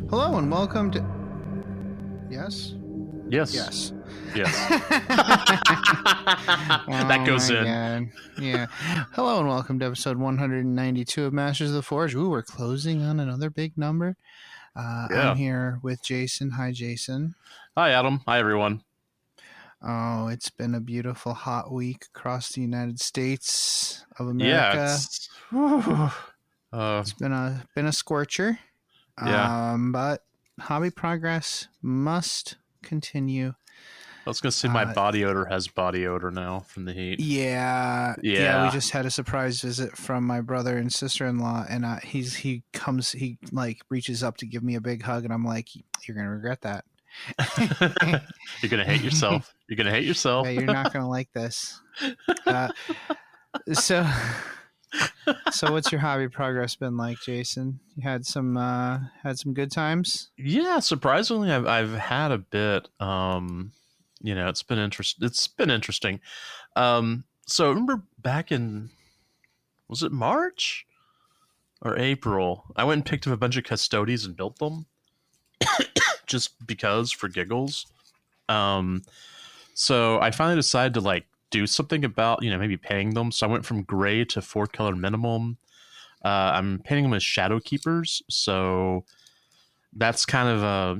Hello and welcome to... Yes? Yes. Yes. Yes. That goes in. God. Yeah. Hello and welcome to episode 192 of Masters of the Forge. Ooh, we're closing on another big number. Yeah. I'm here with Jason. Hi, Jason. Hi, Adam. Hi, everyone. Oh, it's been a beautiful hot week across the United States of America. Yeah, It's been a scorcher. Yeah. But hobby progress must continue. I was going to say my body odor has body odor now from the heat. Yeah. We just had a surprise visit from my brother and sister-in-law, and he reaches up to give me a big hug, and I'm like, you're gonna regret that. You're gonna hate yourself. You're gonna hate yourself. Yeah, you're not gonna like this. So what's your hobby progress been like, Jason? You had some good times? Yeah, surprisingly, I've had a bit. It's been interesting. So remember back in, was it March or April? I went and picked up a bunch of custodies and built them, just because, for giggles. So I finally decided to do something about maybe painting them. So I went from gray to 4-color minimum. I'm painting them as shadow keepers. So that's kind of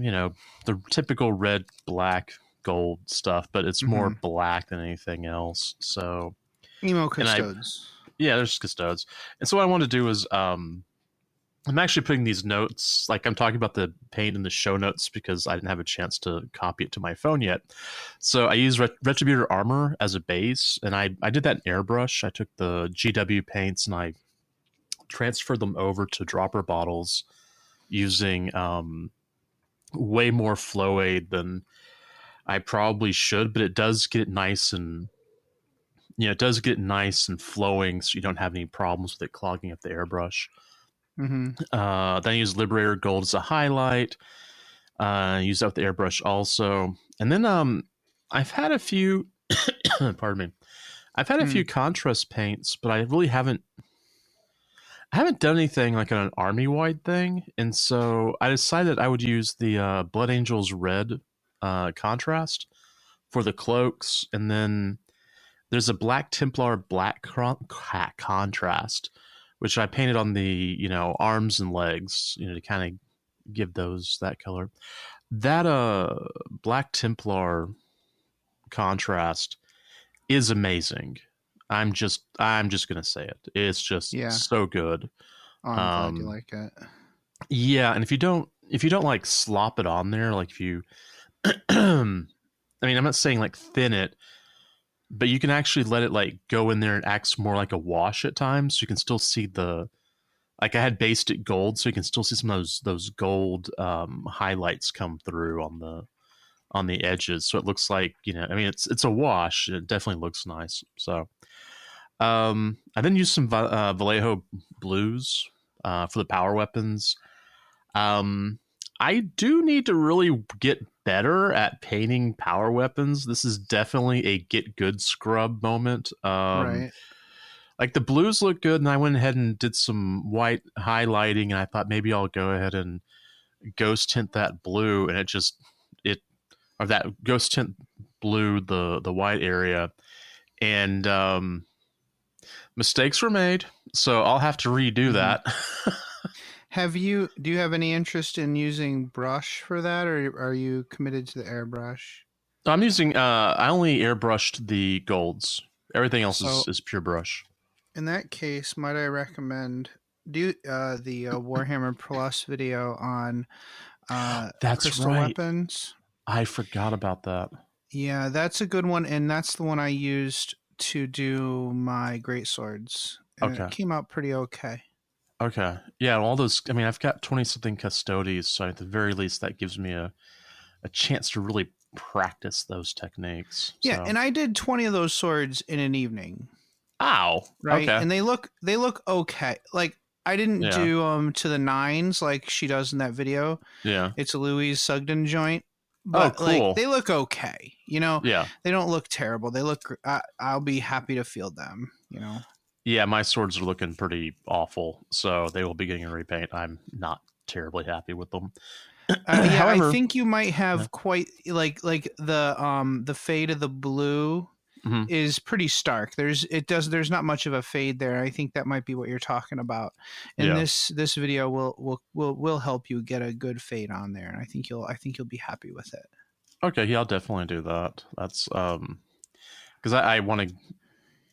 the typical red, black, gold stuff, but it's more black than anything else. So emo custodes. There's custodes. And so what I wanted to do is I'm actually putting these notes, I'm talking about the paint in the show notes because I didn't have a chance to copy it to my phone yet. So I used Retributor Armor as a base, and I did that in airbrush. I took the GW paints and I transferred them over to dropper bottles using way more flow aid than I probably should, but it does get it nice and flowing, so you don't have any problems with it clogging up the airbrush. Then I use Liberator Gold as a highlight. Use that with the airbrush also. And then I've had a few pardon me. I've had a few contrast paints, but I really haven't done anything like on an army-wide thing. And so I decided I would use the Blood Angels Red contrast for the cloaks, and then there's a Black Templar black contrast, which I painted on the arms and legs, to kind of give those that color. That Black Templar contrast is amazing. I'm just gonna say it. It's just so good. Oh, I'm glad you like it. Yeah, and if you don't slop it on there, if you I mean, I'm not saying thin it, but you can actually let it go in there and acts more like a wash at times. So you can still see I had based it gold, so you can still see some of those gold highlights come through on the edges. So it looks like, it's a wash. It definitely looks nice. So I then used some Vallejo Blues for the power weapons. I do need to really get better at painting power weapons. This is definitely a get good scrub moment. Right. The blues look good, and I went ahead and did some white highlighting, and I thought maybe I'll go ahead and ghost tint that blue, and or that ghost tint blue the white area, and mistakes were made, so I'll have to redo that. Do you have any interest in using brush for that, or are you committed to the airbrush? I'm using I only airbrushed the golds. Everything else is pure brush. In that case, might I recommend the Warhammer Plus video on that's crystal right. weapons? I forgot about that. Yeah, that's a good one, and that's the one I used to do my great swords. And it came out pretty okay. Okay. Yeah, all those, I've got 20-something custodies, so at the very least that gives me a chance to really practice those techniques. Yeah, and I did 20 of those swords in an evening. Ow. Right? Okay. And they look okay. I didn't do them to the 9s like she does in that video. Yeah. It's a Louise Sugden joint. But cool. they look okay. Yeah. They don't look terrible. They look I'll be happy to field them, Yeah, my swords are looking pretty awful, so they will be getting a repaint. I'm not terribly happy with them. Yeah, However, I think you might have quite like the fade of the blue is pretty stark. There's not much of a fade there. I think that might be what you're talking about. And this video will help you get a good fade on there, and I think you'll be happy with it. Okay, yeah, I'll definitely do that. That's because I want to.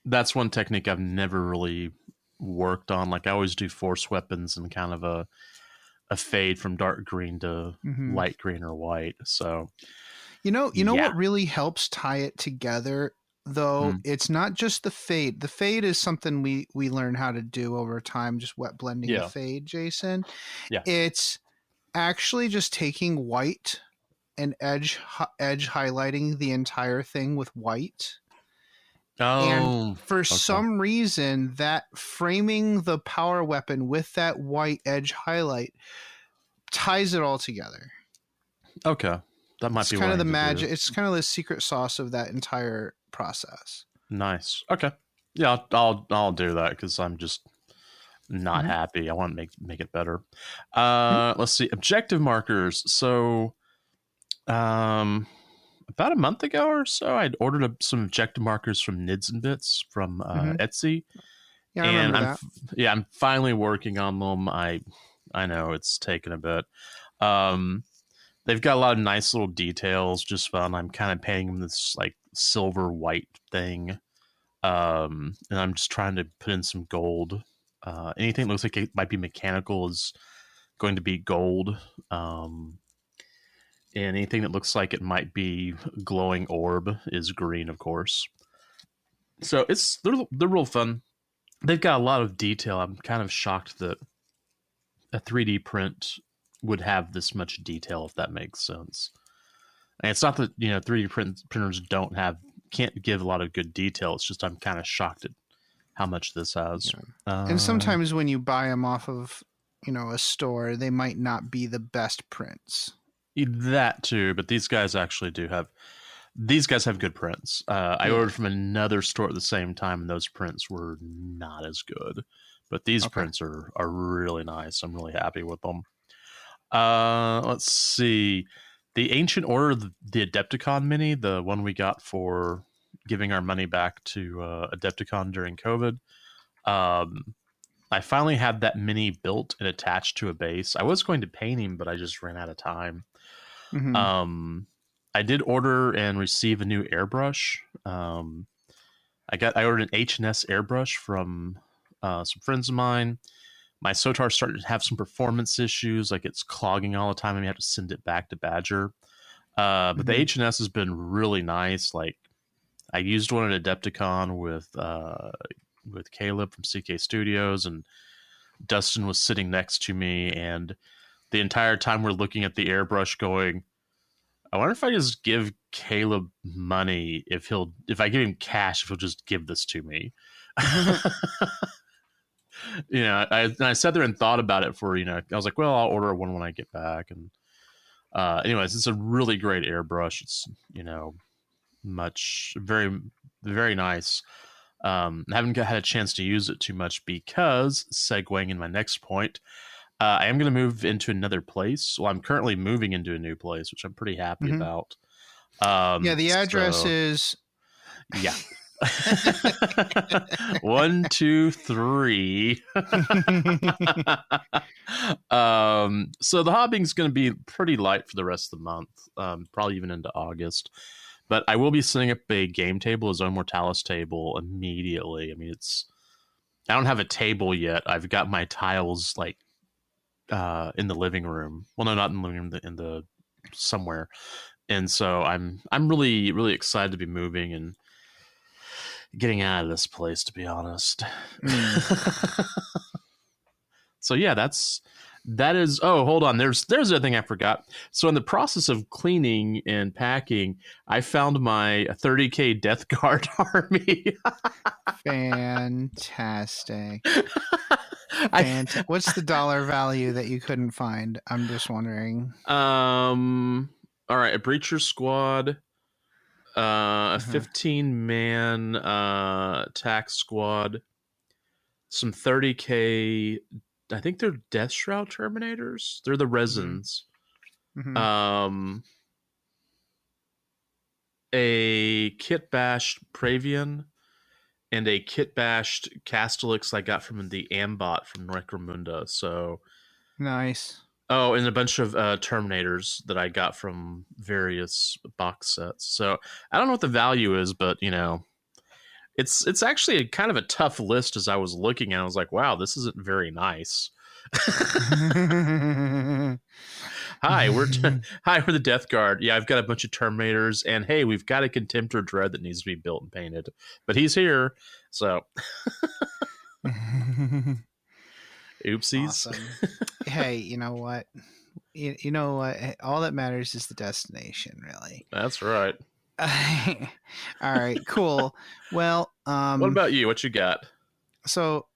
That's one technique I've never really worked on. Like I always do force weapons and kind of a fade from dark green to light green or white. So you know what really helps tie it together, though, it's not just the fade. The fade is something we learn how to do over time, just wet blending the fade, Jason. Yeah. It's actually just taking white and edge highlighting the entire thing with white. And for some reason, that framing the power weapon with that white edge highlight ties it all together. Okay. That might be kind of the magic. It's kind of the secret sauce of that entire process. Nice. Okay. Yeah, I'll do that because I'm just not happy. I want to make it better. Let's see. Objective markers. So about a month ago or so, I'd ordered some objective markers from Nids and Bits from Etsy. Yeah, I remember that. I'm finally working on them. I know it's taken a bit. They've got a lot of nice little details, just fun. I'm kind of painting them this like silver white thing. And I'm just trying to put in some gold. Anything that looks like it might be mechanical is going to be gold. And anything that looks like it might be glowing orb is green, of course. So they're real fun. They've got a lot of detail. I'm kind of shocked that a 3D print would have this much detail, if that makes sense. And it's not that 3D printers can't give a lot of good detail. It's just I'm kind of shocked at how much this has. Yeah. And sometimes when you buy them off of a store, they might not be the best prints. That too, but these guys actually have good prints. I ordered from another store at the same time, and those prints were not as good. But these prints are really nice. I'm really happy with them. Let's see. The Ancient Order, the Adepticon mini, the one we got for giving our money back to Adepticon during COVID. I finally had that mini built and attached to a base. I was going to paint him, but I just ran out of time. I did order and receive a new airbrush. I ordered an H&S airbrush from some friends of mine. My Sotar started to have some performance issues, like it's clogging all the time, and we have to send it back to Badger. But the H&S has been really nice. Like I used one at Adepticon with Caleb from CK Studios, and Dustin was sitting next to me, and the entire time we're looking at the airbrush going, I wonder if I just give Caleb money, if I give him cash, if he'll just give this to me. I sat there and thought about it for, I was like, well, I'll order one when I get back. And anyways, it's a really great airbrush. It's, very, very nice. I haven't had a chance to use it too much because, segueing in my next point, I am going to move into another place. Well, I'm currently moving into a new place, which I'm pretty happy about. The address is... Yeah. 1, 2, 3. So the hobbying's going to be pretty light for the rest of the month, probably even into August. But I will be setting up a game table, a Zone Mortalis table, immediately. I mean, I don't have a table yet. I've got my tiles like in the living room. Well, no, not in the living room, in the somewhere. And so I'm really, really excited to be moving and getting out of this place, to be honest. So yeah, that is. Oh, hold on. There's a thing I forgot. So in the process of cleaning and packing, I found my 30K Death Guard army. Fantastic. What's the dollar value that you couldn't find? I'm just wondering. All right, a Breacher squad, a 15-man attack squad, some 30K I think they're Death Shroud Terminators. They're the resins. Mm-hmm. A kit bashed Pravian and a kit bashed Castellix I got from the Ambot from Necromunda. So Nice. Oh, and a bunch of Terminators that I got from various box sets. So I don't know what the value is, but it's actually a kind of a tough list. As I was looking at, I was like, wow, this isn't very nice. Hi, we're the Death Guard. Yeah, I've got a bunch of Terminators, and hey, we've got a Contemptor Dread that needs to be built and painted, but he's here, so oopsies. Awesome. Hey, you know what? You know what? All that matters is the destination, really. That's right. All right, cool. Well, what about you? What you got? So,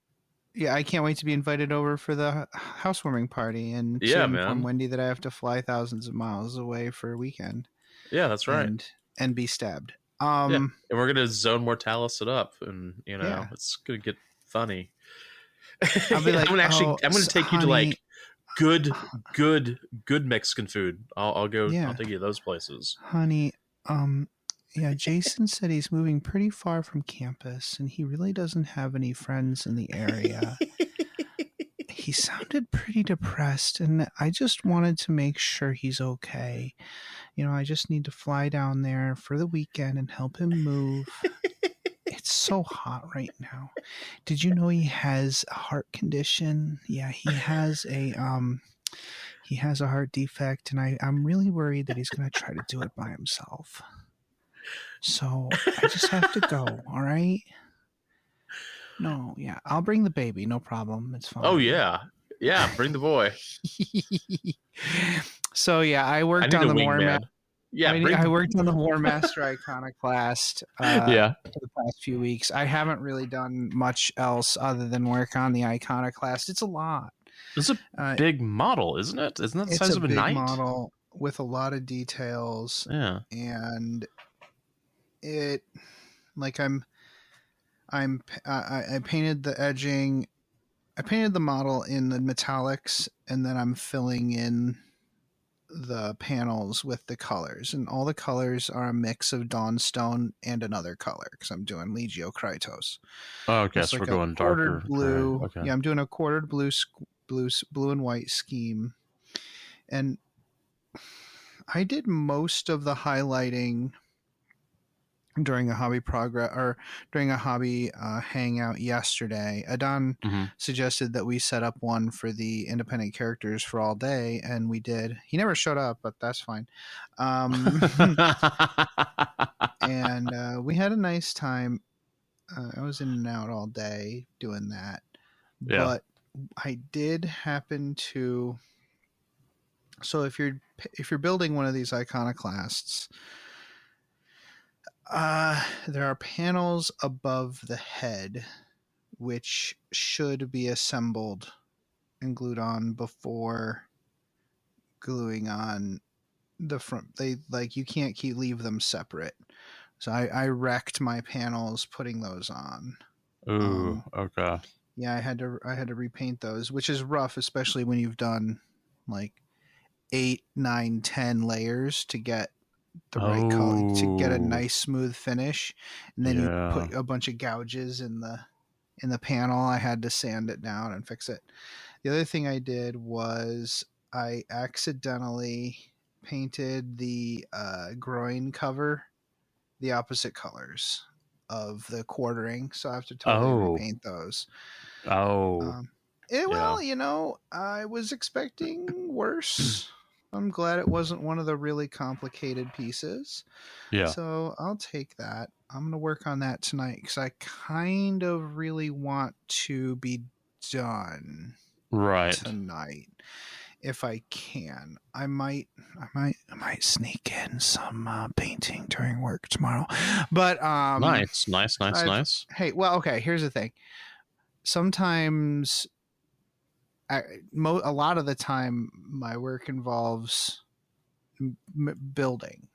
yeah, I can't wait to be invited over for the housewarming party and inform Wendy that I have to fly thousands of miles away for a weekend. Yeah, that's right. And be stabbed. And we're gonna Zone Mortalis it up, and it's gonna get funny. I'll be like, I'm gonna take you to like good Mexican food. I'll go. Yeah. I'll take you to those places, honey. Yeah, Jason said he's moving pretty far from campus, and he really doesn't have any friends in the area. He sounded pretty depressed, and I just wanted to make sure he's okay. I just need to fly down there for the weekend and help him move. It's so hot right now. Did you know he has a heart condition? Yeah, he has a heart defect, and I'm really worried that he's going to try to do it by himself. So I just have to go. All right. No, yeah, I'll bring the baby. No problem. It's fine. Oh yeah, bring the boy. So yeah, I worked on the War. Yeah, I worked on the War Master Iconoclast. For the past few weeks, I haven't really done much else other than work on the Iconoclast. It's a lot. It's a big model, isn't it? Isn't that the size of a knight? It's a big model with a lot of details. Yeah, and it, like, I painted the edging. I painted the model in the metallics, and then I'm filling in the panels with the colors, and all the colors are a mix of Dawnstone and another color because I'm doing Legio Krytos. Oh, okay, so we're going darker blue. Okay. Yeah, I'm doing a quartered blue and white scheme, and I did most of the highlighting during a hobby hangout yesterday. Adon suggested that we set up one for the independent characters for all day, and we did. He never showed up, but that's fine. And we had a nice time. I was in and out all day doing that. Yeah. But I did happen to. So if you're building one of these iconoclasts, there are panels above the head which should be assembled and glued on before gluing on the front. You can't leave them separate. So I wrecked my panels putting those on. Ooh, okay. Yeah, I had to repaint those, which is rough, especially when you've done like 8, 9, 10 layers to get the right color, to get a nice smooth finish, and then you put a bunch of gouges in the panel. I had to sand it down and fix it. The other thing I did was I accidentally painted the groin cover the opposite colors of the quartering, so I have to totally repaint those. Well, I was expecting worse. I'm glad it wasn't one of the really complicated pieces. Yeah. So I'll take that. I'm going to work on that tonight because I kind of really want to be done tonight if I can. I might sneak in some painting during work tomorrow. But nice. Hey, well, okay. Here's the thing. Sometimes. A lot of the time my work involves building.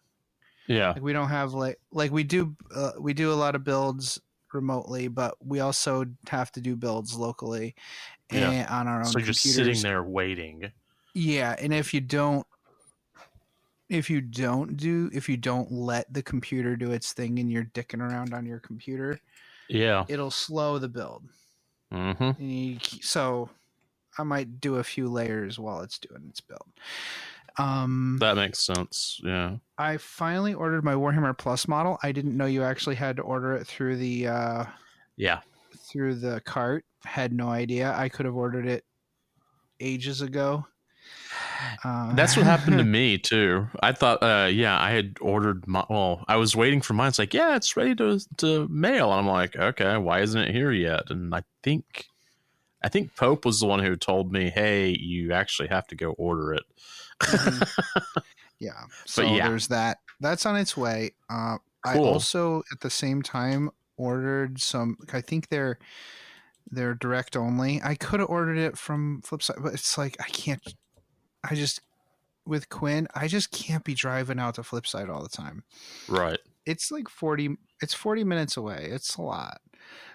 Yeah. We don't have we do a lot of builds remotely, but we also have to do builds locally. on our own so you're computers. just sitting there waiting. Yeah, and if you don't let the computer do its thing and you're dicking around on your computer, it'll slow the build. So I might do a few layers while it's doing its build. That makes sense. Yeah. I finally ordered my Warhammer Plus model. I didn't know you actually had to order it through the through the cart. Had no idea. I could have ordered it ages ago. That's what happened to me too. I thought, I had ordered I was waiting for mine. It's like, yeah, it's ready to mail. And I'm like, okay, why isn't it here yet? And I think Pope was the one who told me, hey, you actually have to go order it. Yeah. So there's that. That's on its way. Cool. I also at the same time ordered some. I think they're direct only. I could have ordered it from Flipside, but it's like with Quinn, I just can't be driving out to Flipside all the time. Right. It's like 40 minutes away. It's a lot.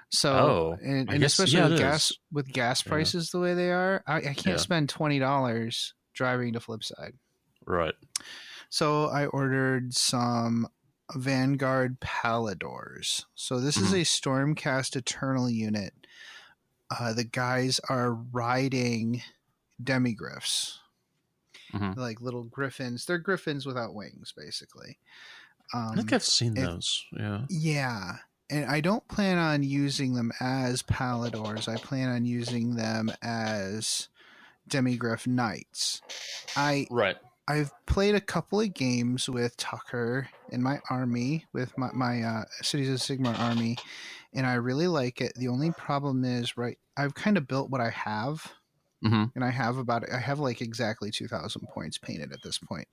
So, and especially with gas prices the way they are, I can't spend $20 driving to Flipside. Right. So I ordered some Vanguard Pallidors. So this is a Stormcast Eternal unit. The guys are riding demigryphs. Like little griffins. They're griffins without wings, basically. I think I've seen those. Yeah. Yeah. And I don't plan on using them as Pallidors. I plan on using them as demigryph knights. I've played a couple of games with Tucker in my army, with my Cities of Sigmar army, and I really like it. The only problem is, I've kind of built what I have. And I have like exactly 2,000 points painted at this point.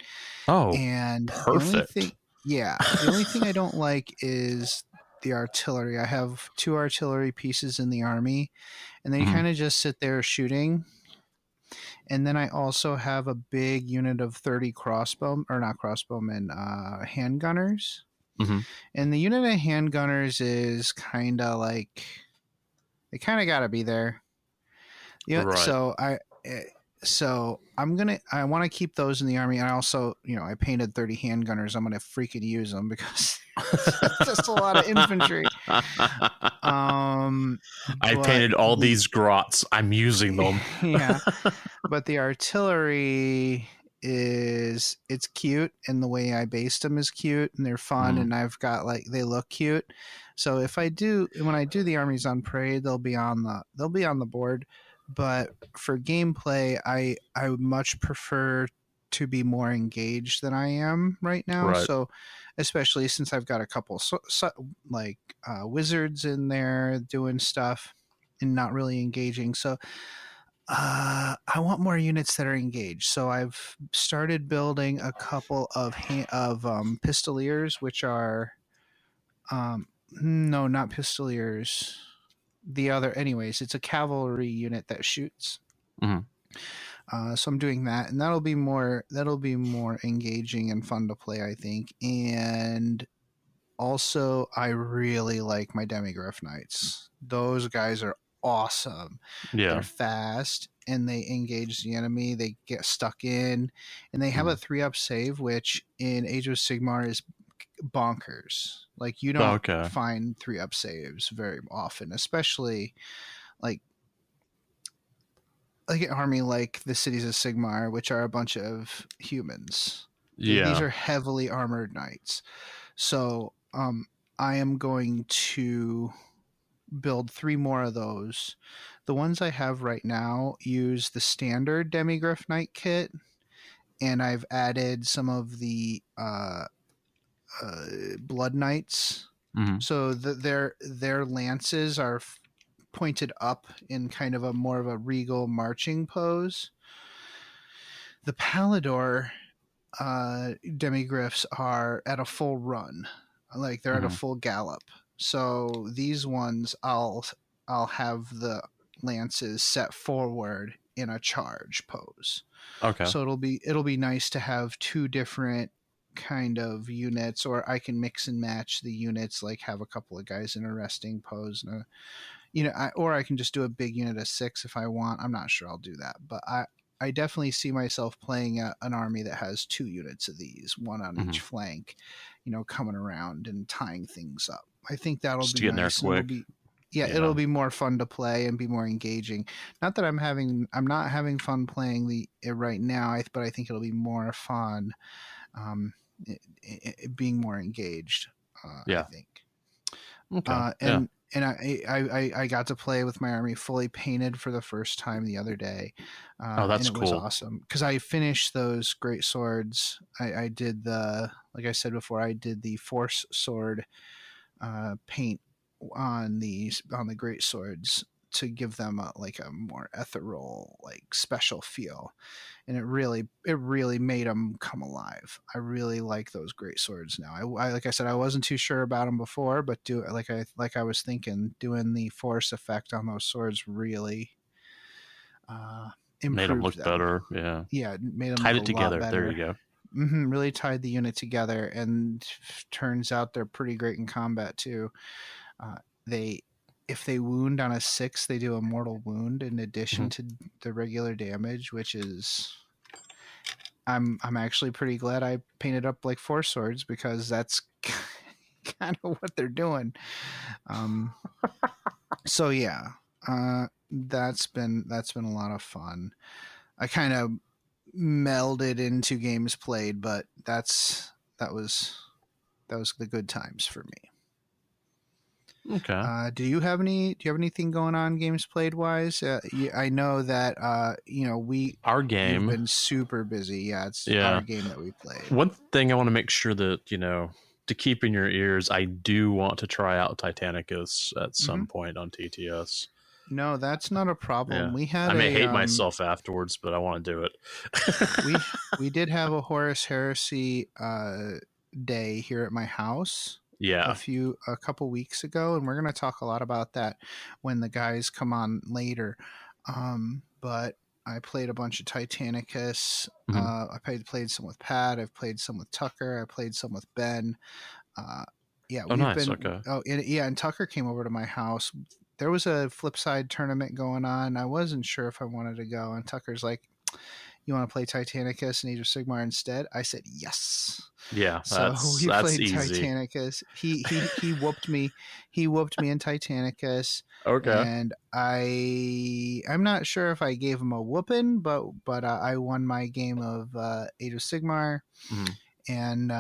Oh, and perfect. The only thing I don't like is the artillery. I have 2 artillery pieces in the army, and they kind of just sit there shooting. And then I also have a big unit of 30 handgunners. And the unit of handgunners is kind of like, they kind of got to be there. Yeah. Right. So I want to keep those in the army. And I also, I painted 30 handgunners. I'm going to freaking use them because it's just a lot of infantry. I painted all these grots. I'm using them. Yeah. But the artillery it's cute, and the way I based them is cute, and they're fun, and I've got they look cute. So when I do the armies on parade, they'll be on the board. But for gameplay, I would much prefer to be more engaged than I am right now. Right. So, especially since I've got a couple wizards in there doing stuff and not really engaging. So, I want more units that are engaged. So I've started building a couple of pistoliers, which are no, not pistoliers. The other, anyways, it's a cavalry unit that shoots. So I'm doing that, and that'll be more engaging and fun to play, I think. And also, I really like my demigryph knights. Those guys are awesome. Yeah, they're fast and they engage the enemy. They get stuck in, and they have a 3-up save, which in Age of Sigmar is bonkers. Like, you don't find 3-up saves very often, especially like an army like the Cities of Sigmar, which are a bunch of humans. Yeah, these are heavily armored knights. So I am going to build 3 more of those. The ones I have right now use the standard demigryph knight kit, and I've added some of the blood knights. So their lances are pointed up in kind of a more of a regal marching pose. The Pallidor demigryphs are at a full run, like they're at a full gallop. So these ones, I'll have the lances set forward in a charge pose. Okay. So it'll be nice to have 2 different kind of units, or I can mix and match the units, like have a couple of guys in a resting pose and or I can just do a big unit of 6 if I want. I'm not sure I'll do that, but I definitely see myself playing an army that has 2 units of these, one on each flank, coming around and tying things up. I think that'll just be nice. There quick. It'll be more fun to play and be more engaging. Not that I'm not having fun playing it right now, but I think it'll be more fun, being more engaged. I think. Okay. And I got to play with my army fully painted for the first time the other day. That's and it cool. was awesome because I finished those great swords. I did like I said before, I did the force sword paint on the great swords to give them a more ethereal, special feel, and it really made them come alive. I really like those great swords now. I like I said, I wasn't too sure about them before, but I was thinking, doing the force effect on those swords really improved made them look them. better. Yeah, made them tied look it together. There you go. Really tied the unit together, and turns out they're pretty great in combat too. If they wound on a 6, they do a mortal wound in addition to the regular damage, which is I'm actually pretty glad I painted up 4 swords, because that's kind of what they're doing. So yeah, that's been a lot of fun. I kind of melded into games played, but that was the good times for me. Okay. Do you have anything going on games played wise? I know that our game, you've been super busy. Yeah, it's our game that we played. One thing I want to make sure that to keep in your ears, I do want to try out Titanicus at some point on TTS. No, that's not a problem. Yeah. I may hate myself afterwards, but I want to do it. we did have a Horus Heresy day here at my house. Yeah. A couple weeks ago, and we're going to talk a lot about that when the guys come on later. But I played a bunch of Titanicus. I played some with Pat. I've played some with Tucker. I played some with Ben. Nice. Okay. And Tucker came over to my house. There was a Flipside tournament going on. I wasn't sure if I wanted to go, and Tucker's like, "You want to play Titanicus and Age of Sigmar instead?" I said yes. Yeah, so we played easy. Titanicus. He whooped me. He whooped me in Titanicus. Okay. And I'm not sure if I gave him a whooping, but I won my game of Age of Sigmar, and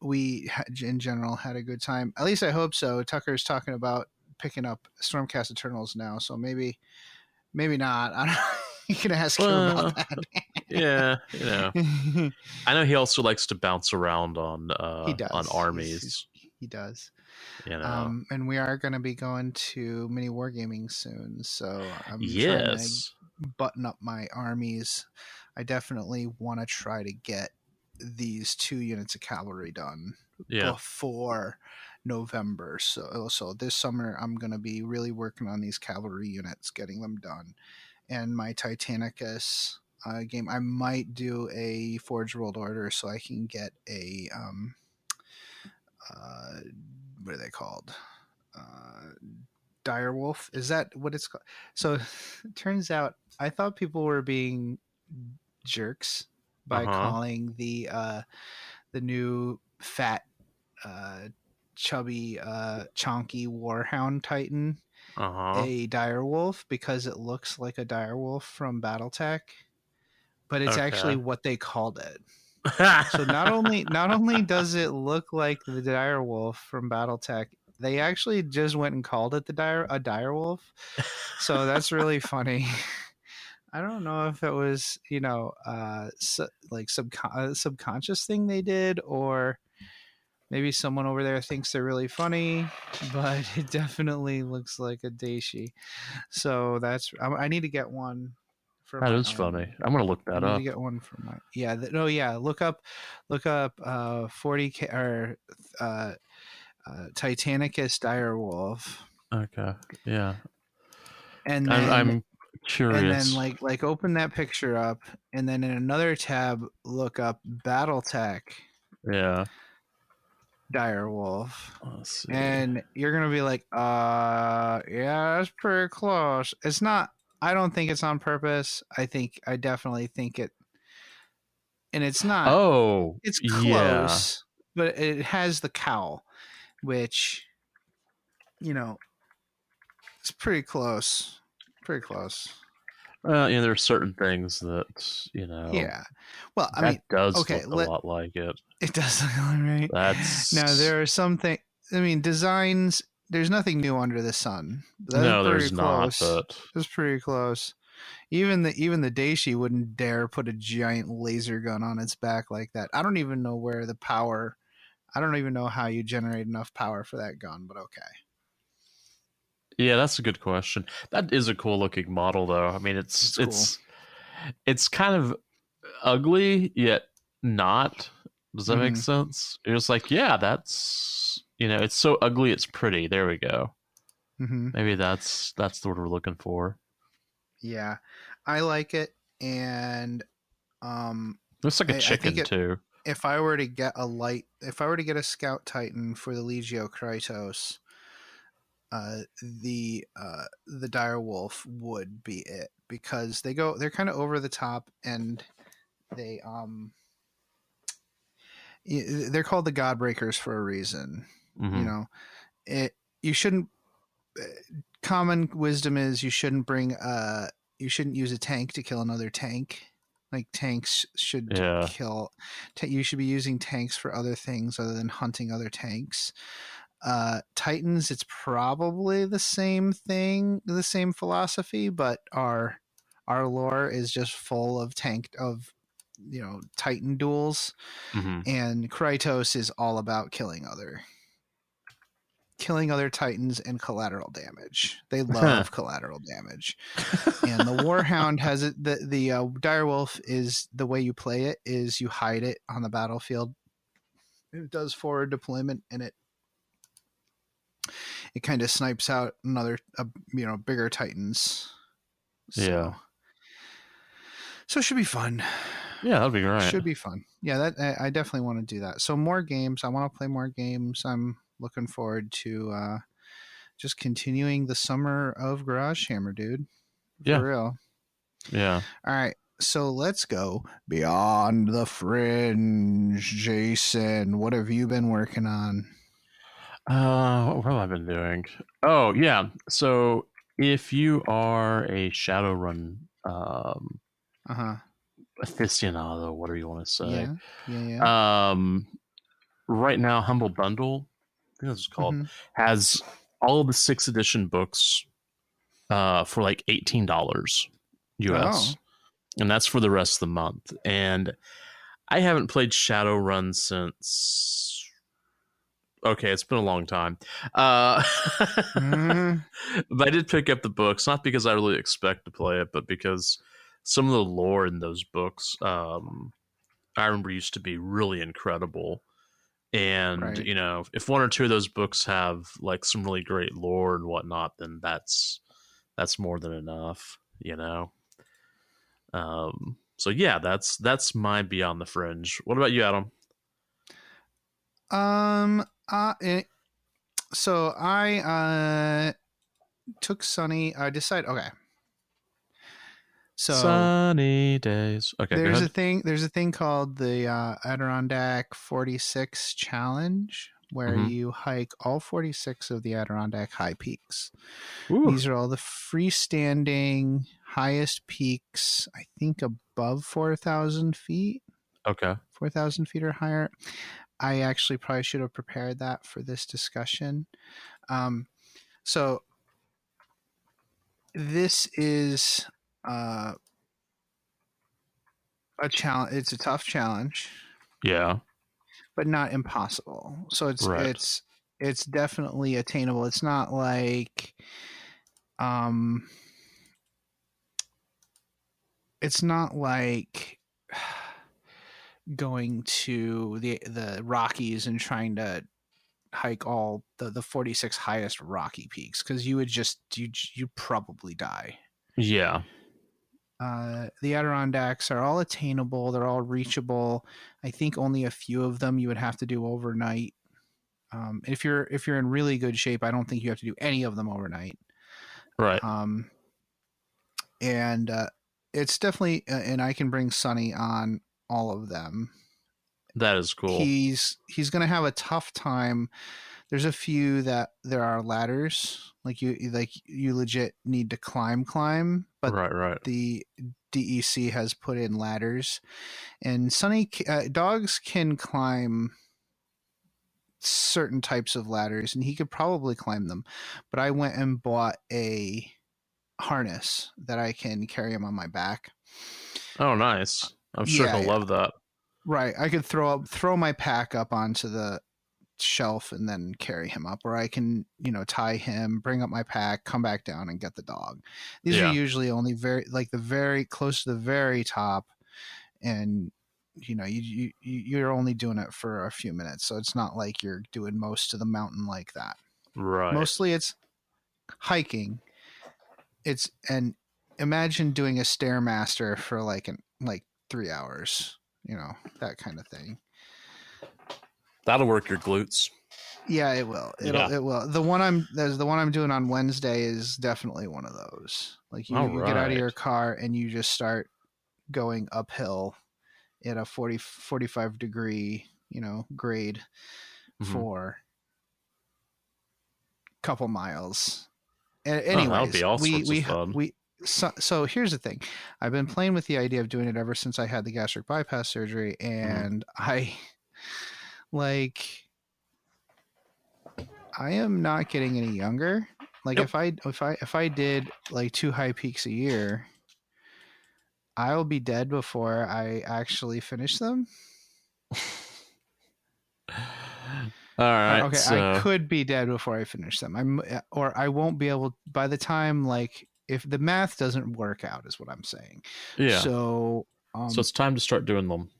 we in general had a good time. At least I hope so. Tucker's talking about picking up Stormcast Eternals now, so maybe not. I don't know. You can ask him about that. Yeah, I know he also likes to bounce around on armies. He does. And we are going to be going to mini wargaming soon, so I'm trying to button up my armies. I definitely want to try to get these 2 units of cavalry done before November. So this summer I'm going to be really working on these cavalry units, getting them done. And my Titanicus game, I might do a Forge World Order so I can get a what are they called? Direwolf. Is that what it's called? So it turns out I thought people were being jerks by calling the new fat chubby chonky Warhound Titan a direwolf, because it looks like a direwolf from BattleTech, but it's actually what they called it. So not only does it look like the direwolf from BattleTech, they actually just went and called it a direwolf. So that's really funny. I don't know if it was subconscious thing they did, or maybe someone over there thinks they're really funny, but it definitely looks like a Daishi. So I need to get one. That is funny. I'm gonna look that up. I need to get one for my Look up 40K or Titanicus Direwolf. Okay. Yeah. And then, I'm curious. And then like open that picture up, and then in another tab look up BattleTech. Yeah. direwolf. Let's see. And you're gonna be like, yeah, that's pretty close. It's not. I don't think it's on purpose. I definitely think it, and it's not. Oh, It's yeah. close, but it has the cowl, which, it's pretty close. Pretty close. Well, there are certain things that, Yeah. Well, I that mean, does okay, look a lot like it. It does look right. That's... Now, there are some things, I mean, designs, there's nothing new under the sun. No, there's not, but... That's pretty close. Even the Daishi wouldn't dare put a giant laser gun on its back like that. I don't even know where the power... I don't even know how you generate enough power for that gun, but okay. Yeah, that's a good question. That is a cool looking model, though. I mean, it's kind of ugly, yet not. Does that make sense? It was like, yeah, that's, it's so ugly, it's pretty. There we go. Maybe that's the word we're looking for. Yeah, I like it, and looks like a chicken too. If I were to get a Scout Titan for the Legio Krytos, the direwolf would be it, because they're kind of over the top, and they're called the Godbreakers for a reason. You shouldn't. Common wisdom is you shouldn't use a tank to kill another tank. Like, tanks should kill. You should be using tanks for other things other than hunting other tanks. Titans, it's probably the same thing, the same philosophy, but our lore is just full of Titan duels, and Krytos is all about killing other Titans and collateral damage. They love collateral damage. And the Warhound has it. The direwolf is, the way you play it is you hide it on the battlefield. It does forward deployment, and it kind of snipes out bigger Titans. So it should be fun. Yeah, that'd be great. Should be fun. Yeah, that I definitely want to do that. So more games. I want to play more games. I'm looking forward to just continuing the summer of Garage Hammer, dude. For real. Yeah. All right. So let's go beyond the fringe. Jason, what have you been working on? What have I been doing? Oh, yeah. So if you are a Shadowrun aficionado, whatever you want to say. Yeah. Right now, Humble Bundle, I think that's what it's called, has all of the 6th edition books for like $18 US. And that's for the rest of the month. And I haven't played Shadowrun since... Okay, it's been a long time. But I did pick up the books, not because I really expect to play it, but because some of the lore in those books, I remember, used to be really incredible. And, if one or two of those books have like some really great lore and whatnot, then that's more than enough, So yeah, that's my Beyond the Fringe. What about you, Adam? So I took Sunny. I decided, okay. So sunny days. Okay. There's a thing called the Adirondack 46 challenge, where you hike all 46 of the Adirondack high peaks. Ooh. These are all the freestanding highest peaks, I think above 4,000 feet. Okay. 4,000 feet or higher. I actually probably should have prepared that for this discussion. So this is a challenge. It's a tough challenge. Yeah. But not impossible. So it's definitely attainable. It's not like going to the Rockies and trying to hike all the 46 highest rocky peaks, because you probably die. Yeah. The Adirondacks are all attainable. They're all reachable. I think only a few of them you would have to do overnight. If you're in really good shape, I don't think you have to do any of them overnight. Right. And it's definitely, and I can bring Sonny on all of them. That is cool. He's going to have a tough time. There's a few that there are ladders, like you legit need to climb, but right. The DEC has put in ladders, and Sonny dogs can climb certain types of ladders, and he could probably climb them. But I went and bought a harness that I can carry him on my back. Oh, nice! I'm sure he'll love that. Right, I could throw my pack up onto the shelf and then carry him up, or I can tie him, bring up my pack, come back down and get the dog. These are usually only very close to the very top, and you're only doing it for a few minutes, so it's not like you're doing most of the mountain like that. Right. Mostly it's hiking. And imagine doing a Stairmaster for like 3 hours, that kind of thing. That'll work your glutes. Yeah, it will. It will. The one I'm doing on Wednesday is definitely one of those. Like you get out of your car and you just start going uphill at a 45 degree, grade for a couple miles. Anyways, that'll be all sorts of fun. So here's the thing. I've been playing with the idea of doing it ever since I had the gastric bypass surgery, and I am not getting any younger. Like if I did like 2 high peaks a year, I'll be dead before I actually finish them. All right. Okay, so I could be dead before I finish them. I won't be able by the time, like, if the math doesn't work out, is what I'm saying. Yeah. So it's time to start doing them.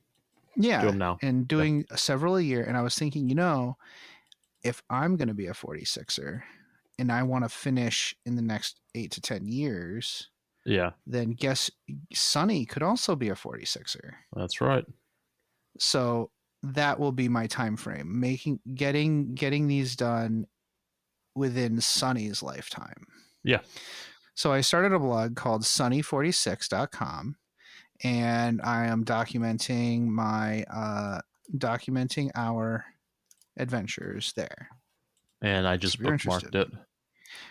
Yeah. Do them now. And doing several a year. And I was thinking, if I'm going to be a 46er and I want to finish in the next 8 to 10 years, then guess Sonny could also be a 46er. That's right. So that will be my time frame, getting these done within Sonny's lifetime. Yeah. So I started a blog called sunny46.com, and I am documenting our adventures there. And I just bookmarked it.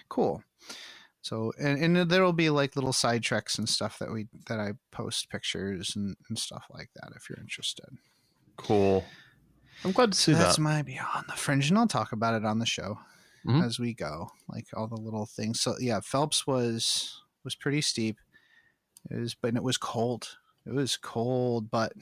Cool. So, and there'll be like little side treks and stuff that I post pictures and stuff like that if you're interested. Cool. I'm glad to see that. That's my Beyond the Fringe, and I'll talk about it on the show as we go, like all the little things. So yeah, Phelps was pretty steep. But it was cold. It was cold, but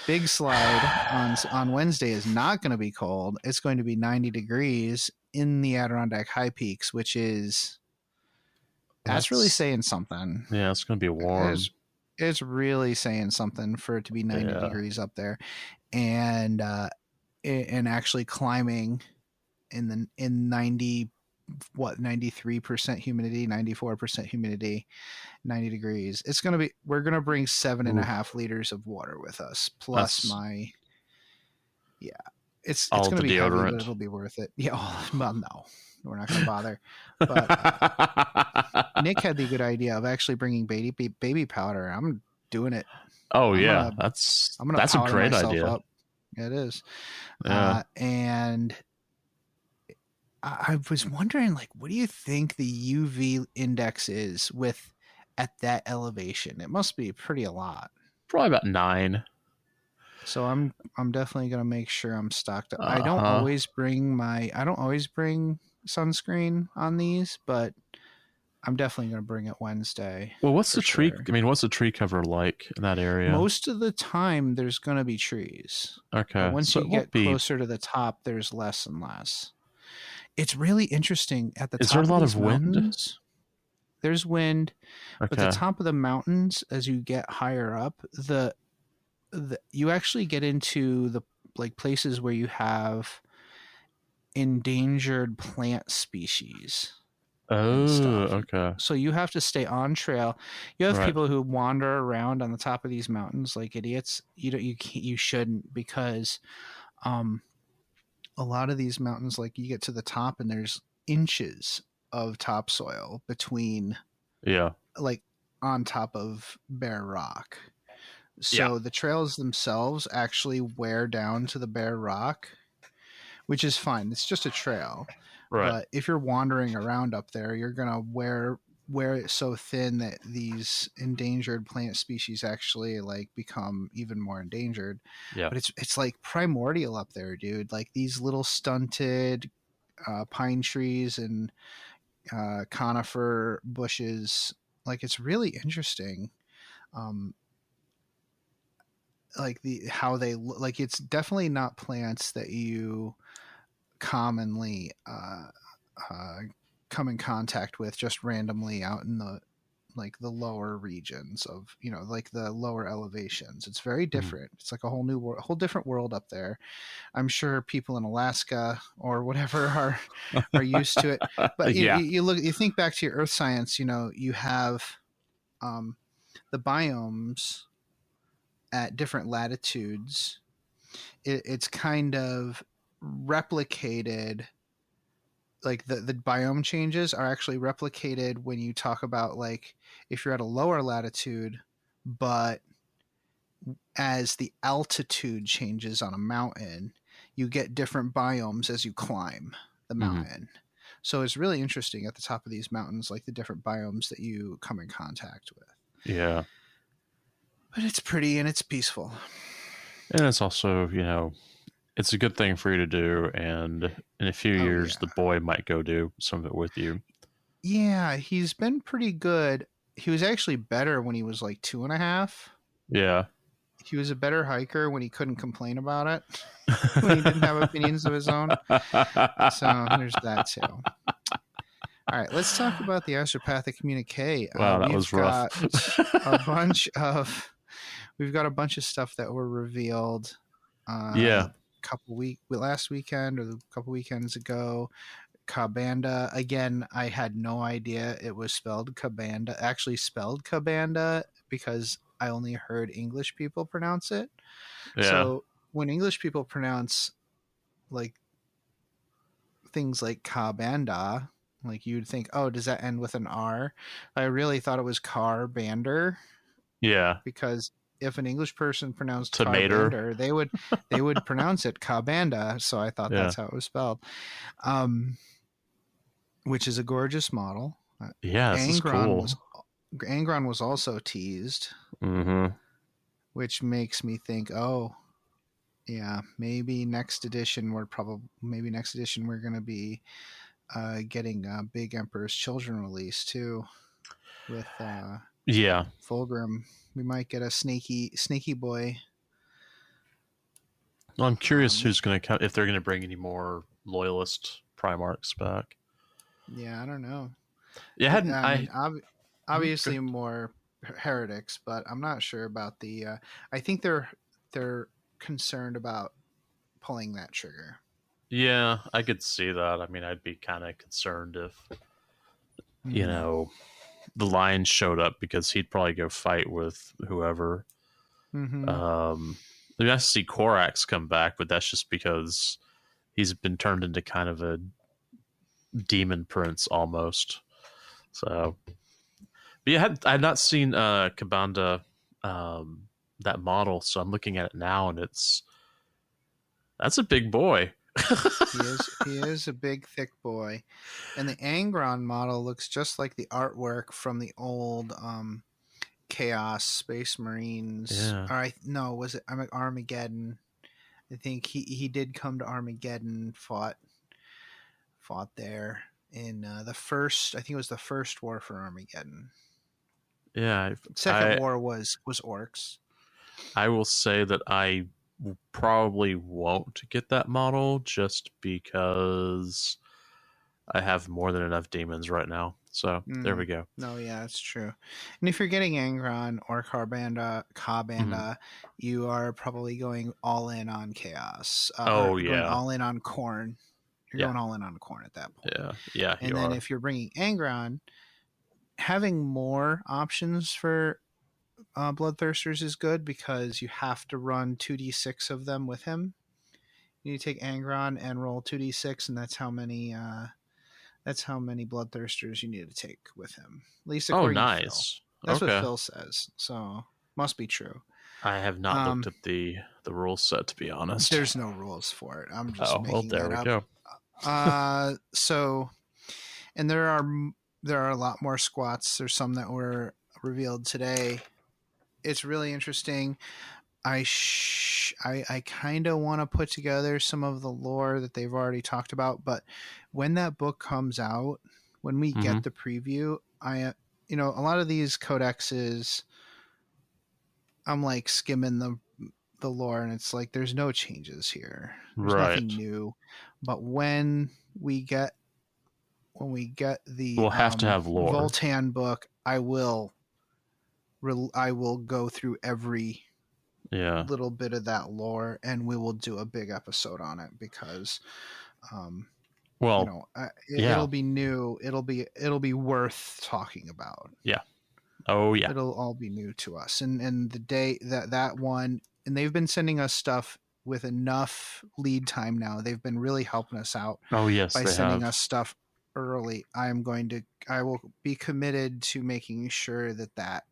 Big Slide on Wednesday is not going to be cold. It's going to be 90 degrees in the Adirondack High Peaks, which is that's really saying something. Yeah, it's going to be warm. It's really saying something for it to be 90 degrees up there, and actually climbing in 93% humidity, 94% humidity, 90 degrees. We're going to bring 7.5 liters of water with us. Plus it's going to be heavy, but it'll be worth it. Yeah. Well, no, we're not going to bother. But Nick had the good idea of actually bringing baby powder. I'm doing it. Oh yeah. That's a great idea. Up. It is. Yeah. And I was wondering, like, what do you think the UV index is at that elevation? It must be pretty a lot. Probably about 9. So I'm definitely gonna make sure I'm stocked up. I don't always bring sunscreen on these, but I'm definitely gonna bring it Wednesday. Well, what's the tree? I mean, what's the tree cover like in that area? Most of the time, there's gonna be trees. Okay. But once you get closer to the top, there's less and less. It's really interesting at the top. Is there a lot of wind? There's wind. Okay. But the top of the mountains, as you get higher up, you actually get into the places where you have endangered plant species. Oh, okay. So you have to stay on trail. You have people who wander around on the top of these mountains like idiots. You shouldn't, because a lot of these mountains, like you get to the top and there's inches of topsoil between, like on top of bare rock. So the trails themselves actually wear down to the bare rock, which is fine. It's just a trail. Right. But if you're wandering around up there, you're going to wear it so thin that these endangered plant species actually like become even more endangered. Yeah. But it's like primordial up there, dude. Like these little stunted pine trees and conifer bushes. Like it's really interesting. Like how they look. Like it's definitely not plants that you commonly come in contact with just randomly out in the lower regions of, you know, like the lower elevations. It's very different. It's like a whole new world, whole different world up there. I'm sure people in Alaska or whatever are used to it. But you think back to your earth science, you know, you have the biomes at different latitudes. It's kind of replicated, like the biome changes are actually replicated when you talk about like if you're at a lower latitude, but as the altitude changes on a mountain, you get different biomes as you climb the mountain. So it's really interesting at the top of these mountains, like the different biomes that you come in contact with. Yeah. But it's pretty and it's peaceful. And it's also, you know, it's a good thing for you to do. And in a few years, the boy might go do some of it with you. Yeah, he's been pretty good. He was actually better when he was like 2.5. Yeah. He was a better hiker when he couldn't complain about it, when he didn't have opinions of his own. So there's that too. All right, let's talk about the Astropath of Communicate. Wow, that was rough. We've got a bunch of stuff that were revealed. Last weekend or a couple weekends ago. Cabanda, again, I had no idea it was spelled Cabanda, actually spelled Cabanda, because I only heard English people pronounce it. So when English people pronounce like things like Cabanda, like you'd think, oh, does that end with an R? I really thought it was Carbander. Yeah. Because if an English person pronounced Carbander, they would pronounce it Cabanda. So I thought that's how it was spelled. Which is a gorgeous model. Yeah, this is cool. Angron was also teased, which makes me think, oh, yeah, maybe next edition we're going to be getting Big Emperor's Children release too, with Fulgrim. We might get a snaky boy. Well, I'm curious who's going to come, if they're going to bring any more loyalist Primarchs back. Yeah, I don't know. Yeah, obviously more heretics, but I'm not sure about the. I think they're concerned about pulling that trigger. Yeah, I could see that. I mean, I'd be kind of concerned if you know the Lion showed up, because he'd probably go fight with whoever. I mean, I see Korax come back, but that's just because he's been turned into kind of a demon prince almost. So, but yeah, I had not seen Cabanda, that model, so I'm looking at it now, and that's a big boy. He is a big, thick boy, and the Angron model looks just like the artwork from the old Chaos Space Marines. Yeah. Was it Armageddon? I think he did come to Armageddon, fought there in the first. I think it was the first war for Armageddon. Yeah. Second war was orcs. I will say that I probably won't get that model, just because I have more than enough demons right now. So there we go. No, yeah, that's true. And if you're getting Angron or Cabanda, you are probably going all in on Chaos. Going all in on Khorne. You're going all in on Khorne at that point. Yeah. And then if you're bringing Angron, having more options for Bloodthirsters is good, because you have to run 2d6 of them with him You need to take Angron and roll 2d6, and that's how many bloodthirsters you need to take with him. At least according to Phil. That's what Phil says. So must be true. I have not looked at the rule set, to be honest. There's no rules for it. I'm just making there that we up. Go. So, and there are a lot more squats. There's some that were revealed today. It's really interesting. I kind of want to put together some of the lore that they've already talked about, but when that book comes out, when we get the preview, a lot of these codexes, I'm like skimming the lore, and it's like there's no changes here. There's nothing new. But when we get the we'll have to have lore. Voltan book, I will go through every little bit of that lore, and we will do a big episode on it because it'll be new. It'll be worth talking about. Yeah. Oh yeah. It'll all be new to us. And the day that one, and they've been sending us stuff with enough lead time now. They've been really helping us out. Oh yes, by sending us stuff early. I will be committed to making sure that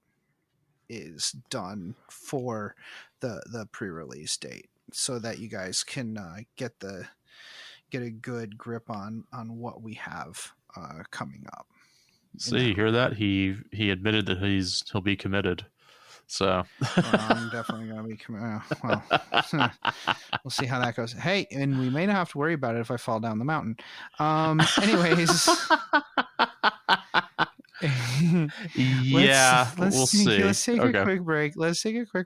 is done for the pre-release date, so that you guys can get a good grip on what we have coming up. So you hear that? He admitted that he'll be committed. So I'm definitely going to be committed. Well, we'll see how that goes. Hey, and we may not have to worry about it if I fall down the mountain. Anyways. We'll see. Let's take a quick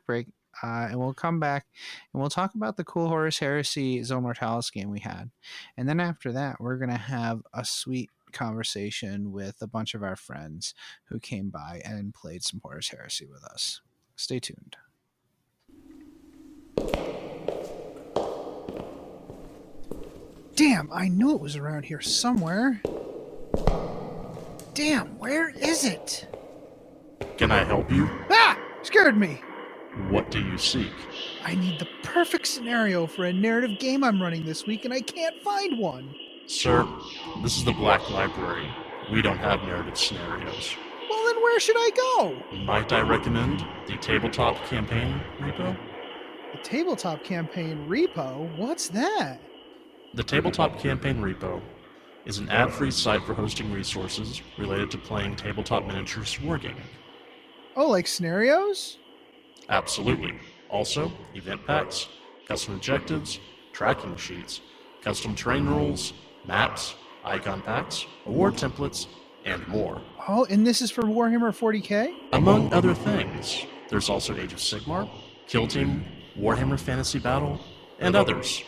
break. And we'll come back and we'll talk about the cool Horus Heresy Zone Mortalis game we had. And then after that, we're going to have a sweet conversation with a bunch of our friends who came by and played some Horus Heresy with us. Stay tuned. Damn, I knew it was around here somewhere. Damn, where is it? Can I help you? Ah! Scared me. What do you seek? I need the perfect scenario for a narrative game I'm running this week, and I can't find one. Sir, this is the Black Library. We don't have narrative scenarios. Well, then where should I go? Might I recommend the Tabletop Campaign Repo? The Tabletop Campaign Repo? What's that? The Tabletop Campaign Repo is an ad-free site for hosting resources related to playing tabletop miniatures wargaming. Oh, like scenarios? Absolutely. Also, event packs, custom objectives, tracking sheets, custom terrain rules, maps, icon packs, award templates, and more. Oh, and this is for Warhammer 40k? Among other things. There's also Age of Sigmar, Kill Team, Warhammer Fantasy Battle, and others.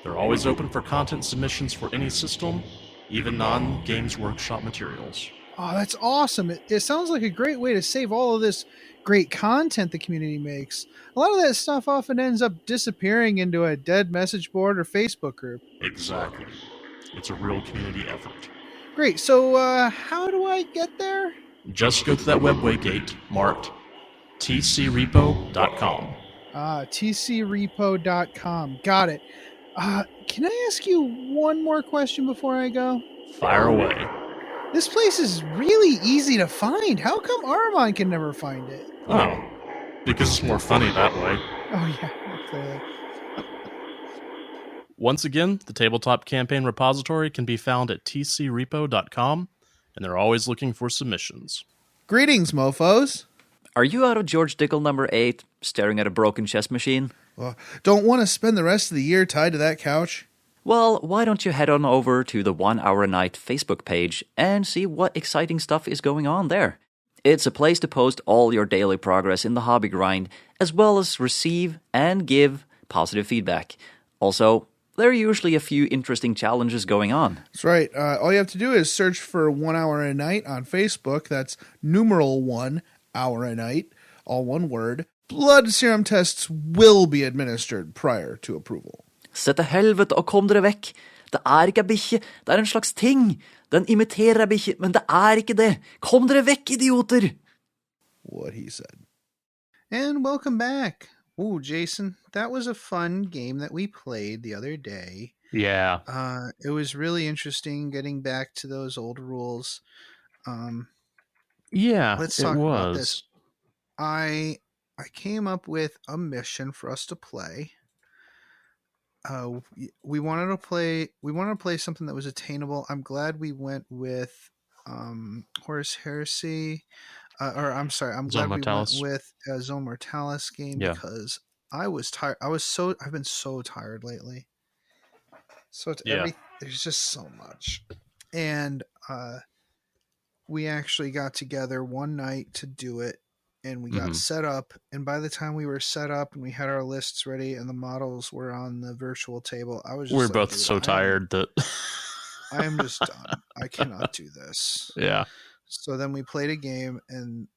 They're always open for content submissions for any system, even non-Games Workshop materials. Oh, that's awesome. It sounds like a great way to save all of this great content the community makes. A lot of that stuff often ends up disappearing into a dead message board or Facebook group. Exactly. It's a real community effort. Great. So how do I get there? Just go to that webway gate marked tcrepo.com. tcrepo.com. Got it. Can I ask you one more question before I go? Fire away. This place is really easy to find. How come Aramon can never find it? Oh, because it's more funny that way. Oh, yeah, clearly. Once again, the Tabletop Campaign repository can be found at tcrepo.com, and they're always looking for submissions. Greetings, mofos. Are you out of George Dickel number 8, staring at a broken chess machine? Don't want to spend the rest of the year tied to that couch? Well, why don't you head on over to the 1 Hour a Night Facebook page and see what exciting stuff is going on there. It's a place to post all your daily progress in the hobby grind, as well as receive and give positive feedback. Also, there are usually a few interesting challenges going on. That's right. All you have to do is search for 1 Hour a Night on Facebook. That's numeral 1 Hour a Night, all one word. Blood serum tests will be administered prior to approval. Se til helvete og kom dere vekk. Det ikke bikkje, det en slags ting. Den imiterer bikkje, men det ikke det. Kom dere vekk, idioter! What he said. And welcome back. Ooh, Jason, that was a fun game that we played the other day. Yeah. It was really interesting getting back to those old rules. Let's talk about this. I came up with a mission for us to play. We wanted to play something that was attainable. I'm glad we went with Horus Heresy. I'm glad we went with Zone Mortalis game because I was tired. I've been so tired lately. So there's just so much. And we actually got together one night to do it, and we got set up. And by the time we were set up and we had our lists ready and the models were on the virtual table, we're both so tired that I am just done. I cannot do this. Yeah. So then we played a game and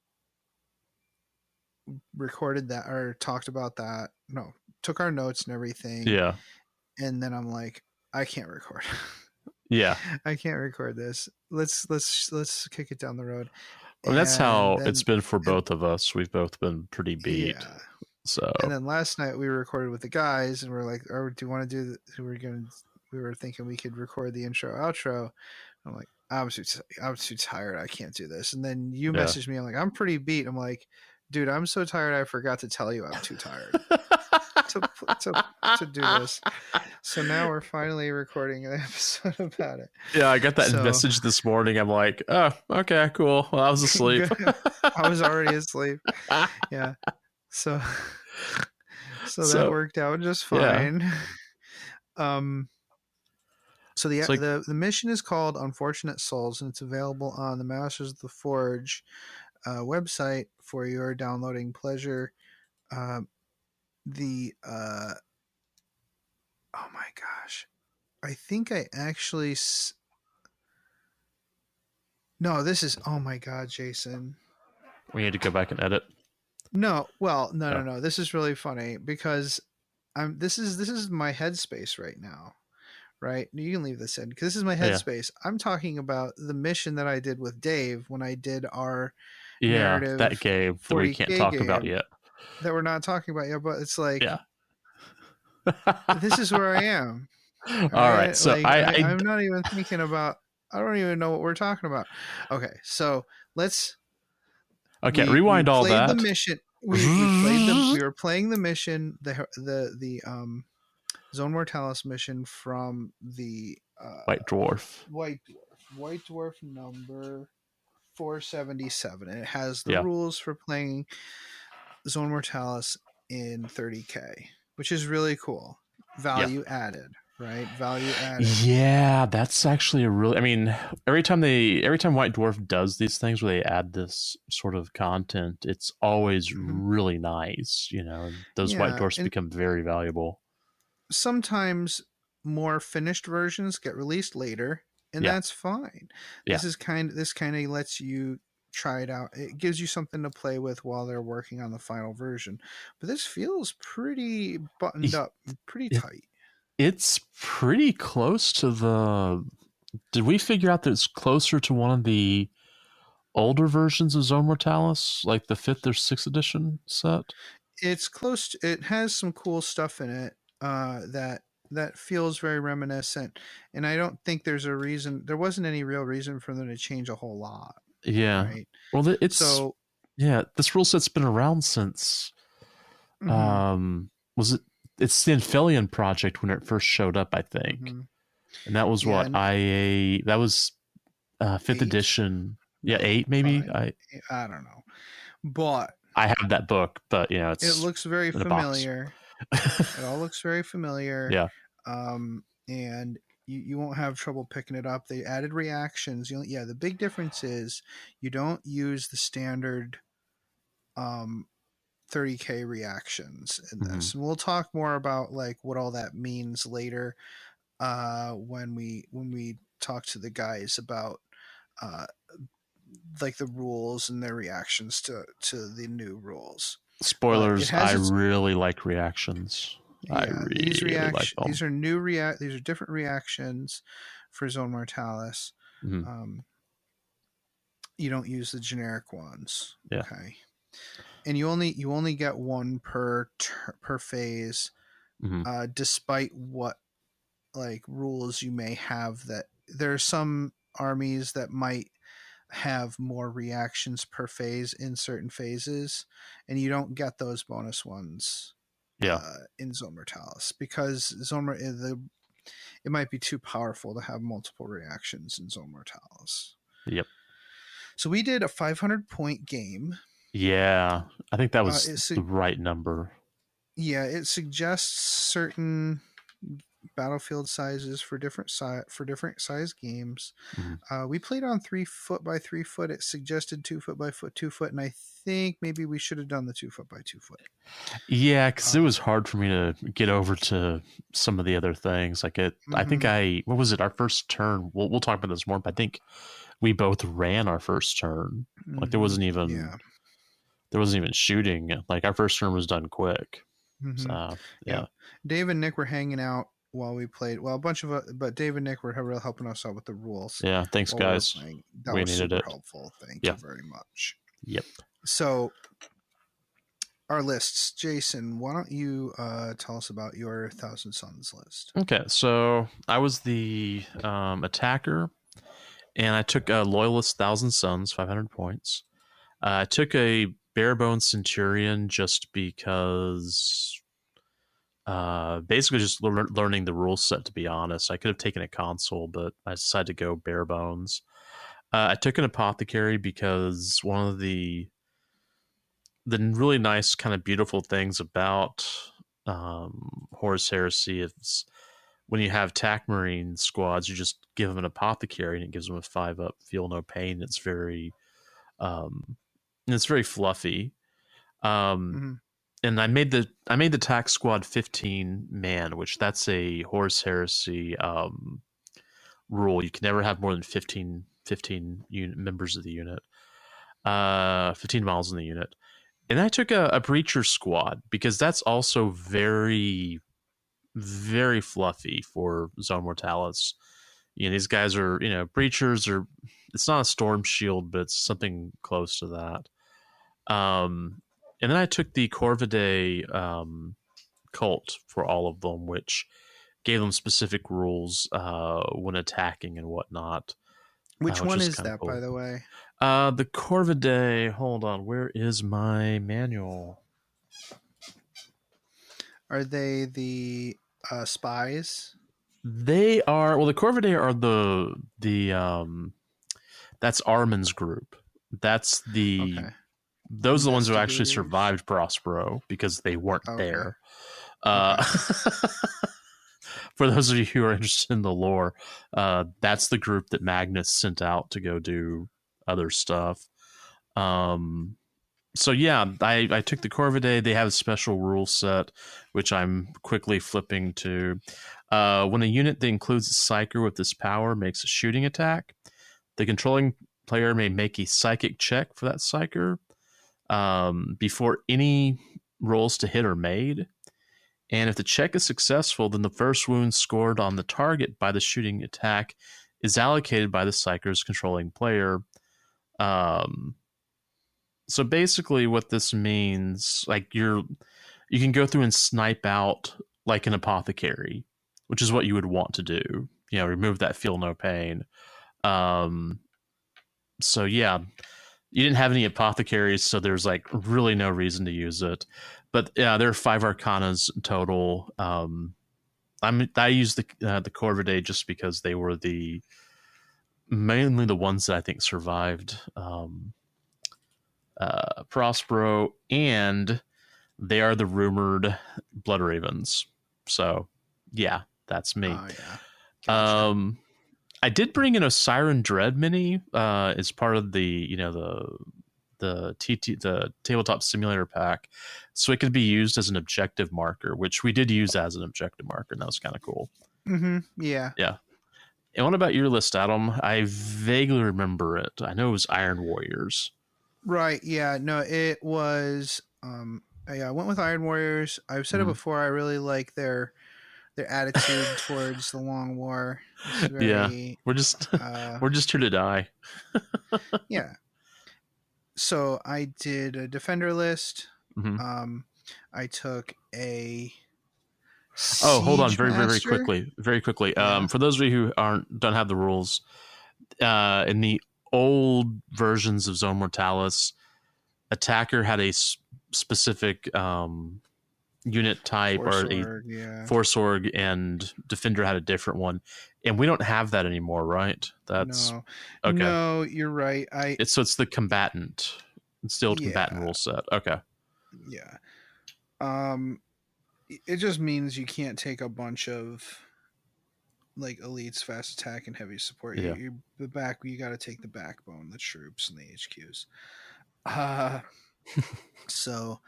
recorded that, or talked about that. No, took our notes and everything. Yeah. And then I'm like, I can't record. Yeah. I can't record this. Let's kick it down the road. Well, that's how it's been for both of us. We've both been pretty beat. Yeah. So. And then last night we recorded with the guys, and we're like, "Oh, do you want to do?" We were thinking we could record the intro, outro. I'm like, I'm too tired. I can't do this. And then you messaged me. I'm like, I'm pretty beat. I'm like, dude, I'm so tired. I forgot to tell you I'm too tired to do this. So now we're finally recording an episode about it. Yeah, I got that message this morning. I'm like, oh, okay, cool. Well, I was asleep. I was already asleep. Yeah. So that worked out just fine. Yeah. So the mission is called Unfortunate Souls, and it's available on the Masters of the Forge website for your downloading pleasure. Oh my gosh, I think I actually no, this is, oh my god, Jason, we need to go back and edit. No, this is really funny because this is my headspace right now. Right, you can leave this in because this is my headspace. Yeah. I'm talking about the mission that I did with Dave when I did our narrative, that game that we can't talk about yet. That we're not talking about yet, but it's like, this is where I am. All right, so I'm not even thinking about. I don't even know what we're talking about. Okay, so let's. Okay, rewind all that. The mission. We were playing the mission. The Zone Mortalis mission from the White Dwarf number 477, and it has the rules for playing Zone Mortalis in 30K, which is really cool. Value added, right? Value added. Yeah, that's actually a really. I mean, every time White Dwarf does these things where they add this sort of content, it's always really nice. You know, those White Dwarfs become very valuable. Sometimes more finished versions get released later, and that's fine. This kind of lets you try it out. It gives you something to play with while they're working on the final version. But this feels pretty buttoned up, pretty tight. It's pretty close to the. Did we figure out that it's closer to one of the older versions of Zone Mortalis, like the 5th or 6th edition set? It's close. It has some cool stuff in it. That feels very reminiscent, and I don't think there wasn't any real reason for them to change a whole lot. Yeah. Right? Well, this rule set's been around since it's the Infelion project when it first showed up, I think. And that was that was 5th edition. Yeah, 8 maybe. I don't know. But I have that book, but it looks very familiar. It all looks very familiar. Yeah. And you won't have trouble picking it up. They added reactions. The big difference is you don't use the standard 30K reactions in this. And we'll talk more about like what all that means later when we talk to the guys about like the rules and their reactions to the new rules. Spoilers, I really like reactions. I really like them. These are these are different reactions for Zone Mortalis. You don't use the generic ones. Yeah. Okay. and you only get one per phase, despite what like rules you may have. That there are some armies that might have more reactions per phase in certain phases, and you don't get those bonus ones in Zone Mortalis, because it might be too powerful to have multiple reactions in Zone Mortalis. Yep. So we did a 500 point game. Yeah, I think that was the right number. Yeah, it suggests certain battlefield sizes for different size games. We played on 3 foot by 3 foot. It suggested 2 foot by 2 foot, and I think maybe we should have done the 2 foot by 2 foot. Yeah, because it was hard for me to get over to some of the other things. Like I think what was it? Our first turn. We'll talk about this more, but I think we both ran our first turn. Like there wasn't even shooting. Like our first turn was done quick. So yeah. Dave and Nick were hanging out while we played. Well, a bunch of but Dave and Nick were really helping us out with the rules. Yeah, thanks guys. That was super helpful. Thank you very much. Yep. So our lists, Jason, why don't you tell us about your Thousand Suns list? Okay, so I was the attacker, and I took a Loyalist Thousand Suns, 500 points. I took a Barebone Centurion just because basically just learning the rule set, to be honest. I could have taken a console, but I decided to go bare bones. I took an Apothecary because one of the really nice, kind of beautiful things about Horus Heresy is when you have TAC Marine squads, you just give them an Apothecary and it gives them a 5-up, feel no pain. It's very fluffy. And I made the TAC squad 15 man, which that's a Horus Heresy rule. You can never have more than 15 members of the unit, 15 miles in the unit. And I took a Breacher squad because that's also very, very fluffy for Zone Mortalis. You know, these guys are, Breachers are, it's not a Storm Shield, but it's something close to that. And then I took the Corvidae cult for all of them, which gave them specific rules when attacking and whatnot. Which one is that, cool, by the way? The Corvidae. Hold on, where is my manual? Are they the spies? They are. Well, the Corvidae are the that's Armin's group. That's the. Okay. Those are the ones who actually survived Prospero because they weren't there. For those of you who are interested in the lore, that's the group that Magnus sent out to go do other stuff. So yeah, I took the Corvidae. They have a special rule set, which I'm quickly flipping to. When a unit that includes a Psyker with this power makes a shooting attack, the controlling player may make a psychic check for that Psyker before any rolls to hit are made. And if the check is successful, then the first wound scored on the target by the shooting attack is allocated by the Psyker's controlling player. So basically what this means, like you can go through and snipe out like an Apothecary, which is what you would want to do. Remove that feel no pain. So yeah, you didn't have any Apothecaries, so there's like really no reason to use it. But yeah, there are 5 Arcanas total. I used the Corvidae just because they were mainly the ones that I think survived Prospero, and they are the rumored Blood Ravens. So yeah, that's me. Oh, yeah. Gotcha. I did bring in a Siren Dread mini as part of the the tabletop simulator pack, so it could be used as an objective marker, which we did use as an objective marker, and that was kind of cool. Yeah. And what about your list, Adam? I vaguely remember it. I know it was Iron Warriors. Right. Yeah. No, it was. I went with Iron Warriors. I've said it before. I really like their attitude towards the Long War. Yeah, we're just here to die. Yeah. So I did a defender list. Mm-hmm. I took a Hold on, Siege Master. very quickly. Yeah. For those of you who don't have the rules, in the old versions of Zone Mortalis, attacker had a specific unit type Force or a org, yeah. force org, and defender had a different one, and we don't have that anymore, right? That's no, okay. No, you're right. It's the combatant. It's the old combatant rule set. Okay. Yeah. It just means you can't take a bunch of like elites, fast attack, and heavy support. Yeah. You got to take the backbone, the troops, and the HQs. So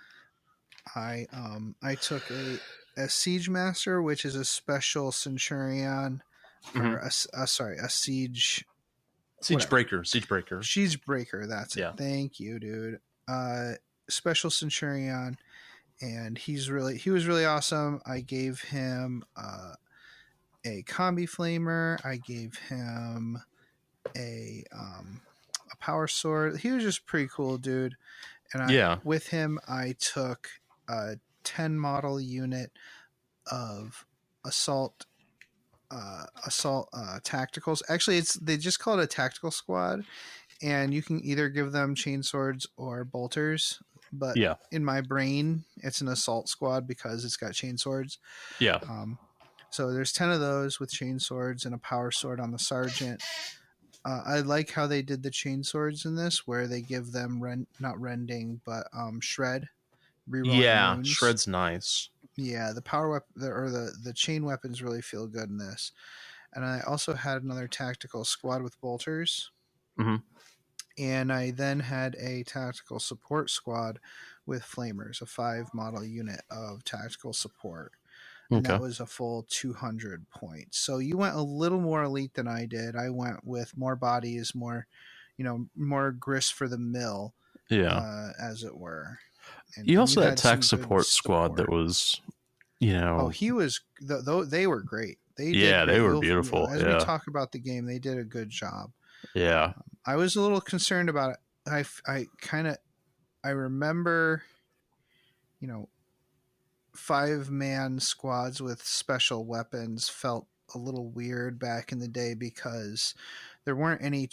I took a Siege Master, which is a special Centurion, or a Siege Breaker. Siege Breaker, that's it. Yeah. Thank you, dude. Special Centurion, and he was really awesome. I gave him a Combi Flamer. I gave him a Power Sword. He was just pretty cool, dude. And with him, I took a 10 model unit of assault tacticals. Actually, they just call it a tactical squad, and you can either give them chainswords or bolters. But in my brain, it's an assault squad because it's got chainswords. Yeah. So there's 10 of those with chainswords and a power sword on the sergeant. I like how they did the chainswords in this, where they give them not rending, but shred. Yeah, wounds. shred's nice. Yeah, the power weapon or the chain weapons really feel good in this. And I also had another tactical squad with bolters. Mm-hmm. And I then had a tactical support squad with flamers, a 5 model unit of tactical support. And that was a full 200 points. So you went a little more elite than I did. I went with more bodies, more grist for the mill, as it were. And you also had tech support squad that was, he was. They were great. They were beautiful. As we talk about the game, they did a good job. Yeah, I was a little concerned about it. I remember, 5-man squads with special weapons felt a little weird back in the day because there weren't any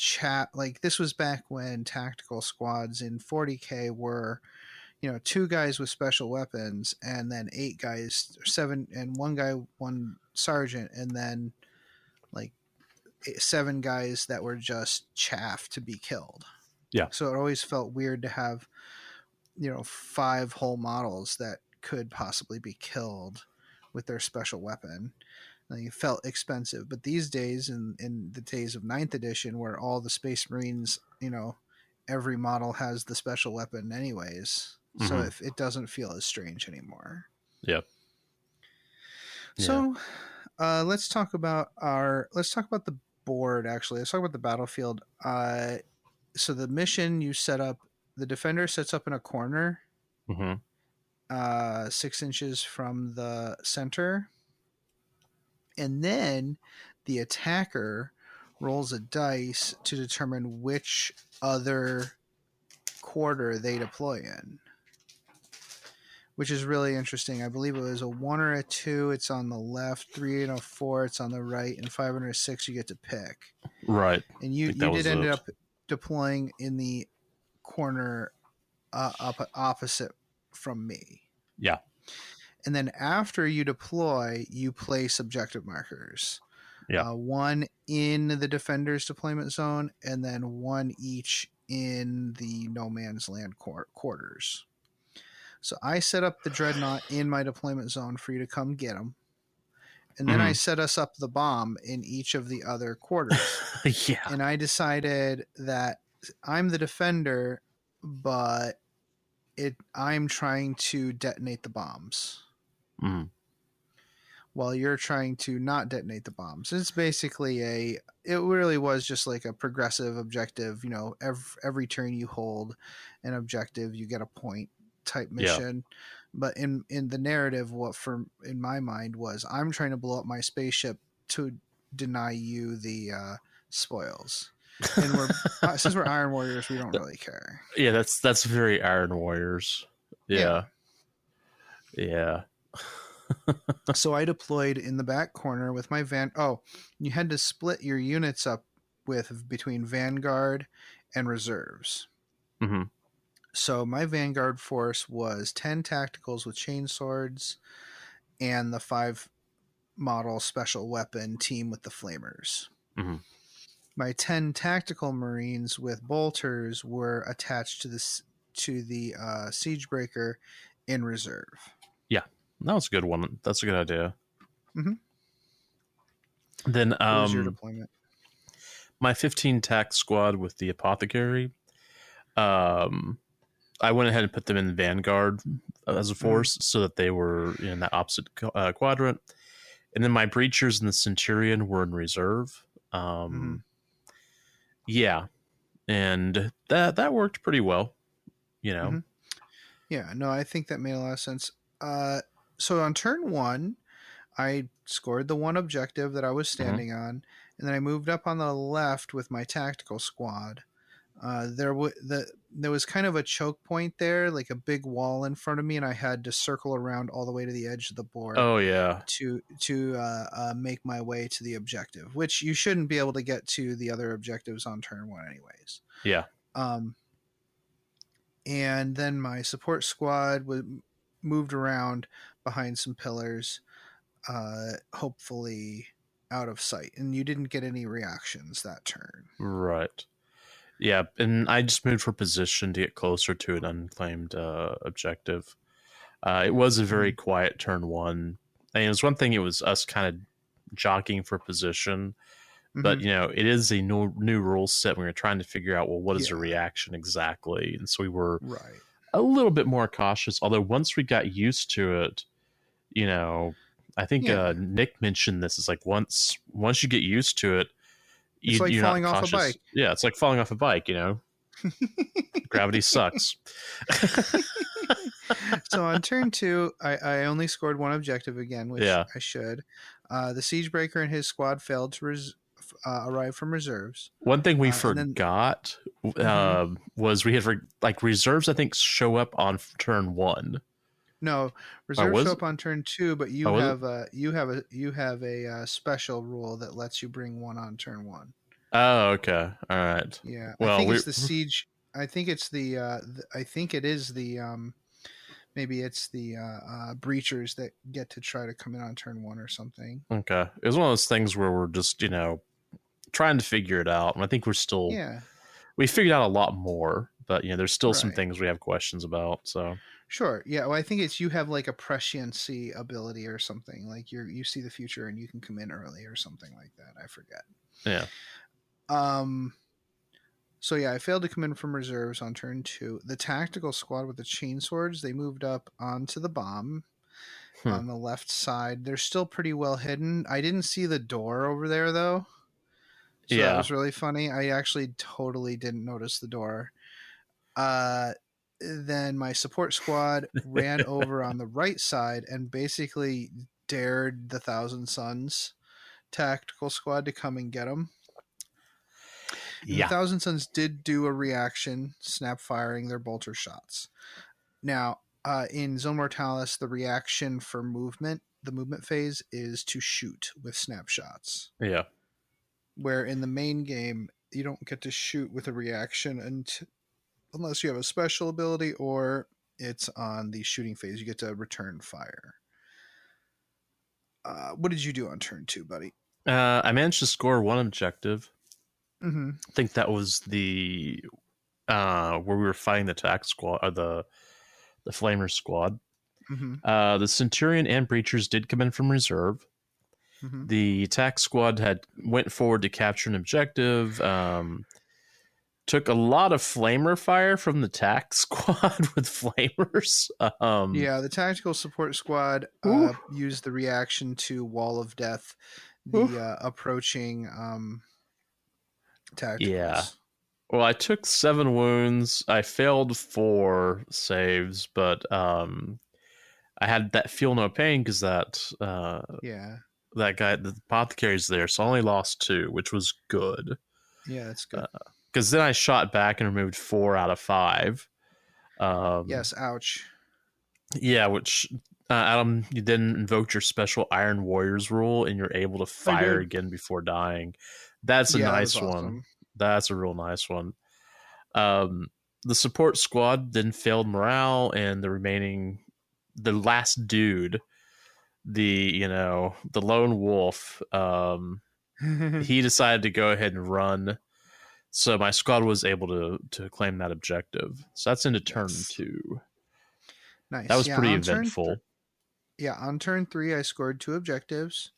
this was back when tactical squads in 40K were 2 guys with special weapons and then 8 guys, 7 and 1 guy, 1 sergeant, and then 7 guys that were just chaff to be killed. Yeah. So it always felt weird to have 5 whole models that could possibly be killed with their special weapon. It felt expensive, but these days, in the days of 9th edition, where all the Space Marines, every model has the special weapon anyways, so if it doesn't feel as strange anymore. Yep. So let's talk about the board. Actually, let's talk about the battlefield. So the mission you set up, the defender sets up in a corner. 6 inches from the center, and then the attacker rolls a dice to determine which other quarter they deploy in, which is really interesting. I believe it was a 1 or a 2, it's on the left, 3 and a 4, it's on the right, and 5 and a 6 you get to pick. Right. And you did end up deploying in the corner opposite from me. Yeah. And then after you deploy, you place objective markers. Yeah. 1 in the defender's deployment zone, and then 1 each in the no man's land quarters. So I set up the dreadnought in my deployment zone for you to come get them. And then I set us up the bomb in each of the other quarters. Yeah. And I decided that I'm the defender, but I'm trying to detonate the bombs while you're trying to not detonate the bombs. It's basically it really was just like a progressive objective. Every turn you hold an objective, you get a point type mission. Yeah. But in the narrative, in my mind was I'm trying to blow up my spaceship to deny you the spoils. And we're since we're Iron Warriors, we don't really care. Yeah, that's very Iron Warriors. Yeah. So I deployed in the back corner with my you had to split your units up between Vanguard and reserves. Mm-hmm. So my Vanguard force was 10 tacticals with chainswords and the 5 model special weapon team with the flamers. Mm-hmm. My 10 tactical marines with bolters were attached to the Siegebreaker in reserve. Yeah, that was a good one. That's a good idea. Mm-hmm. Then, what was your deployment? My 15 tac squad with the Apothecary. I went ahead and put them in Vanguard as a force so that they were in that opposite quadrant. And then my Breachers and the Centurion were in reserve. Yeah. And that worked pretty well, you know? Mm-hmm. Yeah, no, I think that made a lot of sense. So on turn 1, I scored the one objective that I was standing on, and then I moved up on the left with my tactical squad. There was kind of a choke point there, like a big wall in front of me, and I had to circle around all the way to the edge of the board. Oh yeah, to make my way to the objective, which you shouldn't be able to get to the other objectives on turn 1, anyways. Yeah. And then my support squad moved around behind some pillars, hopefully out of sight, and you didn't get any reactions that turn. Right. Yeah, and I just moved for position to get closer to an unclaimed objective. It was a very quiet turn 1. I mean, it was one thing, it was us kind of jockeying for position, but, it is a new rule set. We were trying to figure out, well, what is a reaction exactly? And so we were a little bit more cautious, although once we got used to it, I think Nick mentioned this, is like once you get used to it, it's like falling off a bike. Yeah, it's like falling off a bike, Gravity sucks. So on turn 2, I only scored one objective again, which I should. The Siegebreaker and his squad failed to arrive from reserves. One thing we forgot was we had reserves, I think, show up on turn 1. No, reserves show up on turn 2, but you have a special rule that lets you bring one on turn 1. Oh, okay, all right. Yeah, well, I think it's the siege. I think it's I think it is the maybe it's the breachers that get to try to come in on turn 1 or something. Okay, it was one of those things where we're just trying to figure it out, and I think we're still we figured out a lot more, but there's still some things we have questions about. So. Sure. Yeah. Well, I think it's you have like a presciency ability or something. Like you see the future and you can come in early or something like that. I forget. Yeah. So yeah, I failed to come in from reserves on turn 2. The tactical squad with the chainswords, they moved up onto the bomb on the left side. They're still pretty well hidden. I didn't see the door over there though. So that was really funny. I actually totally didn't notice the door. Then my support squad ran over on the right side and basically dared the Thousand Suns tactical squad to come and get them. The Thousand Suns did do a reaction, snap firing their bolter shots. Now, in Zone Mortalis, the reaction for movement, the movement phase, is to shoot with snapshots. Yeah. Where in the main game, you don't get to shoot with a reaction unless you have a special ability or it's on the shooting phase. You get to return fire. What did you do on turn 2, buddy? I managed to score one objective. I think that was the where we were fighting the attack squad, or the flamer squad. The Centurion and Breachers did come in from reserve. The attack squad went forward to capture an objective. Took a lot of flamer fire from the tac squad with flamers. The tactical support squad used the reaction to Wall of Death, the approaching tacticals. Yeah. Well, I took 7 wounds. I failed 4 saves, but I had that feel no pain because that guy, the Apothecary's there, so I only lost 2, which was good. Yeah, that's good. Because then I shot back and removed 4 out of 5. Yes, ouch. Yeah, which Adam, you then invoked your special Iron Warriors rule, and you're able to fire again before dying. That's a nice that was awesome. one. That's a real nice one. The support squad then failed morale, and the last dude, the lone wolf, he decided to go ahead and run. So my squad was able to claim that objective. So that's into turn 2. Nice. That was pretty eventful. On turn 3, I scored 2 objectives.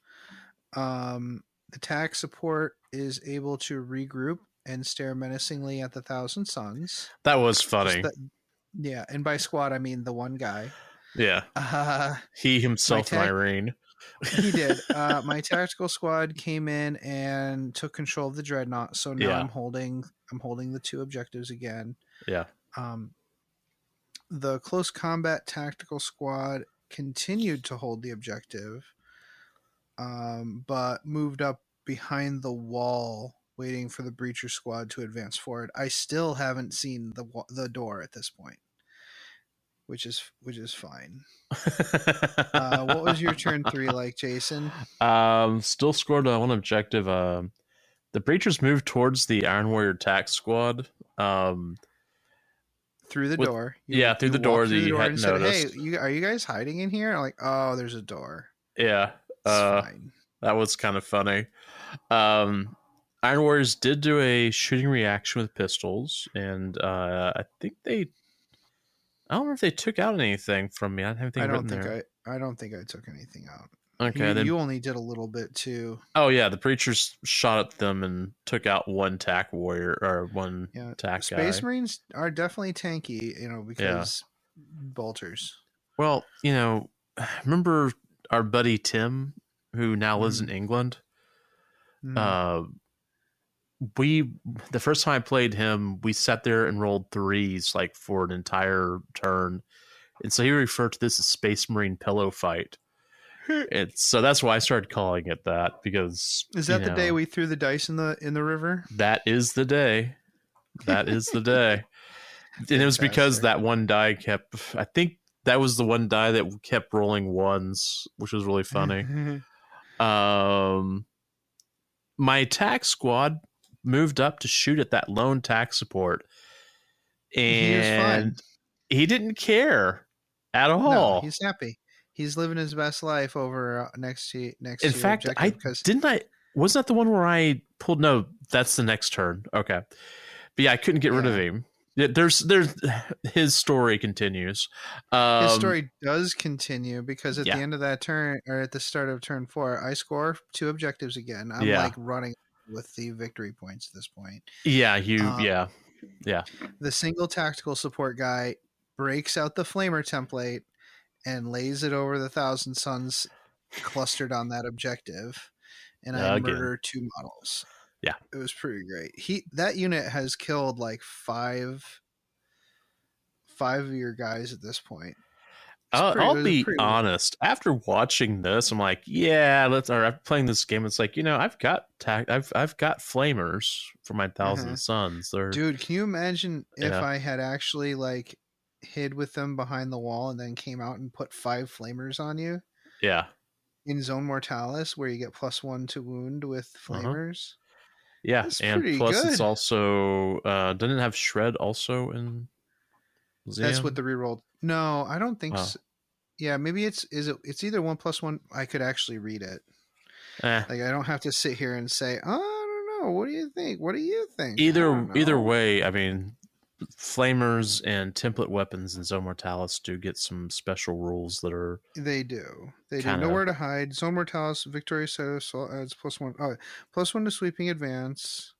Attack support is able to regroup and stare menacingly at the Thousand Suns. That was funny. And by squad, I mean the one guy. Yeah. He himself and Irene. He did. My tactical squad came in and took control of the Dreadnought, so now I'm holding the 2 objectives again. Yeah. The close combat tactical squad continued to hold the objective, but moved up behind the wall, waiting for the breacher squad to advance forward. I still haven't seen the door at this point, which is fine. What was your turn 3 like, Jason? Still scored 1 objective. The breachers moved towards the Iron Warrior attack squad. Through the door. Through the door that you hadn't noticed. Hey, are you guys hiding in here? I'm like, oh, there's a door. Yeah. Fine. That was kind of funny. Iron Warriors did do a shooting reaction with pistols, and I think I don't know if they took out anything from me. I don't think I don't think I took anything out. Okay, you only did a little bit too. Oh yeah, the preachers shot at them and took out 1 tack warrior or 1 tack guy. Space Marines are definitely tanky, because bolters. Well, remember our buddy Tim, who now lives in England? The first time I played him, we sat there and rolled 3s like for an entire turn, and so he referred to this as Space Marine pillow fight. So that's why I started calling it that, because is that the day we threw the dice in the river? That is the day. That is the day. And it was because that one die I think that was the one die that kept rolling 1s, which was really funny. My attack squad moved up to shoot at that lone tack support, and he didn't care at all. No, he's happy. He's living his best life over next to. In fact, wasn't that the one where I pulled? No, that's the next turn. Okay, but I couldn't get rid of him. There's his story continues. His story does continue because at the end of that turn, or at the start of turn 4, I score 2 objectives again. I'm like running with the victory points at this point. Yeah, The single tactical support guy breaks out the flamer template and lays it over the Thousand Suns clustered on that objective, and I murder 2 models. Yeah, it was pretty great. That unit has killed like 5 of your guys at this point. I'll be honest. After watching this, I'm like, after playing this game, it's like, I've got flamers for my Thousand Suns. Dude, can you imagine if I had actually like hid with them behind the wall and then came out and put 5 flamers on you? Yeah. In Zone Mortalis, where you get +1 to wound with flamers. Yeah, and plus good. It's also didn't it have shred also in Zan? That's what the reroll. No, I don't think so. Yeah, maybe it's either 1+1. I could actually read it. Like I don't have to sit here and say, oh, I don't know. What do you think? What do you think? Either way, I mean, flamers and template weapons in Zone Mortalis do get some special rules that are. They do. Nowhere to hide. Zone Mortalis Victorious Assault adds +1. Oh, +1 to sweeping advance.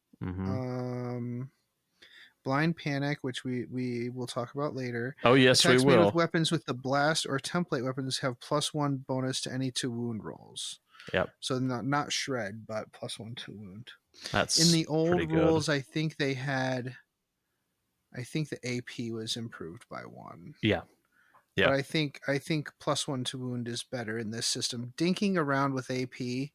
Blind Panic, which we will talk about later. Oh yes, attacks we will. Made with weapons with the blast or template weapons have +1 bonus to any 2 wound rolls. Yep. So not shred, but +1 to wound. That's in the old rules. I think they had. I think the AP was improved by 1. Yeah. But I think +1 to wound is better in this system. Dinking around with AP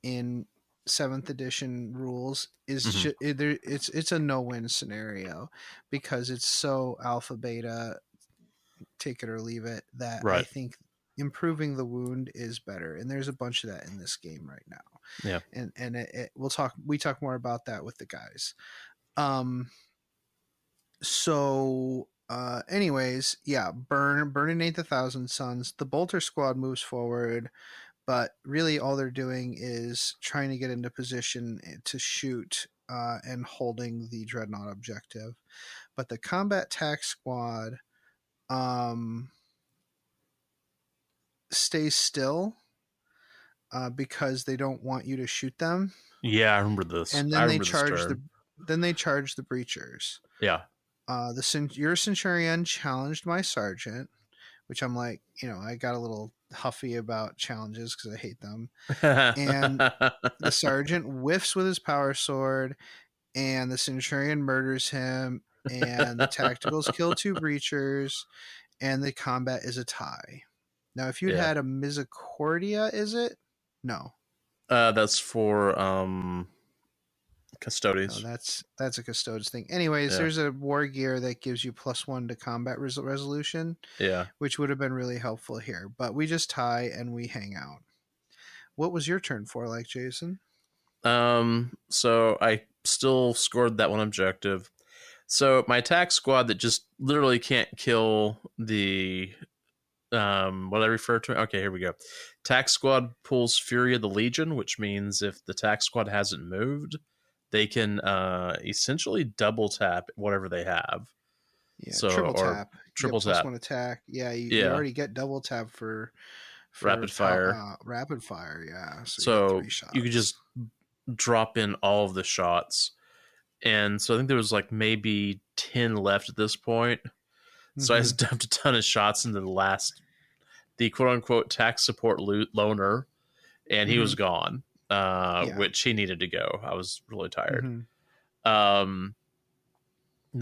in 7th edition rules is it's a no-win scenario because it's so alpha beta, take it or leave it, that I think improving the wound is better, and there's a bunch of that in this game right now. Yeah, and we talk more about that with the guys. Anyways, yeah, burninate the Thousand Suns. The Bolter squad moves forward, but really all they're doing is trying to get into position to shoot and holding the Dreadnought objective. But the Combat Tac squad stays still because they don't want you to shoot them. Yeah, I remember this. And then they charge the breachers. Yeah. Your Centurion challenged my sergeant, which I'm like, I got a little huffy about challenges because I hate them. And the sergeant whiffs with his power sword, and the Centurion murders him, and the tacticals kill 2 breachers, and the combat is a tie. Now, if you'd had a Misericordia, is it? No. That's for Custodes. No, that's a Custodes thing. Anyways, there's a war gear that gives you +1 to combat resolution. Yeah. Which would have been really helpful here. But we just tie and we hang out. What was your turn for, like, Jason? So I still scored that one objective. So my attack squad that just literally can't kill the what I refer to. Okay, here we go. Tac squad pulls Fury of the Legion, which means if the tac squad hasn't moved, they can essentially double tap whatever they have. Yeah, so, triple tap. Triple tap. +1 attack. Yeah, you already get double tap for rapid fire. Rapid fire, yeah. So you could just drop in all of the shots. And so I think there was like maybe 10 left at this point. So I just dumped a ton of shots into the quote-unquote tac support loner, and he was gone, which he needed to go. I was really tired. The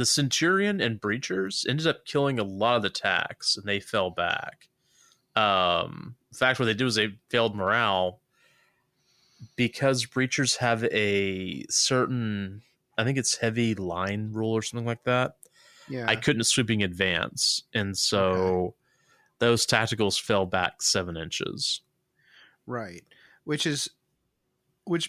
Centurion and Breachers ended up killing a lot of the tacs, and they fell back. In fact, what they do is they failed morale because Breachers have a certain, I think it's heavy line rule or something like that. Yeah. I couldn't sweeping advance, and so those tacticals fell back 7 inches. Right, which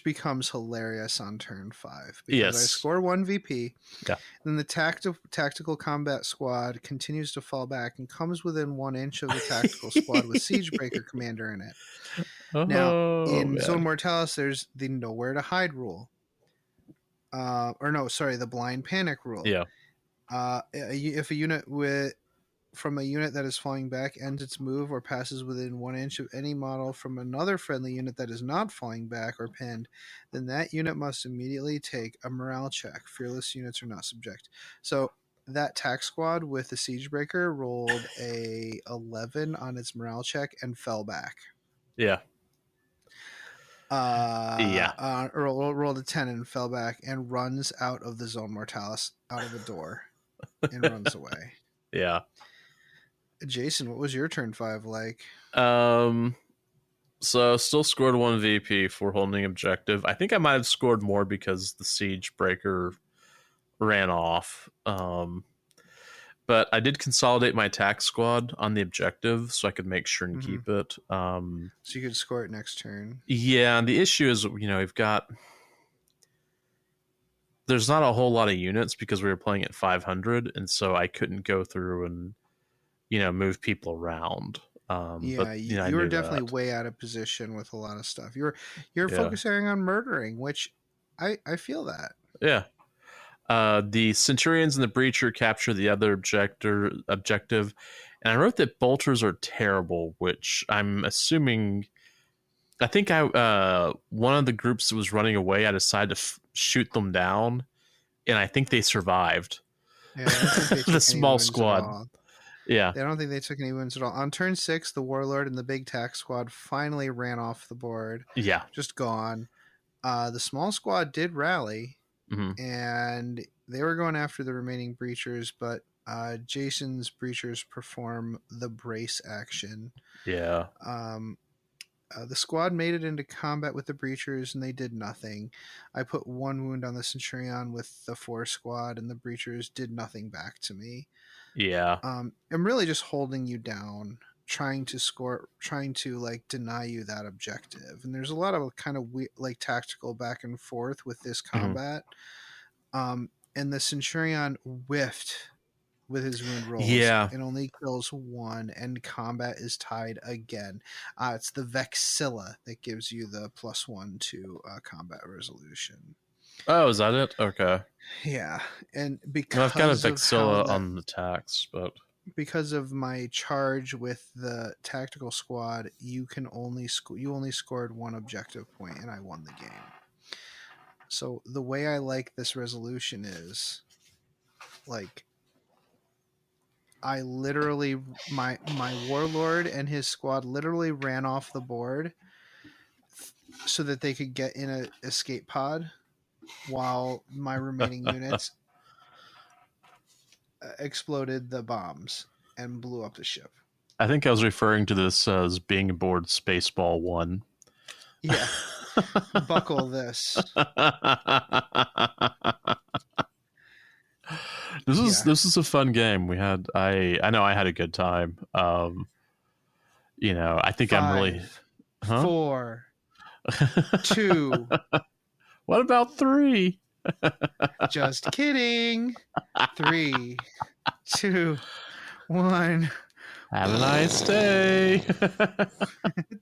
becomes hilarious on turn 5 because I score 1 VP. Yeah. Then the tactical combat squad continues to fall back and comes within 1 inch of the tactical squad with Siegebreaker Commander in it. Now, Zone Mortalis, there's the nowhere to hide rule. The blind panic rule. Yeah. If a unit from a unit that is falling back ends its move or passes within 1 inch of any model from another friendly unit that is not falling back or pinned, then that unit must immediately take a morale check. Fearless units are not subject. So that tac squad with the Siegebreaker rolled a 11 on its morale check and fell back. Yeah. Rolled a 10 and fell back and runs out of the Zone Mortalis, out of the door, and runs away. Yeah. Jason, what was your turn 5 like? So still scored 1 VP for holding objective. I think I might have scored more because the Siegebreaker ran off. But I did consolidate my attack squad on the objective so I could make sure and keep it. So you could score it next turn. Yeah, and the issue is, there's not a whole lot of units because we were playing at 500, and so I couldn't go through and move people around. You were definitely way out of position with a lot of stuff. You're focusing on murdering, which I feel that. Yeah. The Centurions and the Breacher capture the other objective, and I wrote that bolters are terrible, which I'm assuming. I think one of the groups that was running away, I decided to shoot them down, and I think they survived. Yeah, the small squad. Yeah, I don't think they took any wounds at all. On turn 6, the Warlord and the big tac squad finally ran off the board. Yeah, just gone. The small squad did rally, and they were going after the remaining breachers, but Jason's breachers perform the brace action. Yeah. The squad made it into combat with the Breachers, and they did nothing. I put 1 wound on the Centurion with the 4 squad, and the Breachers did nothing back to me. Yeah. I'm really just holding you down, trying to like deny you that objective. And there's a lot of kind of like tactical back and forth with this combat. And the Centurion whiffed with his wound rolls, and only kills 1, and combat is tied again. It's the Vexilla that gives you the +1 to combat resolution. Oh, is that it? Okay. Yeah, and because I've got a Vexilla on the attacks, but because of my charge with the tactical squad, you only scored 1 objective point, and I won the game. So the way I like this resolution is, like, I literally, my warlord and his squad literally ran off the board so that they could get in an escape pod, while my remaining units exploded the bombs and blew up the ship. I think I was referring to this as being aboard Spaceball 1. Yeah. Buckle this. This is a fun game. We had I know I had a good time. You know, I think 5, I'm really 4 2. What about 3? Just kidding. 3 2 1. Have a nice day.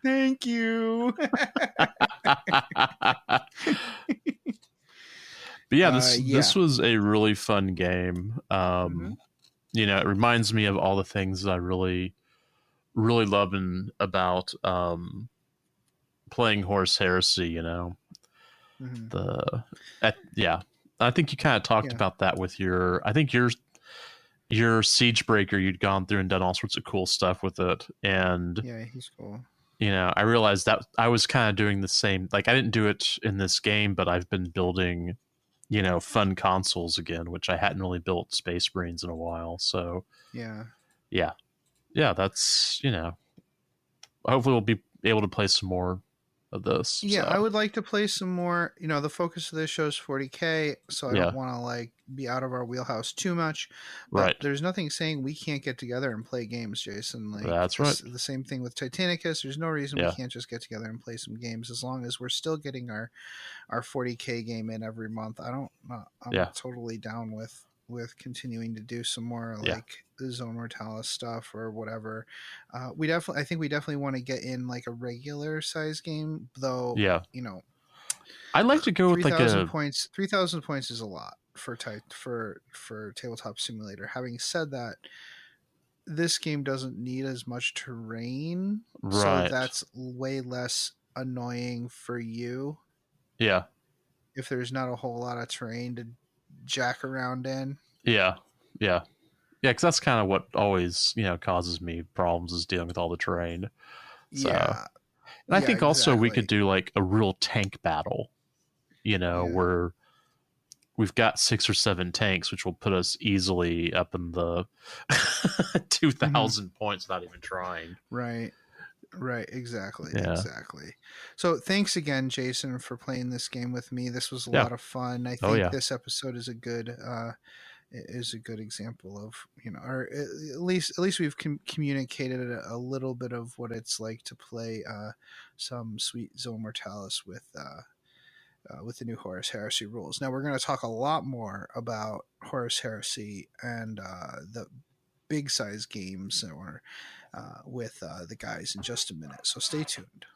Thank you. But yeah, this was a really fun game. You know, it reminds me of all the things that I really, really love about playing Horus Heresy. You know, I think you kind of talked about that with your Siegebreaker. You'd gone through and done all sorts of cool stuff with it, and yeah, he's cool. You know, I realized that I was kind of doing the same. Like, I didn't do it in this game, but I've been building, you know, fun consoles again, which I hadn't really built Space Marines in a while. So yeah, that's, you know, hopefully we'll be able to play some more of this. Yeah, so. I would like to play some more. You know, the focus of this show is 40K, so I don't want to like be out of our wheelhouse too much. But there's nothing saying we can't get together and play games, Jason. Like, that's right. The same thing with Titanicus. There's no reason we can't just get together and play some games, as long as we're still getting our 40K game in every month. I'm totally down with continuing to do some more like the Zone Mortalis stuff or whatever. I think we definitely want to get in like a regular size game, though. Yeah, you know, I'd like to go with 3,000 points. 3,000 points is a lot for Tabletop Simulator. Having said that, this game doesn't need as much terrain, so that's way less annoying for you. Yeah, if there's not a whole lot of terrain to jack around in. Yeah, because that's kind of what always, you know, causes me problems, is dealing with all the terrain. So, and I think also we could do like a real tank battle, you know, where we've got 6 or 7 tanks, which will put us easily up in the 2,000 points without even trying. Right, exactly. So thanks again, Jason, for playing this game with me. This was a lot of fun. I think this episode is a good example of, you know, or at least we've communicated a little bit of what it's like to play some sweet Zone Mortalis with the new Horus Heresy rules. Now we're going to talk a lot more about Horus Heresy and the big size games or with the guys in just a minute, so stay tuned.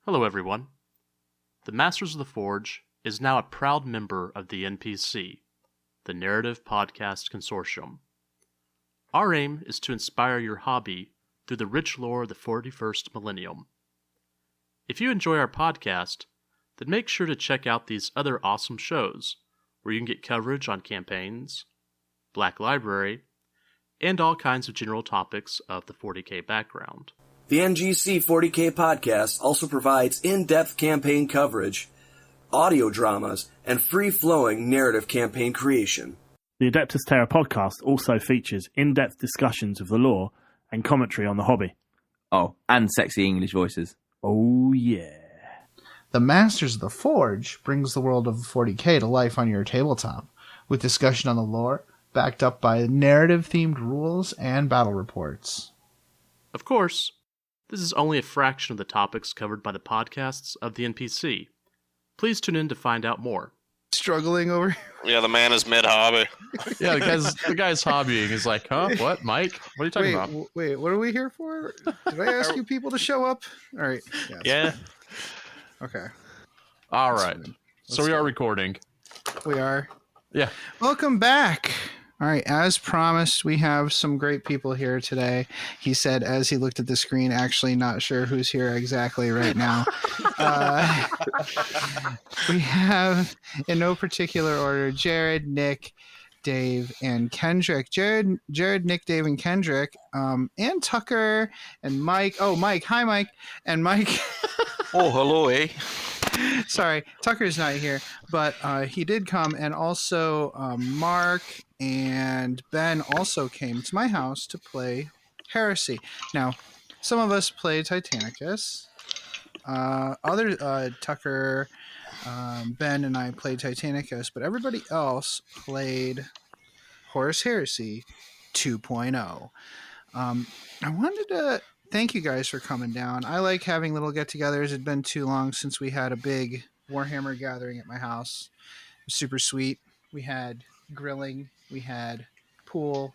Hello everyone. The Masters of the Forge is now a proud member of the NPC, the Narrative Podcast Consortium. Our aim is to inspire your hobby through the rich lore of the 41st millennium. If you enjoy our podcast, then make sure to check out these other awesome shows, where you can get coverage on campaigns, Black Library, and all kinds of general topics of the 40K background. The NGC 40K podcast also provides in-depth campaign coverage, audio dramas, and free-flowing narrative campaign creation. The Adeptus Terra podcast also features in-depth discussions of the lore and commentary on the hobby. Oh, and sexy English voices. Oh, yeah. The Masters of the Forge brings the world of 40K to life on your tabletop, with discussion on the lore, backed up by narrative-themed rules and battle reports. Of course, this is only a fraction of the topics covered by the podcasts of the NPC. Please tune in to find out more. Struggling over. Yeah, the man is mid-hobby. Yeah, the guy's hobbying is like, huh? What, Mike? What are you talking about? Wait, what are we here for? Did I ask you people to show up? All right. Yeah. Okay. All right. So we are recording. We are. Yeah. Welcome back. All right. As promised, we have some great people here today. He said as he looked at the screen, actually not sure who's here exactly right now. We have, in no particular order, Jared, Nick, Dave, and Kendrick. Jared, Nick, Dave, and Kendrick, and Tucker, and Mike. Oh, Mike. Hi, Mike. And Mike. Oh, hello, eh? Sorry, Tucker's not here, but he did come, and also Mark and Ben also came to my house to play Heresy. Now, some of us played Titanicus. Tucker, Ben, and I played Titanicus, but everybody else played Horus Heresy 2.0. I wanted to thank you guys for coming down. I like having little get-togethers. It'd been too long since we had a big Warhammer gathering at my house. It was super sweet. We had grilling. We had pool.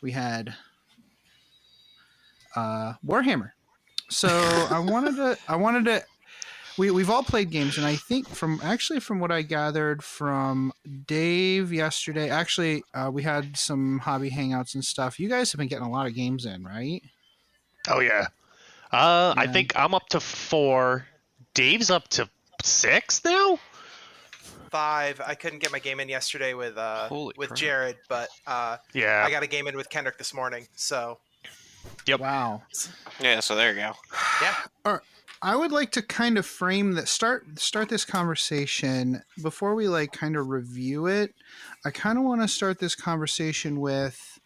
We had Warhammer. So I wanted to. We've all played games, and I think from what I gathered from Dave yesterday, we had some hobby hangouts and stuff. You guys have been getting a lot of games in, right? Oh, yeah. I think I'm up to 4. Dave's up to 6 now? 5. I couldn't get my game in yesterday with Jared, but yeah, I got a game in with Kendrick this morning. So, yep. Wow. Yeah, so there you go. Yeah. I would like to kind of frame that. Start this conversation before we kind of review it. I kind of want to start this conversation with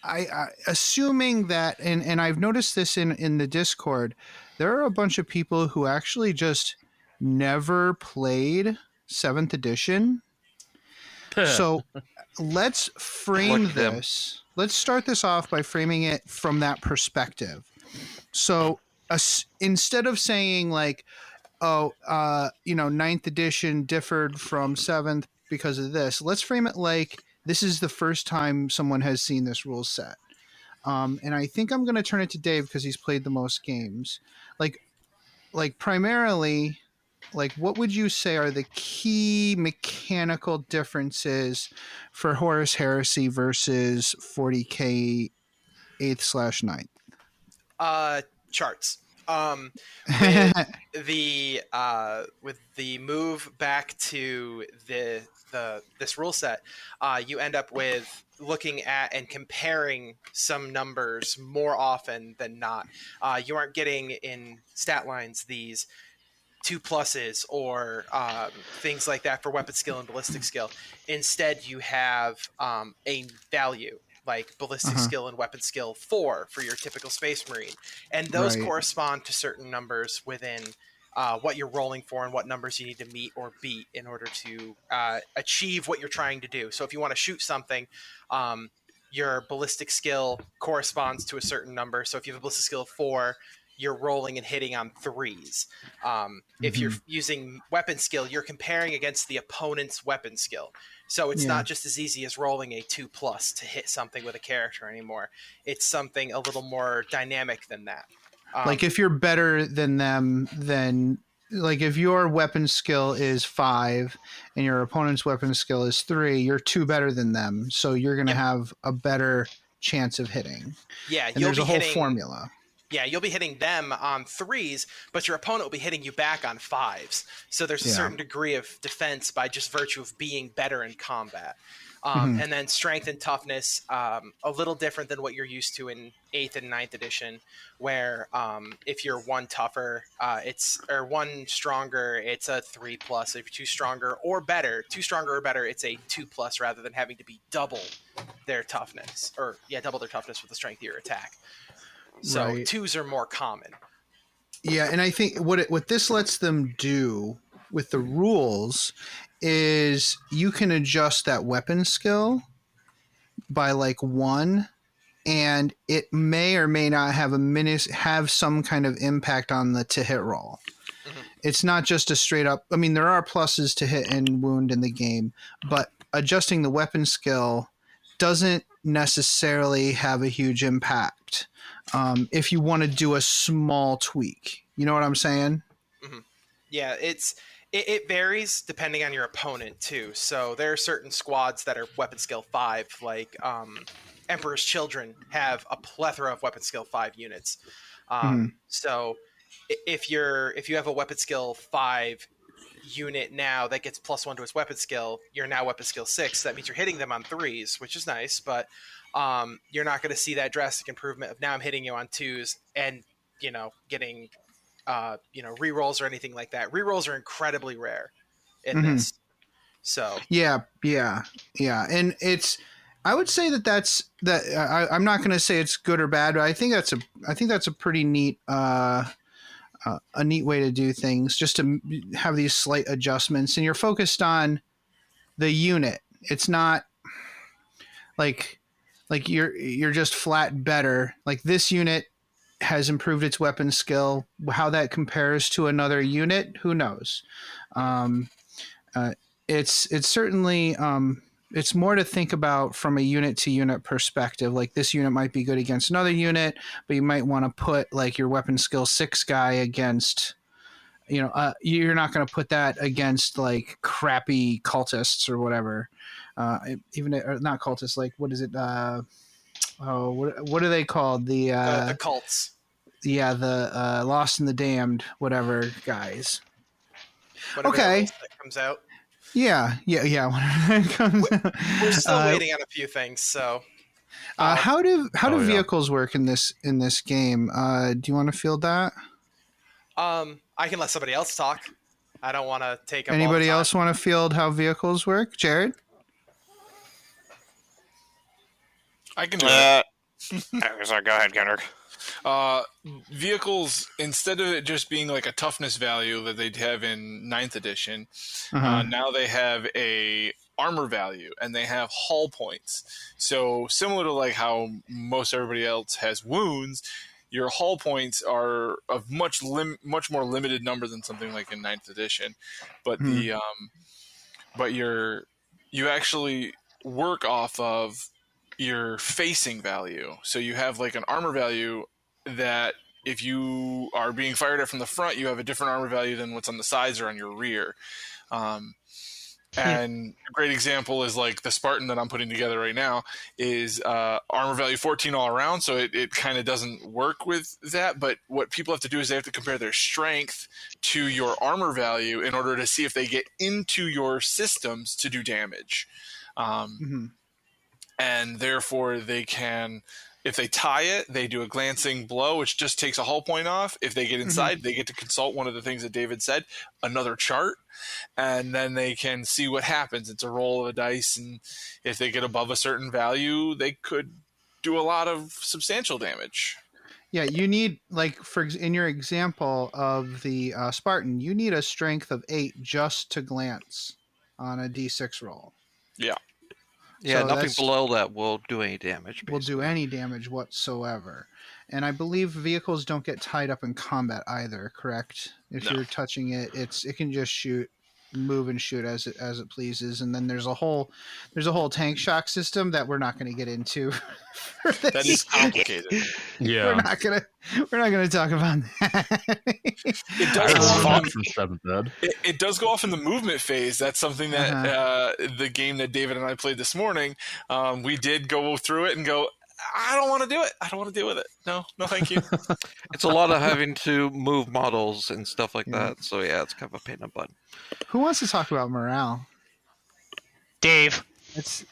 I assuming that, and I've noticed this in the Discord, there are a bunch of people who actually just never played 7th edition. So let's frame this. Let's start this off by framing it from that perspective. So instead of saying 9th edition differed from 7th because of this, let's frame it like this is the first time someone has seen this rule set. And I think I'm going to turn it to Dave because he's played the most games. Primarily, what would you say are the key mechanical differences for Horus Heresy versus 40K 8/9? Charts. With the move back to this rule set, you end up with looking at and comparing some numbers more often than not. You aren't getting in stat lines these 2+ or things like that for weapon skill and ballistic skill. Instead, you have a value like ballistic skill and weapon skill 4 for your typical Space Marine. And those correspond to certain numbers within what you're rolling for and what numbers you need to meet or beat in order to achieve what you're trying to do. So if you want to shoot something, your ballistic skill corresponds to a certain number. So if you have a ballistic skill of 4, you're rolling and hitting on 3s. If you're using weapon skill, you're comparing against the opponent's weapon skill. So it's not just as easy as rolling a 2+ to hit something with a character anymore. It's something a little more dynamic than that. If you're better than them, then if your weapon skill is 5 and your opponent's weapon skill is 3, you're 2 better than them. So you're going to have a better chance of hitting. Yeah. And there's a whole formula. Yeah, you'll be hitting them on 3s, but your opponent will be hitting you back on 5s. So there's a certain degree of defense by just virtue of being better in combat. And then strength and toughness, a little different than what you're used to in 8th and 9th edition, where if you're 1 tougher, or 1 stronger, it's a 3+. If you're 2 stronger or better, it's a 2+ rather than having to be double their toughness, double their toughness with the strength of your attack. So Right. 2s are more common. Yeah, and I think what this lets them do with the rules is you can adjust that weapon skill by like 1, and it may or may not have some kind of impact on the to hit roll. Mm-hmm. It's not just a straight up. I mean, there are pluses to hit and wound in the game, but adjusting the weapon skill doesn't necessarily have a huge impact. If you want to do a small tweak, you know what I'm saying? Mm-hmm. Yeah, it varies depending on your opponent too. So there are certain squads that are weapon skill 5, like Emperor's Children have a plethora of weapon skill 5 units. So if you have a weapon skill 5 unit now that gets +1 to its weapon skill, you're now weapon skill 6. That means you're hitting them on 3s, which is nice, but you're not going to see that drastic improvement of now I'm hitting you on 2s and getting rerolls or anything like that. Rerolls are incredibly rare in this. So yeah, and I would say I'm not going to say it's good or bad, but I think that's a pretty neat a neat way to do things, just to have these slight adjustments, and you're focused on the unit. It's not like you're just flat better. Like this unit has improved its weapon skill. How that compares to another unit, who knows? It's certainly it's more to think about from a unit to unit perspective. Like this unit might be good against another unit, but you might want to put like your weapon skill 6 guy against, you're not going to put that against like crappy cultists or whatever. Or not cultists, like what is it? What are they called? The cults. Yeah, the Lost and the Damned, whatever guys. Whatever that comes out. Yeah. We're still waiting on a few things. So, how do vehicles work in this game? Do you want to field that? I can let somebody else talk. I don't want to take up Anybody else want to field how vehicles work? Jared? I can do it. Sorry, go ahead, Kendrick. Vehicles, instead of it just being like a toughness value that they'd have in 9th edition, now they have a armor value and they have hull points. So similar to like how most everybody else has wounds, your hull points are of much more limited number than something like in 9th edition. But you actually work off of your facing value. So you have like an armor value that if you are being fired at from the front, you have a different armor value than what's on the sides or on your rear. And a great example is like the Spartan that I'm putting together right now is armor value 14 all around. So it kind of doesn't work with that. But what people have to do is they have to compare their strength to your armor value in order to see if they get into your systems to do damage. And therefore they can, if they tie it, they do a glancing blow, which just takes a hull point off. If they get inside, they get to consult one of the things that David said, another chart, and then they can see what happens. It's a roll of a dice, and if they get above a certain value, they could do a lot of substantial damage. Yeah, you need, like, in your example of the Spartan, you need a strength of 8 just to glance on a d6 roll. Yeah. Yeah, so nothing below that will do any damage. Will do any damage whatsoever. And I believe vehicles don't get tied up in combat either, correct? If you're touching it, it can just move and shoot as it pleases. And then there's a whole tank shock system that we're not going to get into. That is complicated. Yeah. We're not gonna talk about that. It does go off from 7th Ed. It does go off in the movement phase. That's something that the game that David and I played this morning, we did go through it and go, I don't want to do it. I don't want to deal with it. No, thank you. It's a lot of having to move models and stuff like that. So yeah, it's kind of a pain in the butt. Who wants to talk about morale? Dave.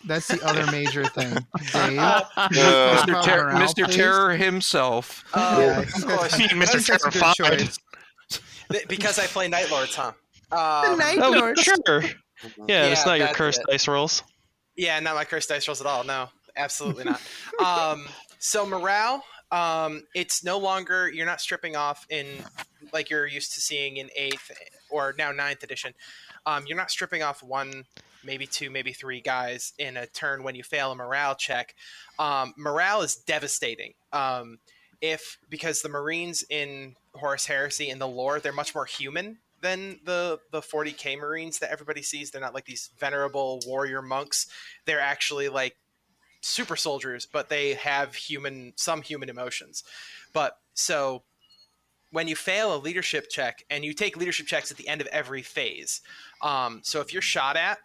That's the other major thing. Dave, Mr. Terror himself. Of course. Mr. Terrified. Because I play Night Lords, huh? The Night Lords. Sure. Yeah, it's not your cursed dice rolls. Yeah, not my cursed dice rolls at all. No, absolutely not. So morale, It's no longer, you're not stripping off in like you're used to seeing in 8th or now 9th edition. You're not stripping off 1, maybe 2, maybe 3 guys in a turn when you fail a morale check. Morale is devastating. Because the Marines in Horus Heresy in the lore, they're much more human than the 40k Marines that everybody sees. They're not like these venerable warrior monks. They're actually like super soldiers, but they have some human emotions. But so when you fail a leadership check, and you take leadership checks at the end of every phase, so if you're shot at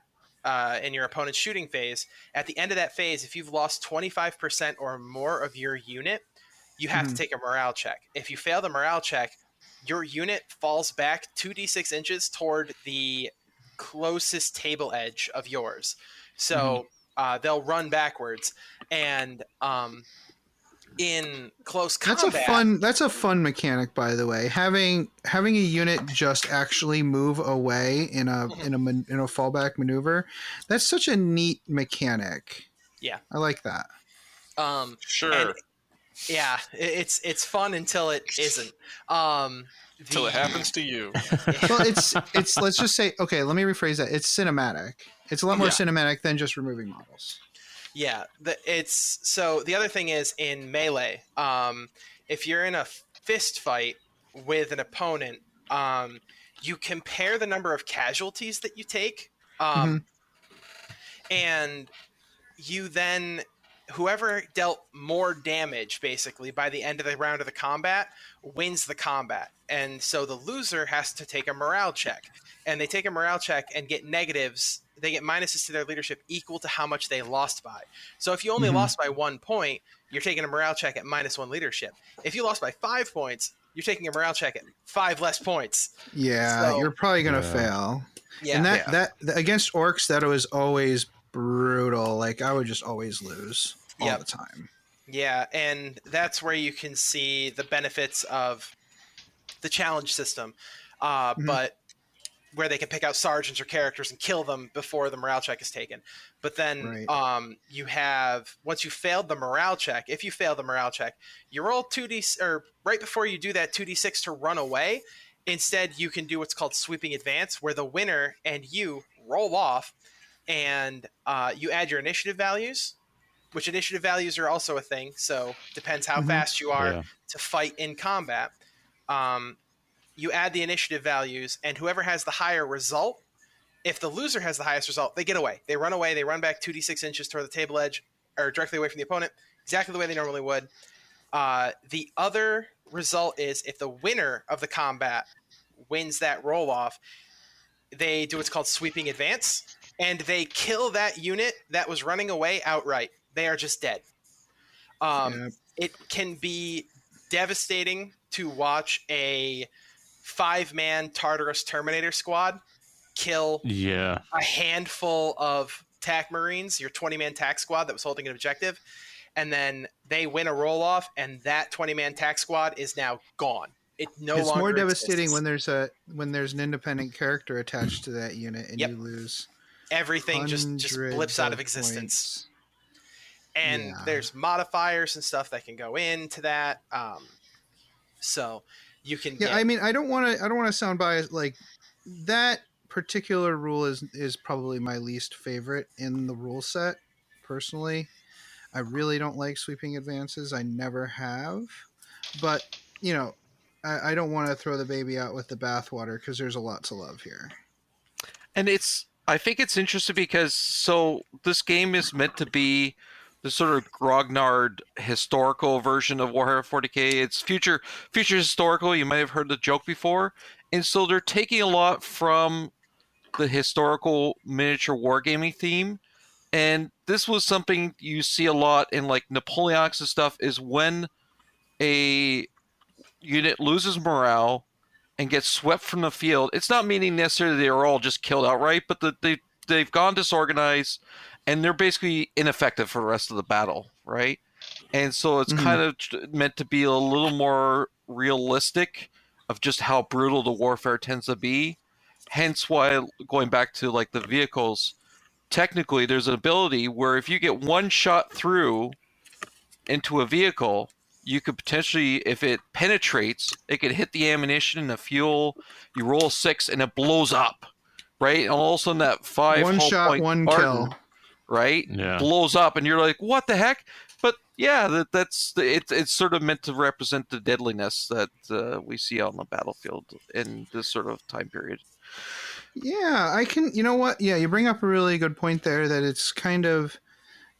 in your opponent's shooting phase, at the end of that phase, if you've lost 25% or more of your unit, you have to take a morale check. If you fail the morale check, your unit falls back 2d6 inches toward the closest table edge of yours. So they'll run backwards. And in close combat, that's a fun mechanic, by the way. Having a unit just actually move away in a fallback maneuver, that's such a neat mechanic. Yeah, I like that. Sure. Yeah, it's fun until it isn't. Until it happens to you. Well, it's let's just say, okay, let me rephrase that. It's cinematic. It's a lot more cinematic than just removing models. Yeah, so the other thing is in melee, if you're in a fist fight with an opponent, you compare the number of casualties that you take, and you then, whoever dealt more damage, basically, by the end of the round of the combat, wins the combat. And so the loser has to take a morale check. And they take a morale check and get negatives. They get minuses to their leadership equal to how much they lost by. So if you only lost by 1 point, you're taking a morale check at -1 leadership. If you lost by 5 points, you're taking a morale check at 5 less points. Yeah, so, you're probably going to fail. Yeah. And that against orcs, that was always brutal. Like, I would just always lose all the time. Yeah, and that's where you can see the benefits of the challenge system. But where they can pick out sergeants or characters and kill them before the morale check is taken. But then you have, once you failed the morale check, if you fail the morale check, you roll 2d, or right before you do that 2d6 to run away. Instead, you can do what's called sweeping advance, where the winner and you roll off, and you add your initiative values, which initiative values are also a thing. So depends how fast you are to fight in combat. You add the initiative values, and whoever has the higher result, if the loser has the highest result, they get away. They run away. They run back 2d6 inches toward the table edge, or directly away from the opponent, exactly the way they normally would. The other result is if the winner of the combat wins that roll-off, they do what's called sweeping advance, and they kill that unit that was running away outright. They are just dead. It can be devastating to watch a 5-man Tartarus Terminator squad kill a handful of TAC Marines, your 20-man TAC squad that was holding an objective, and then they win a roll-off, and that 20-man TAC squad is now gone. It's more devastating when there's an independent character attached to that unit, and you lose everything. Just blips out of existence. And there's modifiers and stuff that can go into that. So you can. I mean, I don't want to sound biased. Like, that particular rule is probably my least favorite in the rule set. Personally, I really don't like sweeping advances. I never have, but I don't want to throw the baby out with the bathwater, because there's a lot to love here. And I think it's interesting because this game is meant to be the sort of grognard historical version of Warhammer 40k. It's future historical. You might have heard the joke before. And so they're taking a lot from the historical miniature wargaming theme. And this was something you see a lot in like Napoleonics and stuff, is when a unit loses morale and gets swept from the field. It's not meaning necessarily they are all just killed outright, but they've gone disorganized and they're basically ineffective for the rest of the battle, right? And so it's kind of meant to be a little more realistic of just how brutal the warfare tends to be. Hence why, going back to like the vehicles, technically there's an ability where if you get one shot through into a vehicle, you could potentially, if it penetrates, it could hit the ammunition and the fuel. You roll 6 and it blows up, right? And all of a sudden that 5 one hull shot, point one Spartan, kill, right? Yeah. Blows up, and you're like, what the heck? But yeah, it's sort of meant to represent the deadliness that we see on the battlefield in this sort of time period. Yeah, I can. You know what? Yeah, you bring up a really good point there. That it's kind of,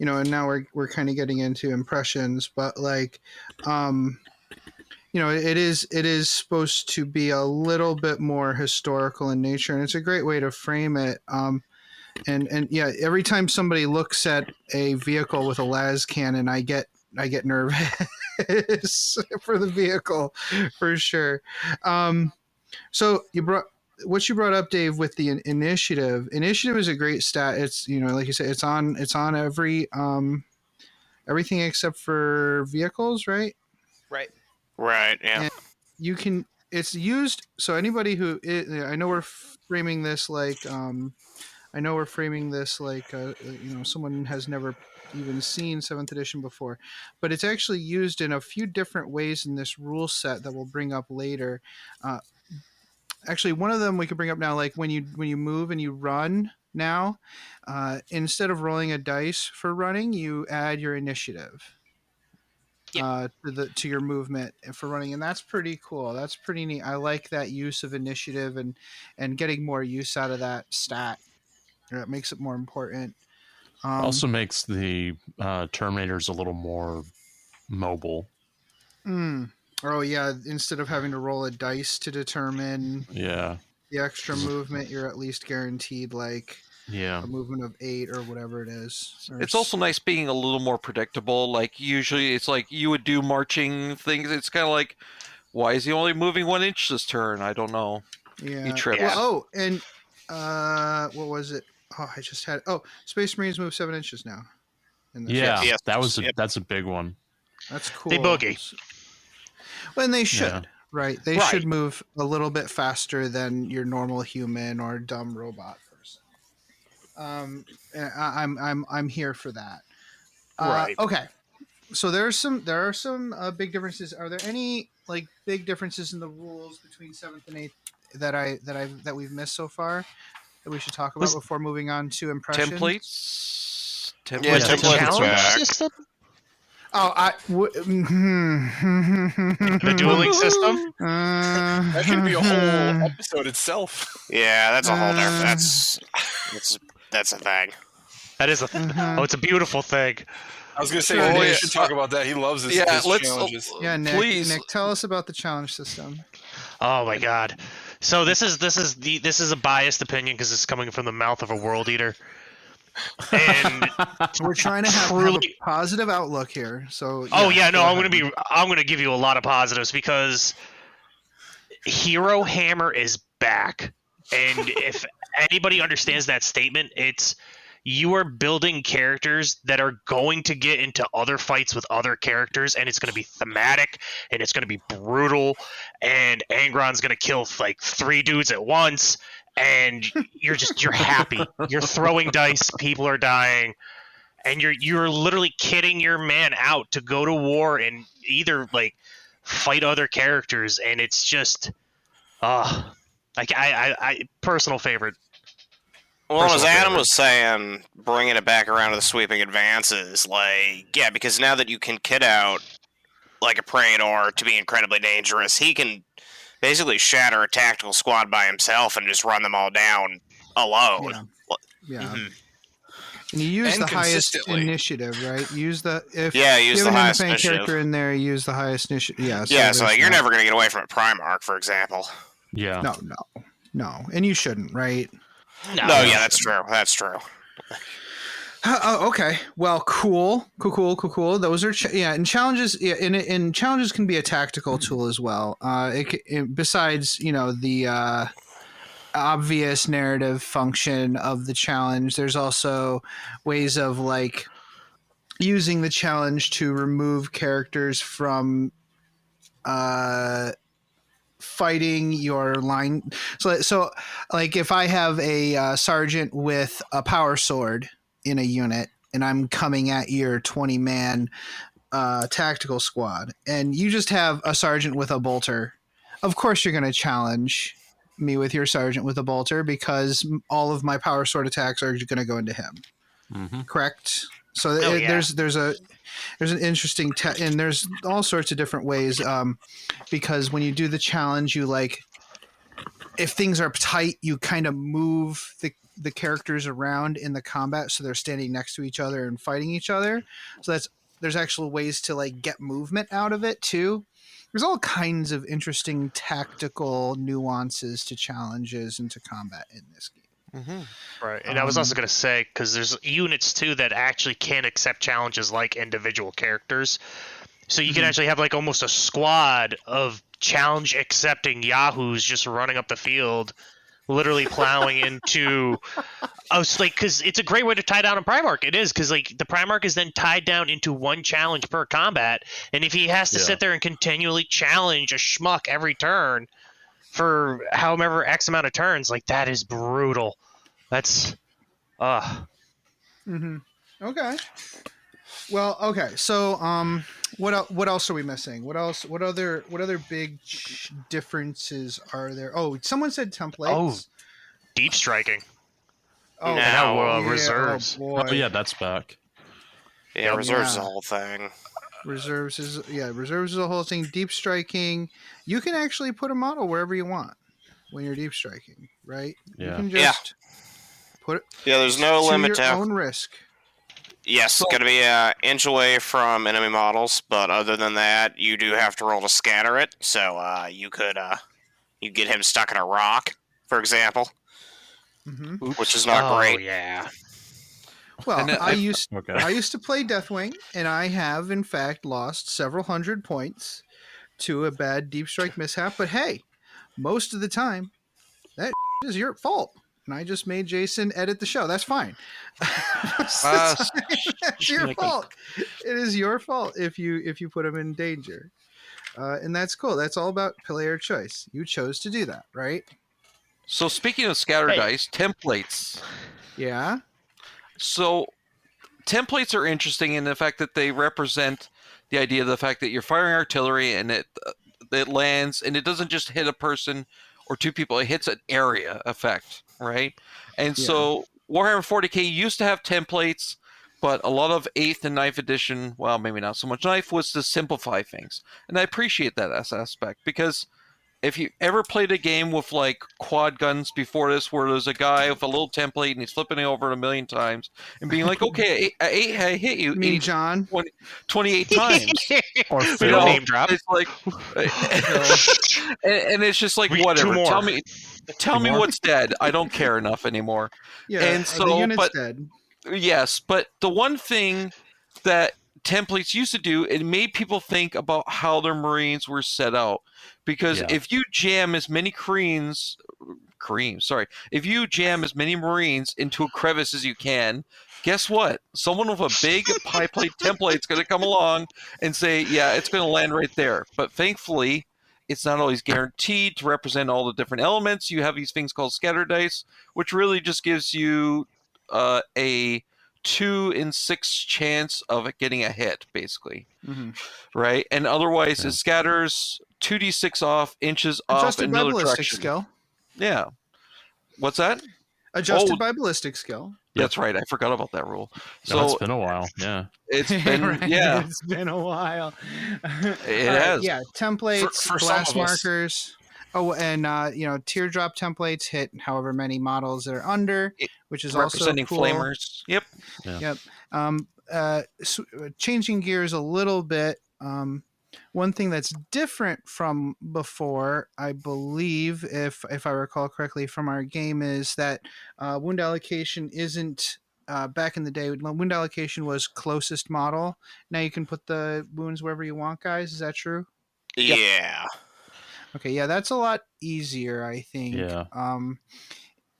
and now we're kind of getting into impressions, but like, it is supposed to be a little bit more historical in nature, and it's a great way to frame it. And yeah, every time somebody looks at a vehicle with a las cannon, I get nervous for the vehicle, for sure. So you brought up, Dave, with the initiative. Initiative is a great stat. It's like you said, it's on every everything except for vehicles, right? Right. Yeah. And you can. It's used. So anybody who I know we're framing this like. Someone has never even seen 7th edition before, but it's actually used in a few different ways in this rule set that we'll bring up later. Actually, one of them we could bring up now, like when you move and you run now, instead of rolling a dice for running, you add your initiative to your movement for running, and that's pretty cool. That's pretty neat. I like that use of initiative and getting more use out of that stat. It makes it more important. Also makes the Terminators a little more mobile. Oh yeah, instead of having to roll a dice to determine the extra movement, you're at least guaranteed a movement of 8 or whatever it is. It's also nice being a little more predictable. Like usually it's like you would do marching things. It's kind of like, why is he only moving 1 inch this turn? I don't know. Yeah. He trips. Well, and what was it? Oh, I just had. Oh, Space Marines move 7 inches now. That's a big one. That's cool. They boogie. Well, and they should, right? They should move a little bit faster than your normal human or dumb robot person. I'm here for that. Right. Okay. So there are some big differences. Are there any big differences in the rules between 7th and 8th that we've missed so far that we should talk about before moving on to impressions? Templates. Yeah, templates system. Oh, the dueling system. That could be a whole episode itself. Yeah, that's a whole different. That's a thing. That is a thing. Oh, it's a beautiful thing. I was going to say, we should talk about that. He loves this. Challenges. Yeah, Nick. Please. Nick, tell us about the challenge system. Oh my God. So this is a biased opinion because it's coming from the mouth of a world eater. And we're trying to have a positive outlook here. So I'm gonna give you a lot of positives because Hero Hammer is back, and if anybody understands that statement, it's you are building characters that are going to get into other fights with other characters, and it's going to be thematic, and it's going to be brutal, and Angron's going to kill 3 dudes at once, and you're happy. You're throwing dice, people are dying, and you're literally kitting your man out to go to war and either fight other characters, and it's just I personal favorite. Well, as Adam was saying, bringing it back around to the sweeping advances, because now that you can kit out a Praetor to be incredibly dangerous, he can basically shatter a tactical squad by himself and just run them all down alone. Yeah. Mm-hmm. And you use the highest initiative, right? Use the use the highest initiative. Character in there, use the highest initiative. Yeah. So you're never going to get away from a Primarch, for example. Yeah. No, and you shouldn't, right? No, that's true. That's true. Okay. Well, cool. Those are and challenges. Yeah, and challenges can be a tactical tool as well. Besides, the obvious narrative function of the challenge, there's also ways of using the challenge to remove characters from fighting your line. So if I have a sergeant with a power sword in a unit and I'm coming at your 20-man tactical squad, and you just have a sergeant with a bolter, of course you're going to challenge me with your sergeant with a bolter because all of my power sword attacks are going to go into him. Mm-hmm. Correct? So there's an interesting and there's all sorts of different ways because when you do the challenge, you if things are tight, you kind of move the characters around in the combat so they're standing next to each other and fighting each other. So there's actual ways to get movement out of it too. There's all kinds of interesting tactical nuances to challenges and to combat in this game. Mm-hmm. Right, and I was also going to say, because there's units too that actually can accept challenges like individual characters, so you can actually have almost a squad of challenge accepting yahoos just running up the field, literally plowing into. Because it's a great way to tie down a Primarch. It is, because the Primarch is then tied down into one challenge per combat, and if he has to sit there and continually challenge a schmuck every turn for however X amount of turns, that is brutal. That's Okay. Well, okay. So, what else are we missing? What other big differences are there? Oh, someone said templates. Oh, deep striking. Oh, now reserves. Oh, that's back. Yeah, reserves is the whole thing. Reserves is the whole thing. Deep striking, you can actually put a model wherever you want when you're deep striking, right? Yeah. You can just put it. Yeah, there's no limit to your own risk. Yes, it's going to be an inch away from enemy models, but other than that, you do have to roll to scatter it. So you could you get him stuck in a rock, for example, which is not great. Yeah. Well, I used to play Deathwing, and I have in fact lost several hundred points to a bad deep strike mishap. But hey, most of the time, that is your fault. And I just made Jason edit the show. That's fine. That's your fault. It is your fault if you put him in danger. And that's cool. That's all about player choice. You chose to do that, right? So speaking of scatter dice, templates. Yeah. So templates are interesting in the fact that they represent the idea of the fact that you're firing artillery and it lands and it doesn't just hit a person or two people. It hits an area effect. Right, and so Warhammer 40k used to have templates, but a lot of 8th and 9th edition, well, maybe not so much 9th, was to simplify things, and I appreciate that aspect because if you ever played a game with quad guns before this, where there's a guy with a little template and he's flipping it over 1 million times and being like, "Okay, I hit you, me, John, 28 times," or name drop. It's and it's just whatever. Tell me what's dead. I don't care enough anymore. Yeah, and so, the unit's dead. Yes, but the one thing that templates used to do, it made people think about how their Marines were set out. Because if you jam as many if you jam as many Marines into a crevice as you can, guess what? Someone with a big pie plate template is going to come along and say, yeah, it's going to land right there. But thankfully, it's not always guaranteed to represent all the different elements. You have these things called scatter dice, which really just gives you a 2 in 6 chance of it getting a hit, basically. Right? And otherwise, it scatters 2d6 off, inches off, in another direction. Skill. Yeah. What's that? Adjusted by ballistic skill. That's right. I forgot about that rule. So it's been a while. Yeah. It's been It's been a while. It has. Yeah, templates, for blast markers. Oh, and teardrop templates hit however many models that are under, which is representing also cool. flamers. Yep. Changing gears a little bit. One thing that's different from before, I believe, if I recall correctly from our game, is that wound allocation isn't back in the day. Wound allocation was closest model. Now you can put the wounds wherever you want, guys. Is that true? Yeah. Yep. Okay, yeah, that's a lot easier, I think. Yeah.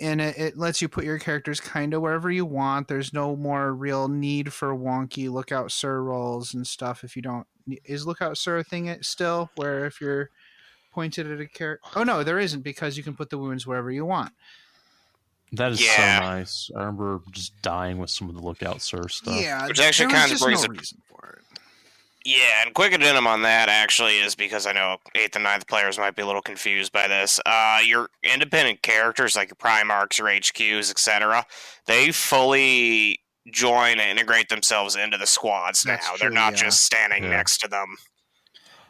And it lets you put your characters kind of wherever you want. There's no more real need for wonky Lookout Sir rolls and stuff if you don't. Is Lookout Sir a thing still, where if you're pointed at a character? Oh, no, there isn't, because you can put the wounds wherever you want. That is so nice. I remember just dying with some of the Lookout Sir stuff. Yeah, which actually kind of brings no it. reason for it. Yeah, and quick addendum on that actually is because I know 8th and 9th players might be a little confused by this. Your independent characters, like your Primarchs, your HQs, etc., they fully join and integrate themselves into the squads now. That's They're true, not yeah. just standing next to them.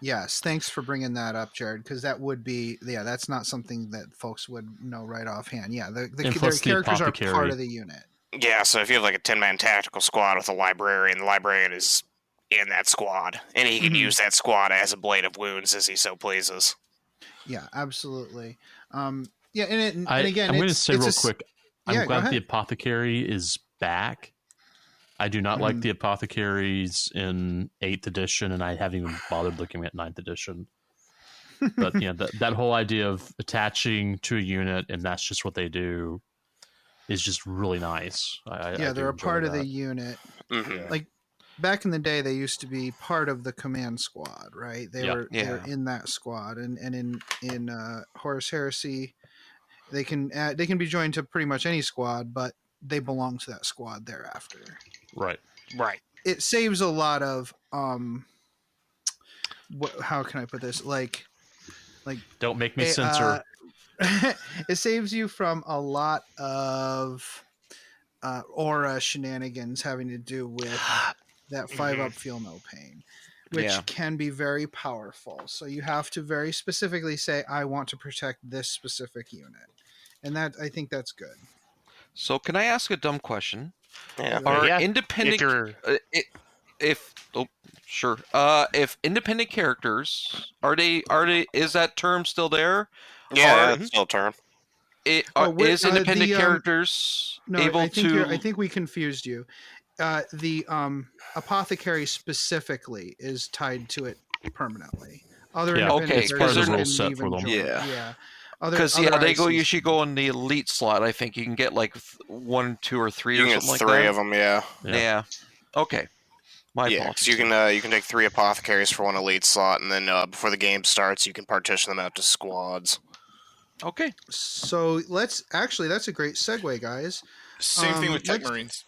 Yes, thanks for bringing that up, Jared, because that would be, that's not something that folks would know right offhand. Yeah, their characters are part of the unit. Yeah, so if you have like a 10-man tactical squad with a librarian, the librarian is in that squad, and he can use that squad as a blade of wounds as he so pleases. Yeah, absolutely. I'm going to say real quick, I'm glad the Apothecary is back. I do not like the Apothecaries in 8th edition, and I haven't even bothered looking at 9th edition. But yeah, that whole idea of attaching to a unit, and that's just what they do, is just really nice. They're a part of the unit. Mm-hmm. Like, back in the day, they used to be part of the command squad, right? They were in that squad, and in Horus Heresy, they can be joined to pretty much any squad, but they belong to that squad thereafter. Right. It saves a lot of how can I put this? Like don't make me censor. It saves you from a lot of aura shenanigans having to do with that 5-up feel no pain, which can be very powerful. So you have to very specifically say, I want to protect this specific unit. And I think that's good. So can I ask a dumb question? Yeah. Are independent if independent characters is that term still there? Yeah, it's still a term. Is independent characters able to? I think we confused you. The Apothecary specifically is tied to it permanently. Other it's part of the rule set for them. Because they usually go in the elite slot. I think you can get like 1, 2, or 3 or something like that. You can get 3 of them, yeah. Okay. My apologies. So you can take 3 Apothecaries for 1 elite slot, and then before the game starts, you can partition them out to squads. Okay. So that's a great segue, guys. Same thing with Tech Marines.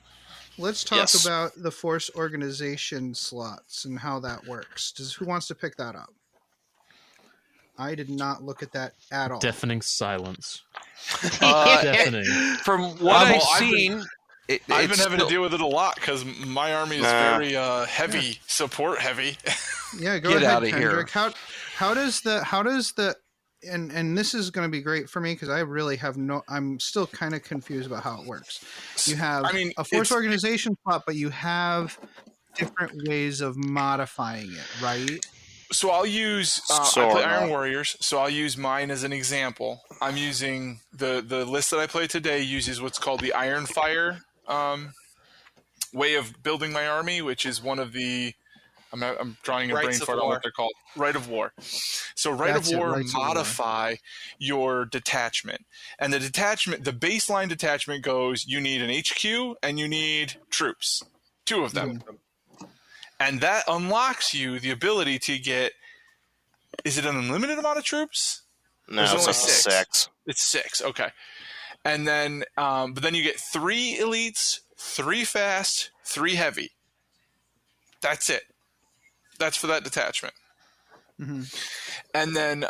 Let's talk about the force organization slots and how that works. Who wants to pick that up? I did not look at that at all. Deafening silence. Deafening. From what I've seen, I've been having to deal with it a lot because my army is very heavy, support heavy. Yeah, go ahead, Kendrick. How does the and this is going to be great for me because I really have I'm still kind of confused about how it works. You have a force organization plot, but you have different ways of modifying it, right? So I'll use I play Iron Warriors, so I'll use mine as an example. I'm using the list that I play today uses what's called the Iron Fire way of building my army, which is one of the I'm drawing a brain fart on what they're called. Rite of War. So Rite of War modify your detachment. And the baseline detachment goes, you need an HQ and you need troops. 2 of them. And that unlocks you the ability to get, is it an unlimited amount of troops? No, it's only 6. It's 6, okay. And then, but then you get 3 elites, 3 fast, 3 heavy. That's it. That's for that detachment. Mm-hmm. And then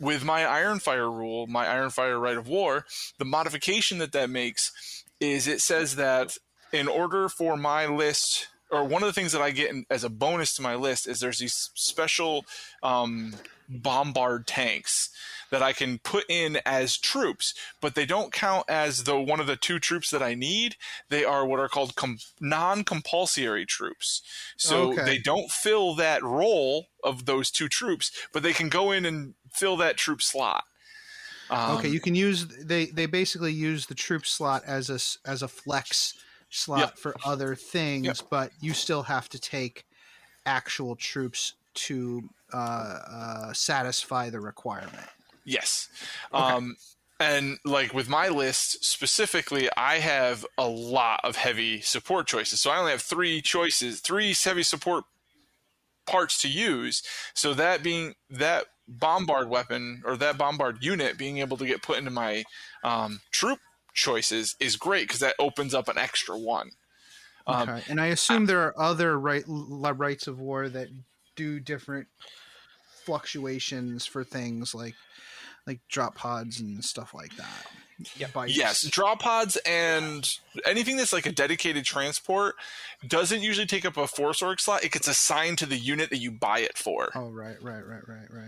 with my Iron Fire rule, my Iron Fire Rite of War, the modification that makes is it says that in order for my list, or one of the things that I get as a bonus to my list is there's these special bombard tanks that I can put in as troops, but they don't count as one of the 2 troops that I need. They are what are called non-compulsory troops. So they don't fill that role of those 2 troops, but they can go in and fill that troop slot. You can use they basically use the troop slot as a flex slot for other things, but you still have to take actual troops to satisfy the requirement. Yes. And like with my list specifically, I have a lot of heavy support choices. So I only have 3 choices, 3 heavy support parts to use. So that being that bombard weapon or that bombard unit being able to get put into my troop choices is great because that opens up an extra one. And I assume there are other rights of war that do different fluctuations for things like drop pods and stuff like that. Yes, drop pods and anything that's like a dedicated transport doesn't usually take up a force org slot. It gets assigned to the unit that you buy it for. Oh, right.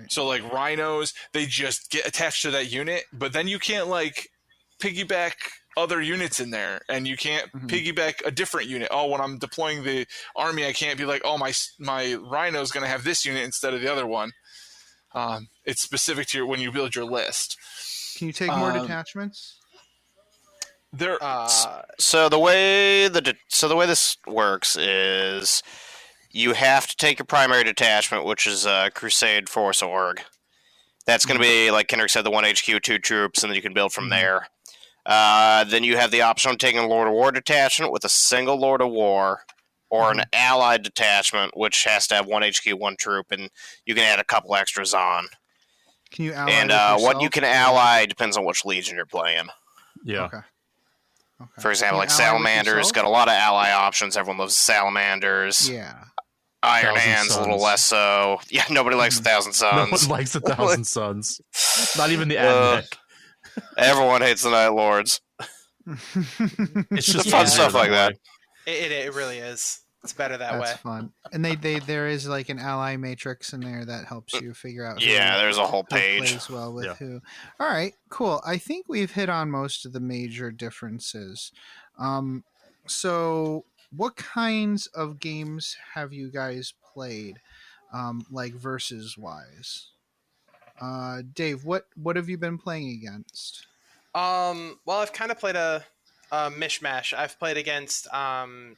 So like rhinos, they just get attached to that unit, but then you can't like piggyback other units in there, and you can't piggyback a different unit. Oh, when I'm deploying the army, I can't be like, oh, my rhino's going to have this unit instead of the other one. It's specific to when you build your list. Can you take more detachments? So the way this works is you have to take your primary detachment, which is Crusade Force Org. That's going to be, like Kendrick said, the 1 HQ, 2 troops, and then you can build from there. Then you have the option of taking a Lord of War detachment with a single Lord of War, or an allied detachment, which has to have 1 HQ, 1 troop, and you can add a couple extras on. Can you ally and what you can ally depends on which legion you're playing. Yeah. Okay. For example, like Salamanders got a lot of ally options. Everyone loves Salamanders. Yeah. Iron Hands a little less so. Yeah, nobody likes 1,000 Suns. No one likes 1,000 Suns. Not even the Admech. Everyone hates the Night Lords. It's just fun stuff like that. It really is. It's better that way. That's fun. And there is like an ally matrix in there that helps you figure out. Yeah, there's a whole who page. plays well with who. All right, cool. I think we've hit on most of the major differences. So what kinds of games have you guys played, like versus wise? Dave, what have you been playing against? Well, I've kind of played a mishmash. I've played against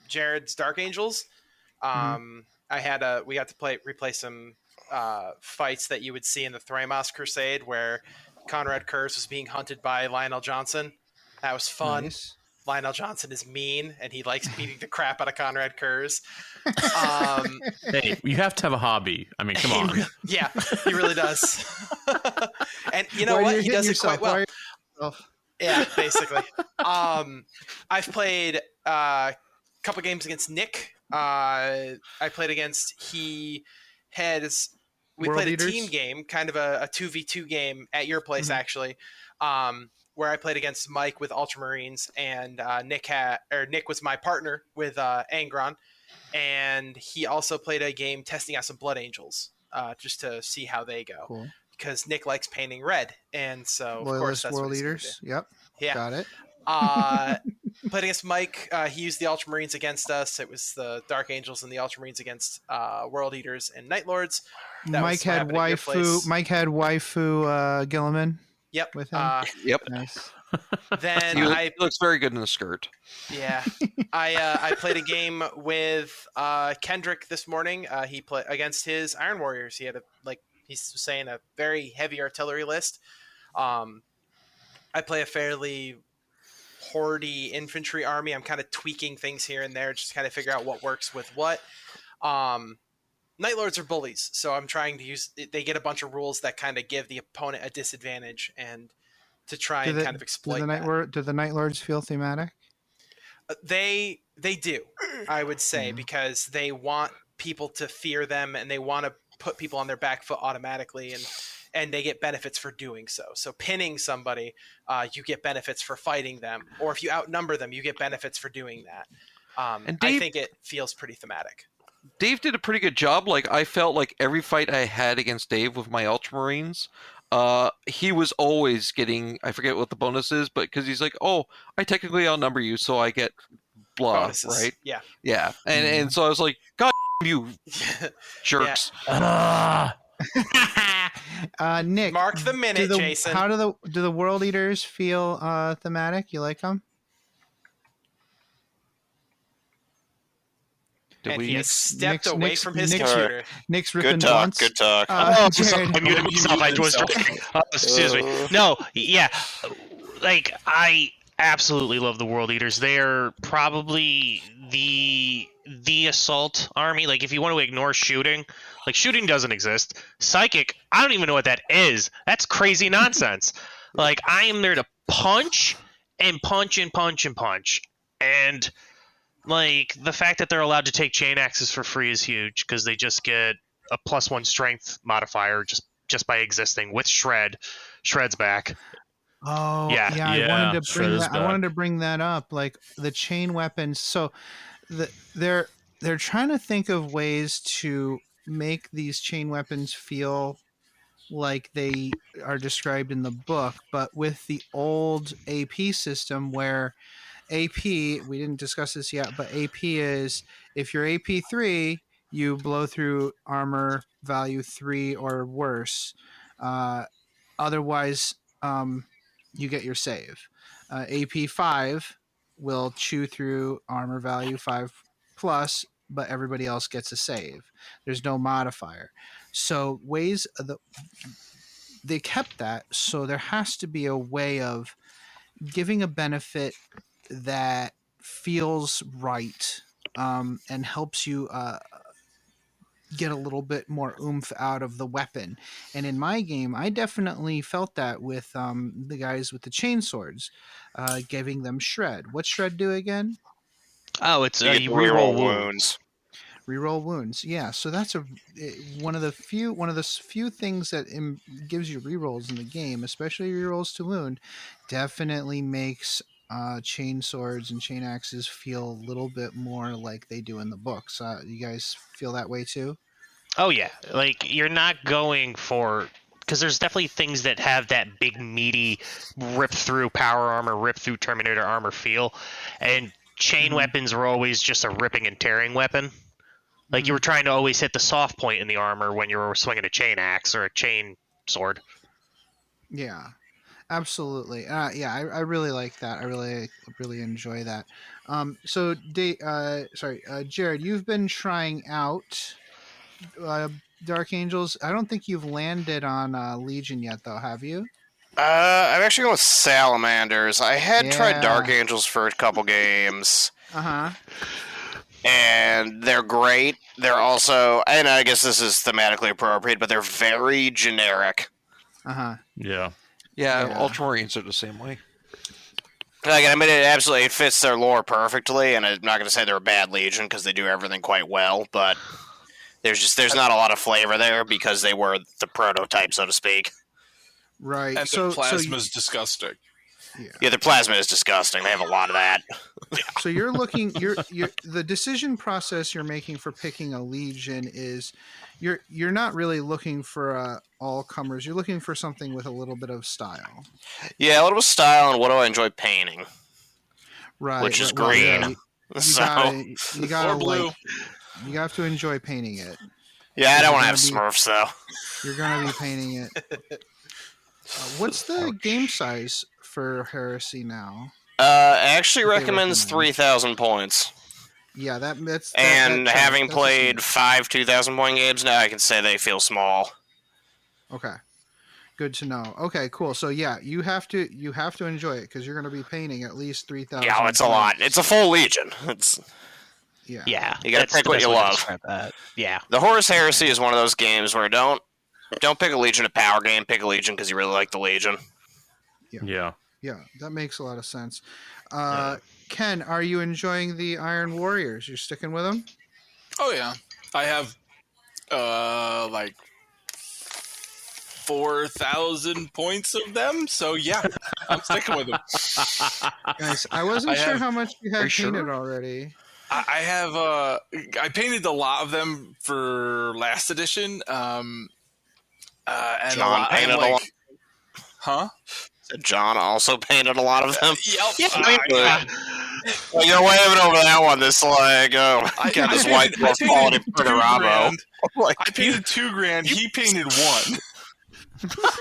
Jared's Dark Angels. We got to replay some fights that you would see in the Thramas Crusade, where Conrad Kurz was being hunted by Lionel Johnson. That was fun. Nice. Lionel Johnson is mean, and he likes beating the crap out of Conrad Kurz. Hey, you have to have a hobby. I mean, come on. Yeah, he really does. And you know what? He does it quite well. Yeah, basically. I've played a couple games against Nick. I played against we played a team game, kind of a 2v2 game at your place, actually, where I played against Mike with Ultramarines, and Nick was my partner with Angron, and he also played a game testing out some Blood Angels, just to see how they go. Cool. Because Nick likes painting red, and so of course that's World what he's gonna Eaters. do. Yep. Yeah. Got it. Played against Mike. He used the Ultramarines against us. It was the Dark Angels and the Ultramarines against World Eaters and Night Lords. Mike had waifu Gilliman. Yep. With him. Yep. Nice. Then he looks very good in the skirt. Yeah. I played a game with Kendrick this morning. He played against his Iron Warriors. He had he's saying a very heavy artillery list. I play a fairly hordy infantry army. I'm kind of tweaking things here and there, just kind of figure out what works with what. Night Lords are bullies, so I'm trying to they get a bunch of rules that kind of give the opponent a disadvantage, and to try and kind of exploit that. Do the Night Lords feel thematic? They do, I would say, because they want people to fear them, and they want to put people on their back foot automatically, and they get benefits for doing so. So pinning somebody, you get benefits for fighting them, or if you outnumber them, you get benefits for doing that. And Dave, I think it feels pretty thematic. Dave did a pretty good job. Like, I felt like every fight I had against Dave with my Ultramarines, he was always getting, I forget what the bonus is, but because he's like, oh, I technically outnumber you, so I get blah, bonuses. right? Yeah. Yeah. And so I was like, God, you jerks. Nick, mark the minute, Jason. How do the World Eaters feel thematic? You like them? He has stepped away from his computer. Nick's ripping Good talk. I muted myself. I was drinking. Excuse me. No, yeah. Like, I absolutely love the World Eaters. They're probably the assault army. Like, if you want to ignore shooting, like, shooting doesn't exist. Psychic, I don't even know what that is. That's crazy nonsense. Like, I am there to punch and punch and punch and punch. And, like, the fact that they're allowed to take chain axes for free is huge, because they just get a +1 strength modifier just by existing with Shred. Shred's back. Oh, Yeah. I wanted to bring that up, like the chain weapons. So they're trying to think of ways to make these chain weapons feel like they are described in the book, but with the old AP system where AP, we didn't discuss this yet, but AP is if you're AP 3, you blow through armor value 3 or worse. Otherwise, you get your save. AP 5 will chew through armor value 5 plus, but everybody else gets a save. There's no modifier. So they kept that, so there has to be a way of giving a benefit that feels right, and helps you get a little bit more oomph out of the weapon. And in my game, I definitely felt that with the guys with the chain swords, giving them Shred. What's Shred do again? Oh, it's you reroll wounds. Reroll wounds, yeah. So that's one of the few things that gives you rerolls in the game, especially rerolls to wound. Definitely makes chain swords and chain axes feel a little bit more like they do in the books. You guys feel that way too? Oh yeah, like you're not going for, because there's definitely things that have that big meaty rip through power armor, rip through Terminator armor feel, and chain weapons were always just a ripping and tearing weapon. Like you were trying to always hit the soft point in the armor when you were swinging a chain axe or a chain sword. Yeah, absolutely. Yeah, I really like that. I really enjoy that. So, Jared, you've been trying out Dark Angels. I don't think you've landed on Legion yet, though, have you? I'm actually going with Salamanders. I had tried Dark Angels for a couple games. And they're great. They're also, and I guess this is thematically appropriate, but they're very generic. Yeah. Ultramarines are the same way. Like, I mean, it fits their lore perfectly, and I'm not going to say they're a bad Legion because they do everything quite well, but there's not a lot of flavor there because they were the prototype, so to speak. Right. And the plasma's disgusting. Yeah, their plasma is disgusting. They have a lot of that. So you're looking, the decision process you're making for picking a Legion is you're not really looking for all comers. You're looking for something with a little bit of style. Yeah, a little bit of style, and what do I enjoy painting? Right, which is green. You gotta blue. You have to enjoy painting it. Yeah, I don't want to have Smurfs though. You're gonna be painting it. What's the game size for Heresy now? Actually recommends 3,000 points. Yeah, that's having played 5 2,000-point games now, I can say they feel small. Okay, good to know. Okay, cool. So yeah, you have to enjoy it because you're going to be painting at least 3,000. Yeah, it's a lot. It's a full Legion. Yeah. You got to pick what you love. Yeah. The Horus Heresy is one of those games where don't pick a Legion, a power game. Pick a Legion because you really like the Legion. Yeah, that makes a lot of sense. Ken, are you enjoying the Iron Warriors? You're sticking with them? Oh yeah, I have like 4,000 points of them. So yeah, I'm sticking with them. Nice. I wasn't sure how much you had painted already. I have I painted a lot of them for last edition. And John painted a lot. Huh? John also painted a lot of them. Yep. Well, you're waving over that one. This got this white quality Bravo. I painted $2,000. He painted one.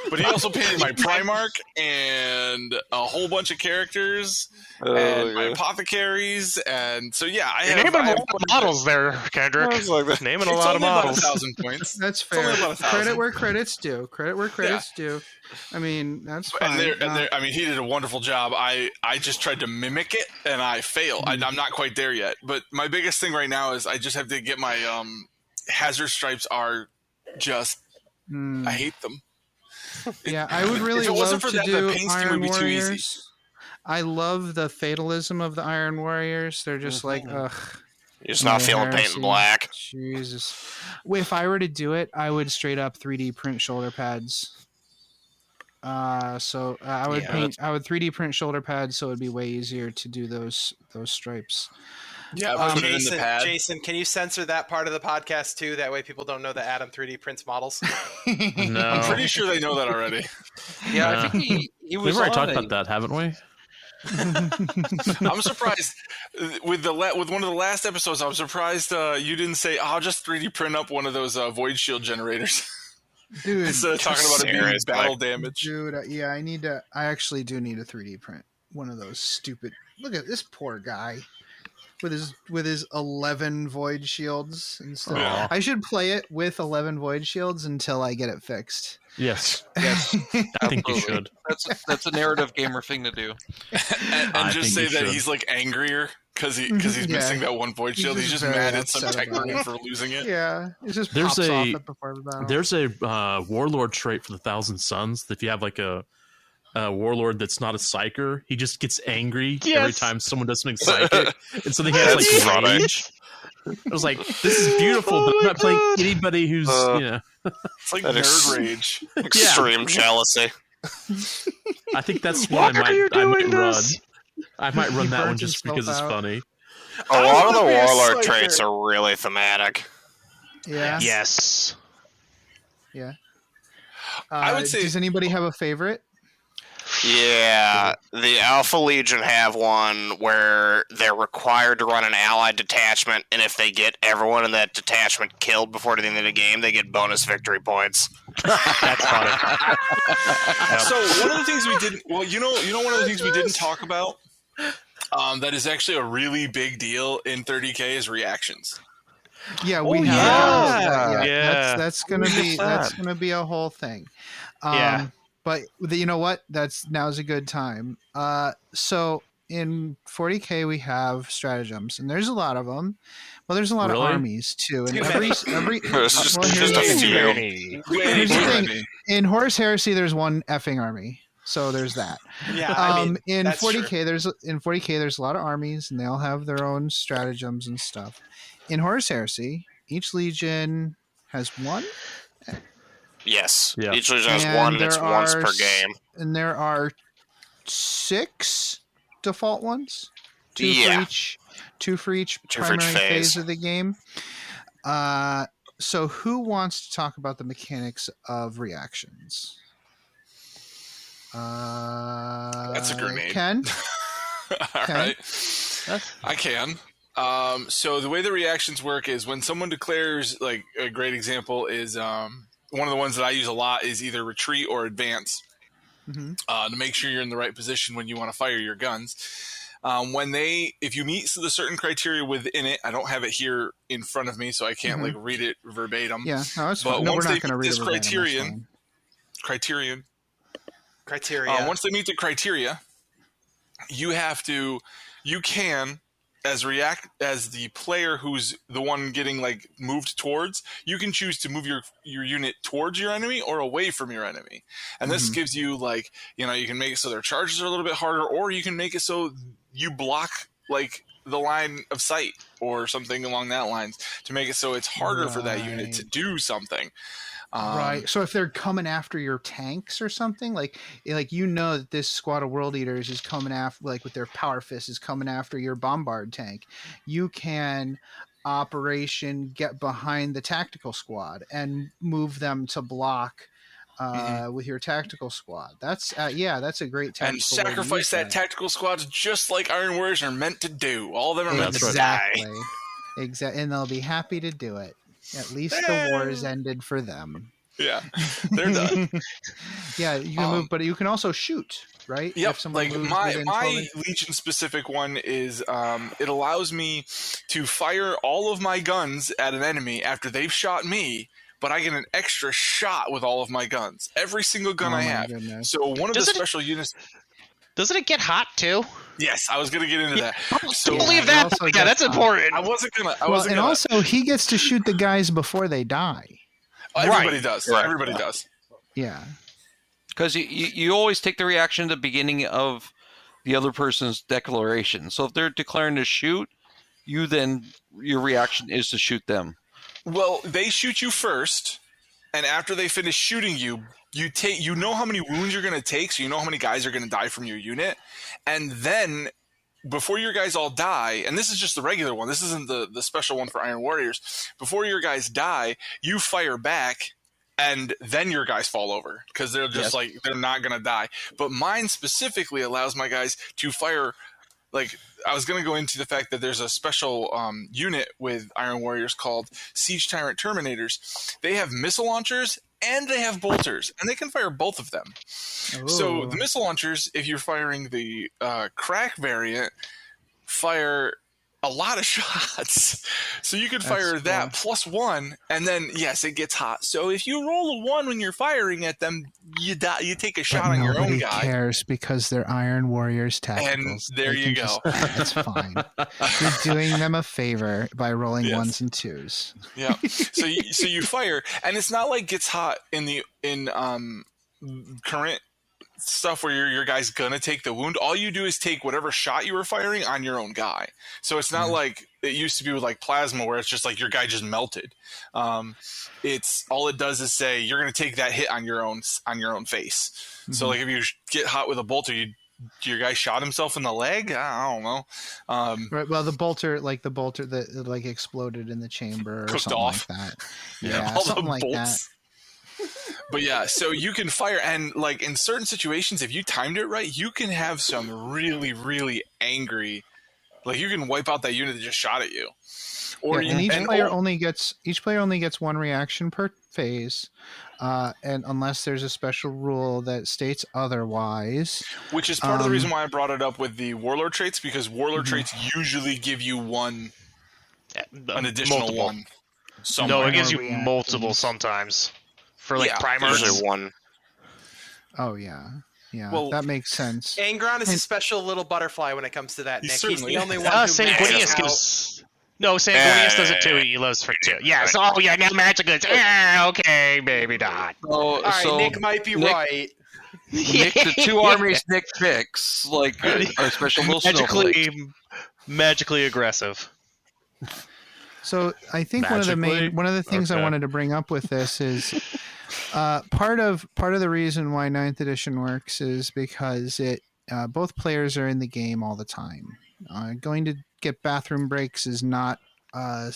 But he also painted my Primarch and a whole bunch of characters and my Apothecaries, and so yeah, You're naming a lot of models there, Kendrick. Naming a lot of models. 1,000 points. That's fair. Credit where credit's due. Due. I mean, that's fine. I mean, he did a wonderful job. I just tried to mimic it, and I failed. I'm not quite there yet. But my biggest thing right now is I just have to get my hazard stripes are just. I hate them. Yeah, I would really love to do Iron Warriors. I love the fatalism of the Iron Warriors. They're just like, ugh. You're just not feeling painting black. Jesus. If I were to do it, I would straight up 3D print shoulder pads. I would I would 3D print shoulder pads, so it'd be way easier to do those stripes. Yeah, put it in the pad. Jason, can you censor that part of the podcast too? That way people don't know that Adam 3D prints models. No. I'm pretty sure they know that already. Yeah, I think he was. We've already talked about that, haven't we? I'm surprised with one of the last episodes. I'm surprised you didn't say, "I'll just 3D print up one of those void shield generators." Dude, instead of talking about it being battle damage. Dude, yeah, I actually do need a 3D print one of those stupid. Look at this poor guy with his 11 void shields and stuff. Aww. I should play it with 11 void shields until I get it fixed. Yes, I think you should. That's a narrative gamer thing to do. and just say that he's like angrier because he's missing that one void shield. He's just mad at some tech marine for losing it. Yeah, it just pops off at before the battle. There's a warlord trait for the Thousand Suns. If you have like a warlord that's not a psyker, he just gets angry every time someone does something psychic, and so he has like rage. I was like, "This is beautiful," but I'm not playing anybody who's It's like nerd rage, extreme jealousy. I think that's what I might run. I might run that one just because it's funny. A lot of the warlord traits are really thematic. Yeah. Yes. Yeah. I would say. Does anybody have a favorite? Yeah, the Alpha Legion have one where they're required to run an allied detachment, and if they get everyone in that detachment killed before the end of the game, they get bonus victory points. That's funny. So one of the things we didn't, one of the things we didn't talk about that is actually a really big deal in 30K is reactions. Yeah, we have. Yeah. That's gonna be a whole thing. But you know what? Now's a good time. So in 40K we have stratagems, and there's a lot of them. Well, there's a lot of armies too, and here's the thing. In Horus Heresy, there's one effing army, so there's that. Yeah, in 40K, there's a lot of armies, and they all have their own stratagems and stuff. In Horus Heresy, each legion has one. Yes. Yeah. Each legion has one, and it's once per game. And there are 6 default ones. Two for each primary phase of the game. So who wants to talk about the mechanics of reactions? That's a grenade. Ken? All right. I can. So the way the reactions work is when someone declares, like a great example is one of the ones that I use a lot is either retreat or advance, to make sure you're in the right position when you want to fire your guns. If you meet the certain criteria within it, I don't have it here in front of me, so I can't like read it verbatim. Yeah, no, it's but fine. once we're they not going to meet read this it verbatim, criteria. Once they meet the criteria, you can. As the player who's the one getting like moved towards, you can choose to move your unit towards your enemy or away from your enemy. And this gives you like, you can make it so their charges are a little bit harder, or you can make it so you block like the line of sight or something along that lines to make it so it's harder for that unit to do something. Right. So if they're coming after your tanks or something, like that this squad of World Eaters is coming after, like with their power fist is coming after your bombard tank, you can operation get behind the tactical squad and move them to block with your tactical squad. That's a great tactical. And sacrifice that tactical squad just like Iron Warriors are meant to do. All of them are meant to die. Exactly. And they'll be happy to do it. At least the war is ended for them. Yeah, they're done. Yeah, you can move, but you can also shoot, right? Yep. Like my Legion specific one is it allows me to fire all of my guns at an enemy after they've shot me, but I get an extra shot with all of my guns. Every single gun I have. Goodness. So one of the special units. Doesn't it get hot too? Yes, I was gonna get into that. So believe that. Yeah, that's important. I wasn't gonna. Also, he gets to shoot the guys before they die. Everybody does. Right. Everybody does. Yeah. Because you always take the reaction at the beginning of the other person's declaration. So if they're declaring to shoot, your reaction is to shoot them. Well, they shoot you first, and after they finish shooting you, you know how many wounds you're going to take, so you know how many guys are going to die from your unit, and then before your guys all die, and this is just the regular one, this isn't the special one for Iron Warriors, before your guys die, you fire back, and then your guys fall over, because they're just they're not going to die. But mine specifically allows my guys to fire. Like, I was going to go into the fact that there's a special unit with Iron Warriors called Siege Tyrant Terminators. They have missile launchers and they have bolters, and they can fire both of them. Ooh. So the missile launchers, if you're firing the crack variant, fire a lot of shots. So you could fire that +1, and then, yes, it gets hot. So if you roll a 1 when you're firing at them, you die. You take a shot on your own guy. Nobody cares because they're Iron Warriors tacticals. And there you go. That's fine. You're doing them a favor by rolling 1s and 2s. Yeah. So you fire, and it's not like gets hot in current stuff where your guy's gonna take the wound. All you do is take whatever shot you were firing on your own guy. So it's not like it used to be with like plasma, where it's just like your guy just melted. It's all it does is say you're gonna take that hit on your own face. Mm-hmm. So like if you get hot with a bolter, your guy shot himself in the leg. I don't know. Right. Well, the bolter that like exploded in the chamber or something like that. Yeah, something like that. But yeah, so you can fire, and like in certain situations, if you timed it right, you can have some really, really angry, like you can wipe out that unit that just shot at you. Or each player only gets 1 reaction per phase, and unless there's a special rule that states otherwise. Which is part of the reason why I brought it up with the warlord traits, because warlord traits usually give you an additional one. No, it gives you multiple sometimes. For like primers. Usually 1. Oh yeah. Yeah, well, that makes sense. Angron is a special little butterfly when it comes to that, Nick. He's the only one Sanguinius Sanguinius does it too. He loves for 2. Yeah, so now magic goods. Okay, maybe not. All right, Nick might be right. Nick, the 2 armies Nick picks, like a special little magically aggressive. So I think one of the things I wanted to bring up with this is part of the reason why 9th edition works is because both players are in the game all the time. Going to get bathroom breaks is not a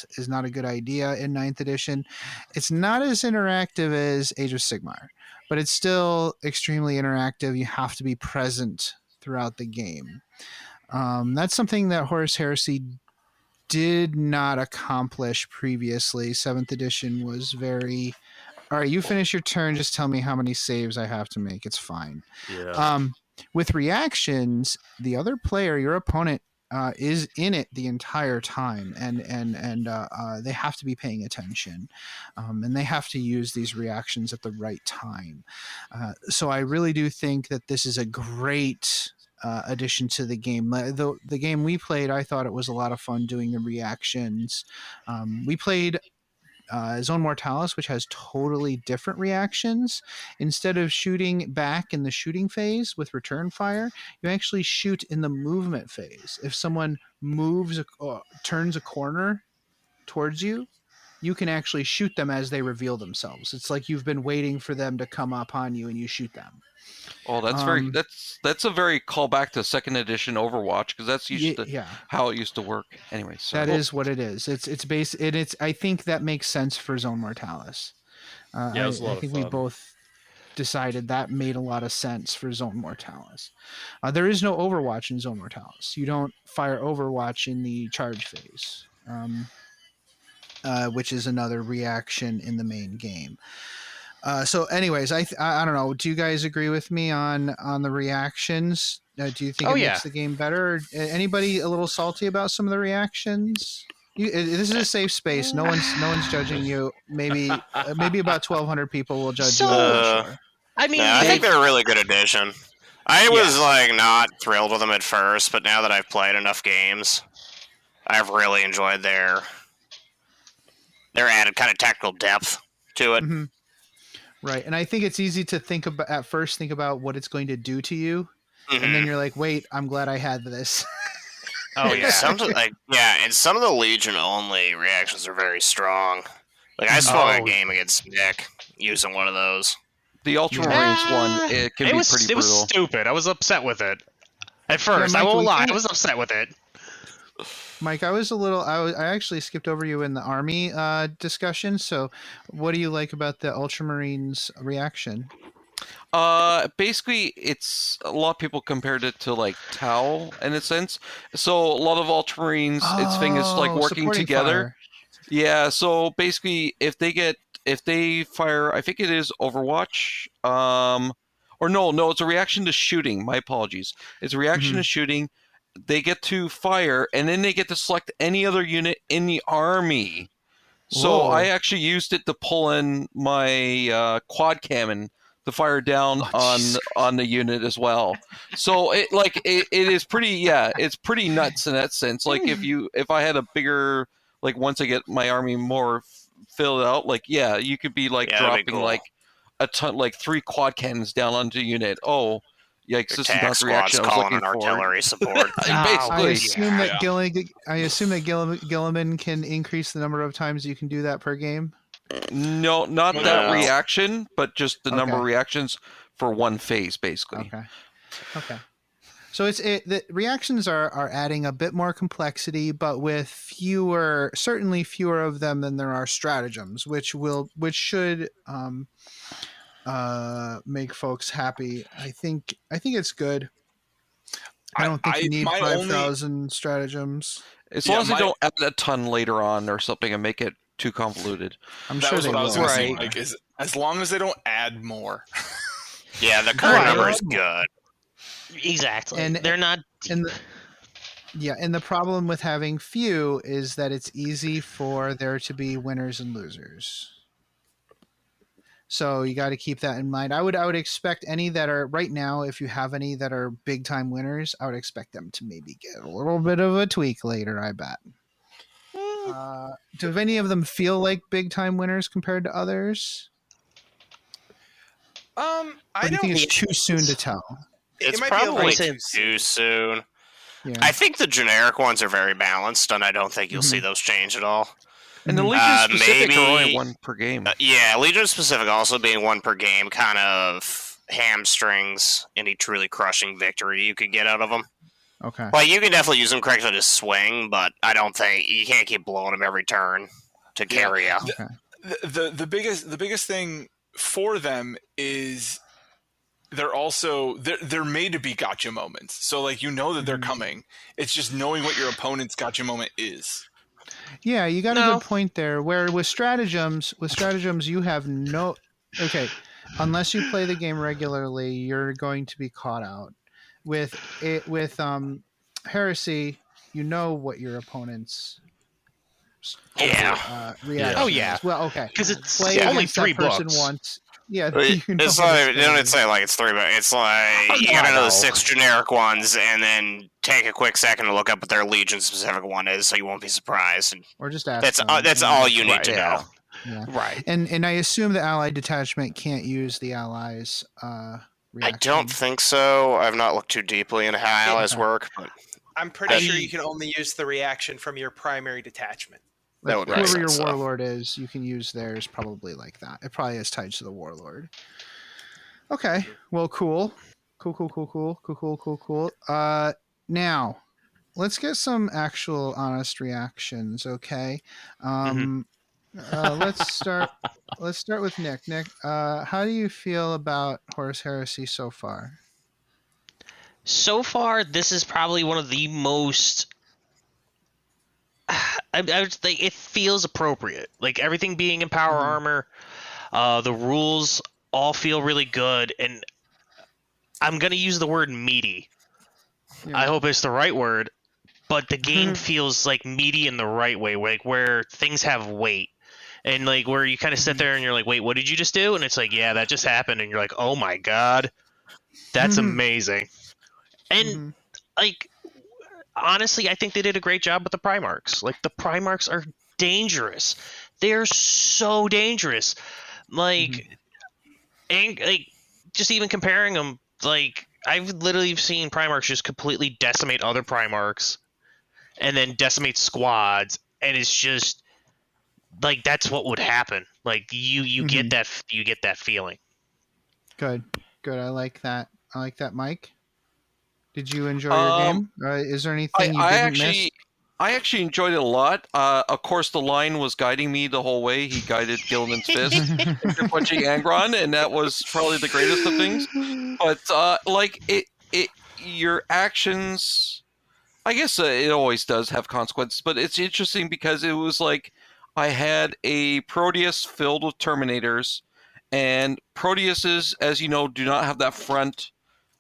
good idea in 9th edition. It's not as interactive as Age of Sigmar, but it's still extremely interactive. You have to be present throughout the game. That's something that Horus Heresy did not accomplish previously. 7th edition was very, all right, you finish your turn, just tell me how many saves I have to make. It's fine. Yeah. With reactions, the other player, your opponent, is in it the entire time, and they have to be paying attention, and they have to use these reactions at the right time. So I really do think that this is a great addition to the game. The game we played, I thought it was a lot of fun doing the reactions. We played Zone Mortalis, which has totally different reactions. Instead of shooting back in the shooting phase with return fire, you actually shoot in the movement phase. If someone turns a corner towards you, you can actually shoot them as they reveal themselves. It's like you've been waiting for them to come up on you and you shoot them. Oh, that's a very callback to 2nd edition Overwatch, because that's how it used to work. Anyway, so that is what it is. It's based. I think that makes sense for Zone Mortalis. I think we both decided that made a lot of sense for Zone Mortalis. There is no Overwatch in Zone Mortalis. You don't fire Overwatch in the charge phase, which is another reaction in the main game. So anyways, I don't know. Do you guys agree with me on the reactions? Do you think it makes the game better? Or anybody a little salty about some of the reactions? This is a safe space. No one's judging you. Maybe about 1,200 people will judge you. I think they're a really good addition. I was not thrilled with them at first, but now that I've played enough games, I've really enjoyed their added kind of technical depth to it. Mm-hmm. Right, and I think it's easy to think about what it's going to do to you, and then you're like, "Wait, I'm glad I had this." Oh yeah. And some of the Legion only reactions are very strong. Like I saw a game against Nick using one of those. The Ultramarines one, it can be pretty brutal. It was stupid. I was upset with it at first. Mike, I won't lie. I was upset with it. Mike, I actually skipped over you in the army discussion. So, what do you like about the Ultramarines reaction? Basically, it's a lot of people compared it to like Tau in a sense. So a lot of Ultramarines, its thing is like working together. Fire. Yeah. So basically, if they fire, I think it is Overwatch. Or no, it's a reaction to shooting. My apologies. It's a reaction to shooting. They get to fire, and then they get to select any other unit in the army. So I actually used it to pull in my quad cannon to fire down on the unit as well. So it is pretty it's pretty nuts in that sense. Like if I had a bigger, like once I get my army more filled out, like you could be like dropping like a ton, like 3 quad cannons down onto a unit. Oh. Yeah, this is not the reaction I was looking for. Artillery support. Basically, I assume that Gilliman can increase the number of times you can do that per game. No, not that reaction, but just the number of reactions for one phase, basically. Okay. So the reactions are adding a bit more complexity, but with certainly fewer of them than there are stratagems, which should make folks happy. I think it's good. I don't think you need 5,000 stratagems. As long as they don't add a ton later on or something and make it too convoluted. I'm sure they will. Say, like, as long as they don't add more. Yeah, the current number is good. Exactly. And they're not. And the problem with having few is that it's easy for there to be winners and losers. So you got to keep that in mind. I would expect any that are right now, if you have any that are big time winners, I would expect them to maybe get a little bit of a tweak later, I bet. Do any of them feel like big time winners compared to others? I do you think it's too soon to tell? It's probably too soon. Yeah. I think the generic ones are very balanced, and I don't think you'll see those change at all. And the Legion specific are only 1 per game. Legion specific also being 1 per game kind of hamstrings any truly crushing victory you could get out of them. Okay. Like, you can definitely use them correctly to swing, but I don't think you can't keep blowing them every turn to carry you. Okay. The biggest thing for them is they're made to be gotcha moments. So like that they're coming. It's just knowing what your opponent's gotcha moment is. Yeah, you got a good point there. Where with stratagems, you have unless you play the game regularly, you're going to be caught out. With Heresy, you know what your opponent's reaction is. Well, okay, because it's only 3 books. Once. Yeah, it's like they don't say like it's 3, but it's like you gotta know the 6 generic ones, and then take a quick second to look up what their Legion specific one is, so you won't be surprised. Or just ask. That's all you need to know. Yeah. Right. And I assume the Allied detachment can't use the Allies. I don't think so. I've not looked too deeply into how Allies work, but I'm pretty sure you can only use the reaction from your primary detachment. Whoever your warlord is, you can use theirs probably like that. It probably is tied to the warlord. Okay. Well, cool. Now, let's get some actual honest reactions, okay? Let's start with Nick. Nick, how do you feel about Horus Heresy so far? So far, this is probably one of the most I would say it feels appropriate. Like everything being in power armor, the rules all feel really good, and I'm gonna use the word meaty. Yeah. I hope it's the right word, but the game feels like meaty in the right way, like where things have weight, and like where you kind of sit there and you're like, wait, what did you just do? And it's like, yeah, that just happened, and you're like, oh my god, that's amazing, and like. Honestly, I think they did a great job with the Primarchs. Like, the Primarchs are dangerous. They're so dangerous. Like, and like, just even comparing them, like, I've literally seen Primarchs just completely decimate other Primarchs and then decimate squads, and it's just like that's what would happen. Like you get that feeling. Good. I like that. Mike. Did you enjoy your game? Is there anything you didn't miss? I actually enjoyed it a lot. Of course, the line was guiding me the whole way. He guided Gilliman's fist into punching Angron, and that was probably the greatest of things. But your actions, I guess it always does have consequences. But it's interesting because it was like I had a Proteus filled with Terminators, and Proteuses, as you know, do not have that front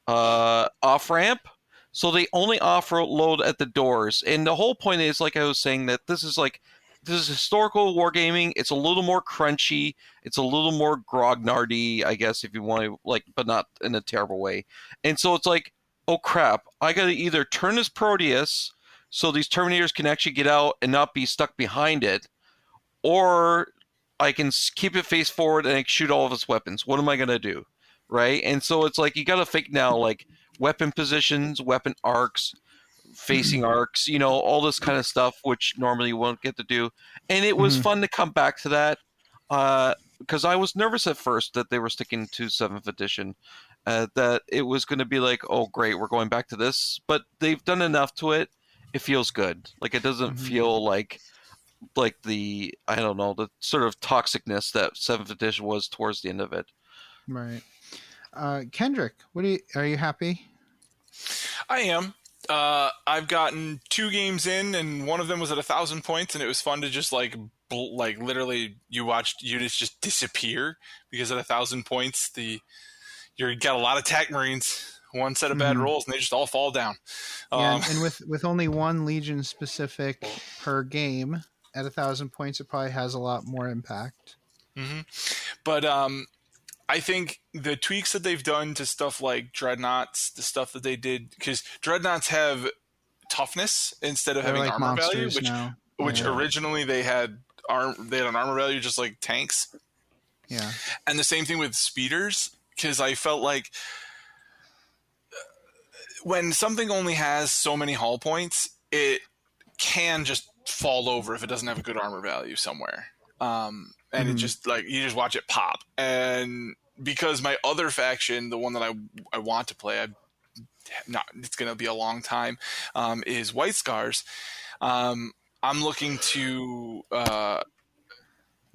off ramp. So they only offload at the doors. And the whole point is, like I was saying, that this is historical wargaming. It's a little more crunchy. It's a little more grognardy, I guess, if you want to, but not in a terrible way. And so it's like, oh crap, I got to either turn this Proteus so these Terminators can actually get out and not be stuck behind it, or I can keep it face forward and shoot all of its weapons. What am I going to do? Right? And so it's like, you got to think now, like, weapon positions, weapon arcs, facing arcs, all this kind of stuff, which normally you won't get to do. And it was fun to come back to that, because I was nervous at first that they were sticking to 7th edition, that it was going to be like, oh, great, we're going back to this. But they've done enough to it. It feels good. Like, it doesn't feel like the, I don't know, the sort of toxicness that 7th edition was towards the end of it. Right. Kendrick, are you happy? I am. I've gotten 2 games in, and one of them was at 1,000 points, and it was fun to just literally you watched units just disappear because at 1,000 points you got a lot of attack marines, one set of bad rolls, and they just all fall down. Yeah, and with only one legion specific per game at 1,000 points, it probably has a lot more impact. But I think the tweaks that they've done to stuff like Dreadnoughts, the stuff that they did, because Dreadnoughts have toughness instead of having armor value, which originally they had an armor value just like tanks. Yeah. And the same thing with speeders, because I felt like when something only has so many hull points, it can just fall over if it doesn't have a good armor value somewhere. And it just you just watch it pop. And because my other faction, the one that I want to play, it's going to be a long time, is White Scars. I'm looking to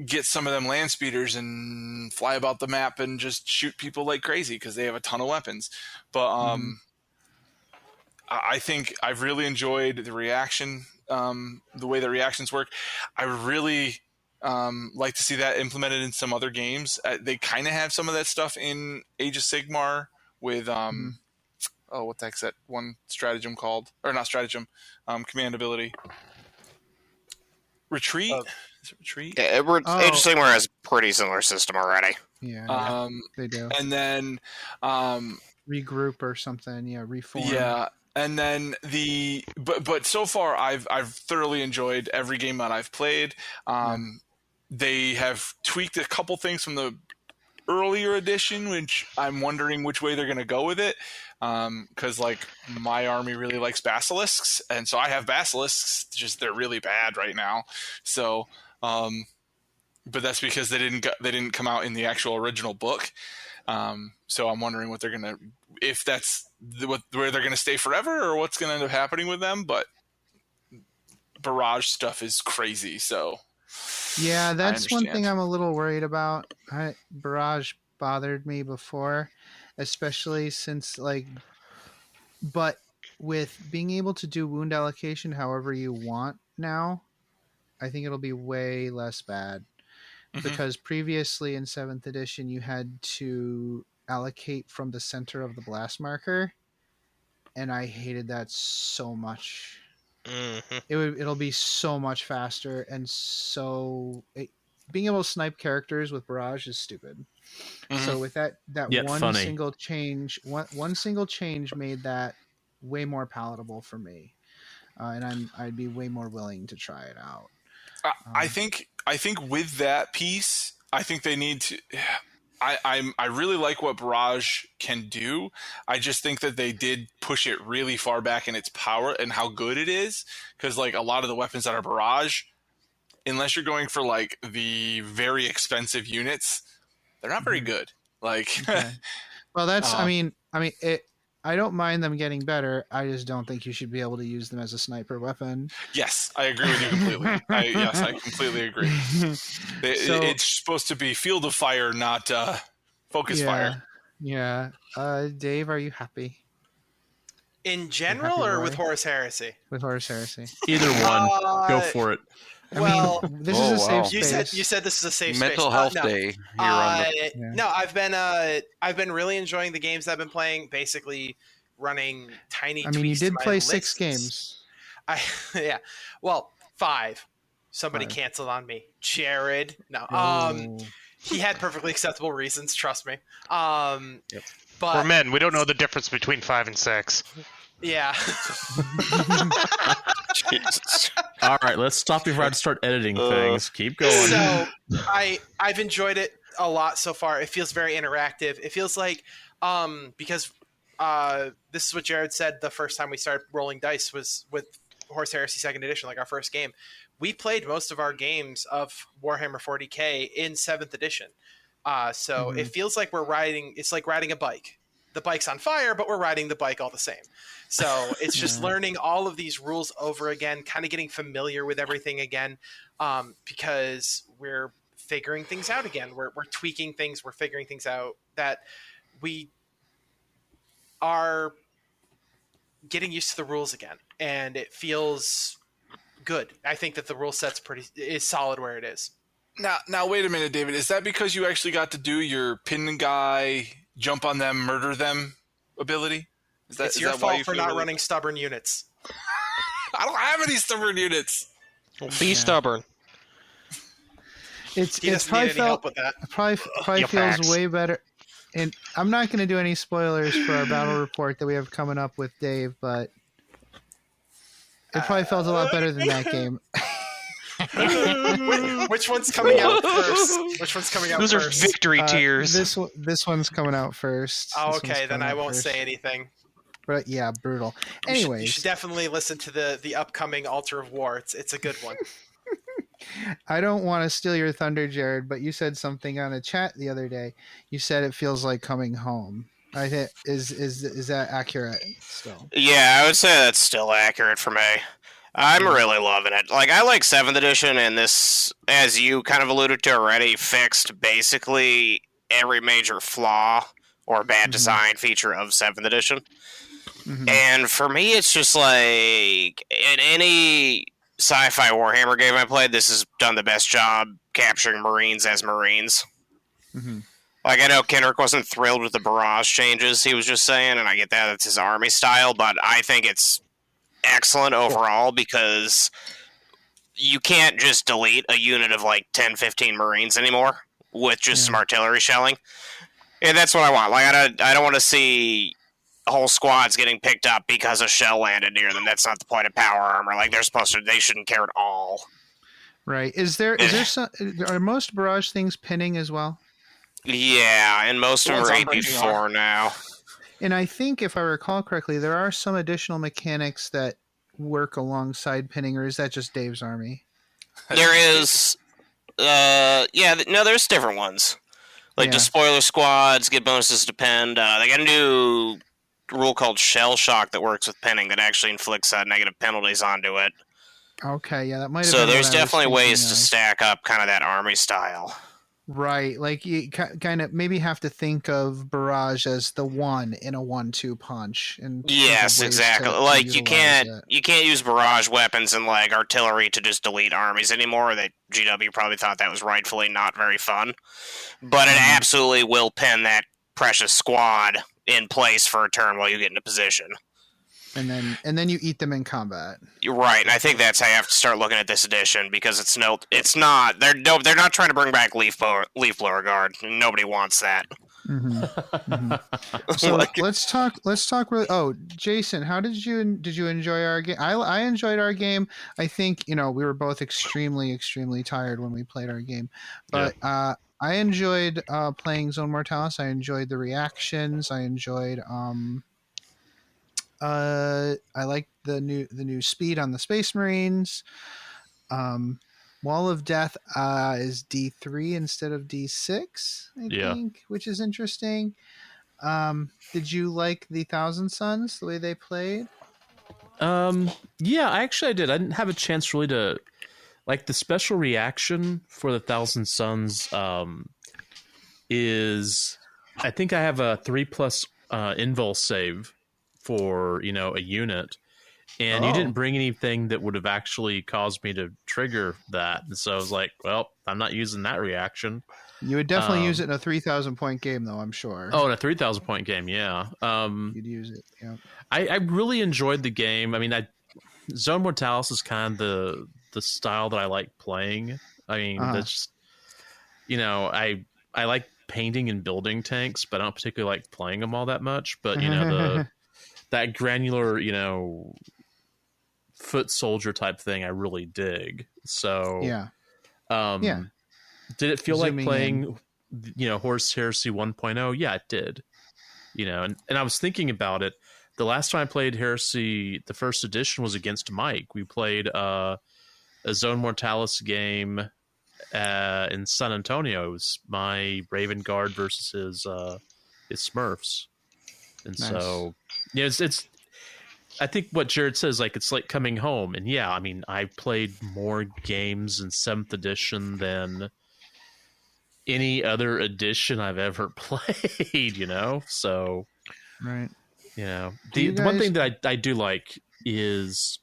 get some of them land speeders and fly about the map and just shoot people like crazy because they have a ton of weapons. But I think I've really enjoyed the reaction, the way the reactions work. I really like to see that implemented in some other games. They kind of have some of that stuff in Age of Sigmar with what the heck's that one stratagem called? Or not stratagem, command ability. Retreat? Is it Retreat? Yeah, Age of Sigmar has a pretty similar system already. Yeah, they do. And then regroup or something, reform. Yeah. And then but so far I've thoroughly enjoyed every game that I've played. They have tweaked a couple things from the earlier edition, which I'm wondering which way they're going to go with it. Because my army really likes basilisks, and so I have basilisks. Just they're really bad right now. So, but that's because they didn't come out in the actual original book. So I'm wondering what they're gonna, if that's where they're gonna stay forever, or what's gonna end up happening with them. But barrage stuff is crazy. So. Yeah, that's one thing I'm a little worried about. Barrage bothered me before, especially since but with being able to do wound allocation however you want now, I think it'll be way less bad. Because previously in 7th edition you had to allocate from the center of the blast marker, and I hated that so much. It'll be so much faster, and being able to snipe characters with barrage is stupid. So with that single change, one single change made that way more palatable for me, and I'd be way more willing to try it out. I think with that piece, I think they need to. I really like what Barrage can do. I just think that they did push it really far back in its power and how good it is. Because like a lot of the weapons that are Barrage, unless you're going for like the very expensive units, they're not very good. Like, okay. Well, that's I mean, I don't mind them getting better. I just don't think you should be able to use them as a sniper weapon. Yes, I agree with you completely. I completely agree. It's supposed to be field of fire, not focus fire. Yeah. Dave, are you happy? In general or with Horus Heresy? With Horus Heresy. Either one. Go for it. Well, this is a safe space. You said this is a safe Mental space. health day. No, I've been really enjoying the games I've been playing. Basically, running tiny. I mean, you tweaks did to my play lists. 6 games. Well, 5. Somebody canceled on me. Jared. No. He had perfectly acceptable reasons. Trust me. But we're men. We don't know the difference between 5 and 6. Yeah. Jesus. All right, let's stop before I start editing things. Keep going. So I've enjoyed it a lot so far. It feels very interactive. It feels like because this is what Jared said the first time we started rolling dice was with Horus Heresy 2nd Edition, like our first game. We played most of our games of Warhammer 40k in 7th edition. So it feels like it's like riding a bike. The bike's on fire, but we're riding the bike all the same. So it's just learning all of these rules over again, kind of getting familiar with everything again, because we're figuring things out again. We're tweaking things. We're figuring things out that we are getting used to the rules again, and it feels good. I think that the rule set's is solid where it is. Now, wait a minute, David. Is that because you actually got to do your pin guy, jump on them, murder them ability? It's your fault for not running stubborn units. I don't have any stubborn units. Be stubborn. It probably feels way better. And I'm not going to do any spoilers for our battle report that we have coming up with Dave, but it probably felt a lot better than that game. Which one's coming out first? Those are victory tears. This one's coming out first. Oh, okay, then I won't say anything. But yeah, brutal. Anyways, you should definitely listen to the upcoming Altar of War. It's a good one. I don't want to steal your thunder, Jared, but you said something on a chat the other day. You said it feels like coming home. I think is that accurate still? Yeah, I would say that's still accurate for me. I'm really loving it. Like, I like 7th edition, and this, as you kind of alluded to already, fixed basically every major flaw or bad design feature of 7th edition. And for me, it's just like, in any sci-fi Warhammer game I played, this has done the best job capturing Marines as Marines. Like, I know Kendrick wasn't thrilled with the Barrage changes he was just saying, and I get that, it's his army style, but I think it's excellent overall because you can't just delete a unit of like 10-15 Marines anymore with just some artillery shelling. And that's what I want. Like, I don't want to see whole squads getting picked up because a shell landed near them. That's not the point of power armor. Like, they shouldn't care at all. Right. Are most Barrage things pinning as well? Yeah, and most of them are 8v4 now. And I think, if I recall correctly, there are some additional mechanics that work alongside pinning, or is that just Dave's army? There is, there's different ones. Like, the spoiler squads get bonuses to pin. They got a new rule called Shell Shock that works with pinning that actually inflicts negative penalties onto it. Okay, yeah, that might have So been there's definitely ways to stack up kind of that army style. Right, like you kind of maybe have to think of Barrage as the one in a 1-2 punch. And yes, exactly. Like, you can't use Barrage weapons and like artillery to just delete armies anymore. That GW probably thought that was rightfully not very fun, but it absolutely will pin that precious squad in place for a turn while you get into position. And then you eat them in combat. You're right, and I think that's how you have to start looking at this edition, because they're not trying to bring back Leaf Blower Guard. Nobody wants that. So let's talk. Oh, Jason, how did you enjoy our game? I enjoyed our game. I think we were both extremely tired when we played our game, but I I enjoyed playing Zone Mortalis. I enjoyed the reactions. I enjoyed I like the new speed on the Space Marines. Wall of Death is D3 instead of D6, I think, which is interesting. Did you like the Thousand Suns, the way they played? Yeah, I did. I didn't have a chance really to like the special reaction for the Thousand Suns. Is I think I have a 3+ invul save for a unit, and you didn't bring anything that would have actually caused me to trigger that, and so I was like, well, I'm not using that reaction. You would definitely use it in a 3,000 point game, though, I'm sure. Oh, in a 3,000 point game, yeah. You'd use it, yeah. I really enjoyed the game. I mean, Zone Mortalis is kind of the style that I like playing. I mean, that's just, I like painting and building tanks, but I don't particularly like playing them all that much. But that granular, foot soldier type thing, I really dig. So yeah. Did it feel like playing, Horus Heresy 1.0? Yeah, it did. And I was thinking about it. The last time I played Heresy, the first edition, was against Mike. We played a Zone Mortalis game in San Antonio. It was my Raven Guard versus his Smurfs. And nice. So, it's I think what Jared says, like, it's like coming home. And yeah, I mean, I played more games in 7th edition than any other edition I've ever played, So, right. The one thing that I do like is,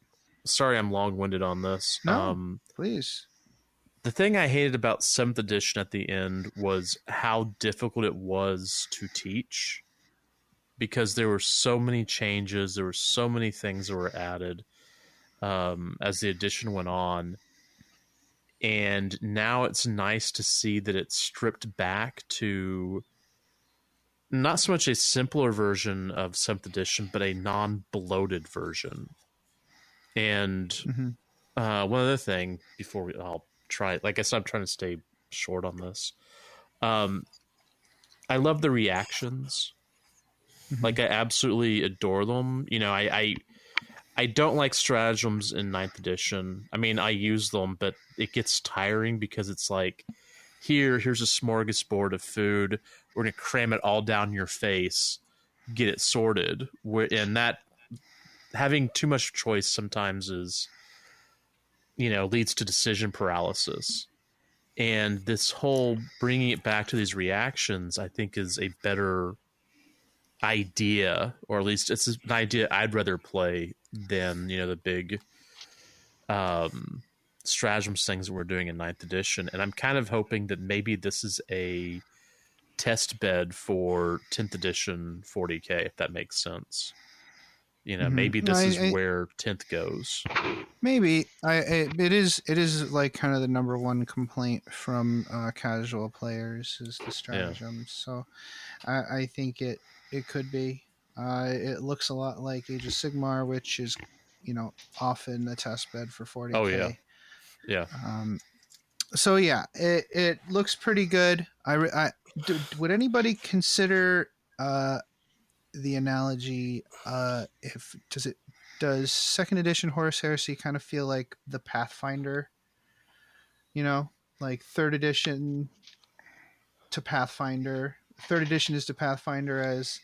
sorry, I'm long-winded on this. No, please. The thing I hated about 7th edition at the end was how difficult it was to teach, because there were so many changes, there were so many things that were added as the edition went on. And now it's nice to see that it's stripped back to not so much a simpler version of 7th edition, but a non-bloated version. And one other thing before I'll try, like I said, I'm trying to stay short on this. I love the reactions. Like, I absolutely adore them. I don't like stratagems in 9th edition. I mean, I use them, but it gets tiring because it's like, here's a smorgasbord of food. We're going to cram it all down your face, get it sorted. And that, having too much choice sometimes is, leads to decision paralysis. And this whole bringing it back to these reactions, I think, is a better idea, or at least it's an idea I'd rather play than, the big stratagems things that we're doing in 9th edition. And I'm kind of hoping that maybe this is a test bed for 10th edition 40k, if that makes sense. Maybe this is where 10th goes. Maybe it is like kind of the number one complaint from casual players is the stratagems. So I think it could be. It looks a lot like Age of Sigmar, which is often a test bed for 40k. Oh yeah. So yeah, it looks pretty good. Would anybody consider the analogy, does 2nd edition Horus Heresy kind of feel like the Pathfinder? Like 3rd edition to Pathfinder. 3rd edition is to Pathfinder as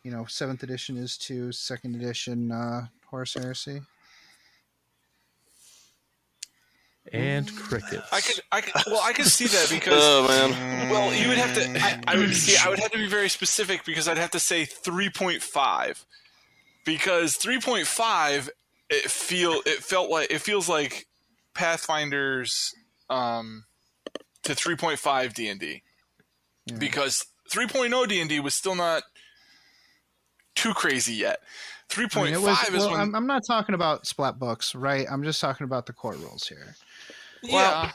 7th edition is to 2nd edition Horus Heresy. And crickets. I could see that because. Oh man. Well, you would have to. I would have to be very specific because I'd have to say 3.5, because 3.5 it feels like Pathfinder's to 3.5 D&D, because 3.0 D&D was still not too crazy yet. 3.5 is when I'm not talking about splat books, right? I'm just talking about the core rules here. Well,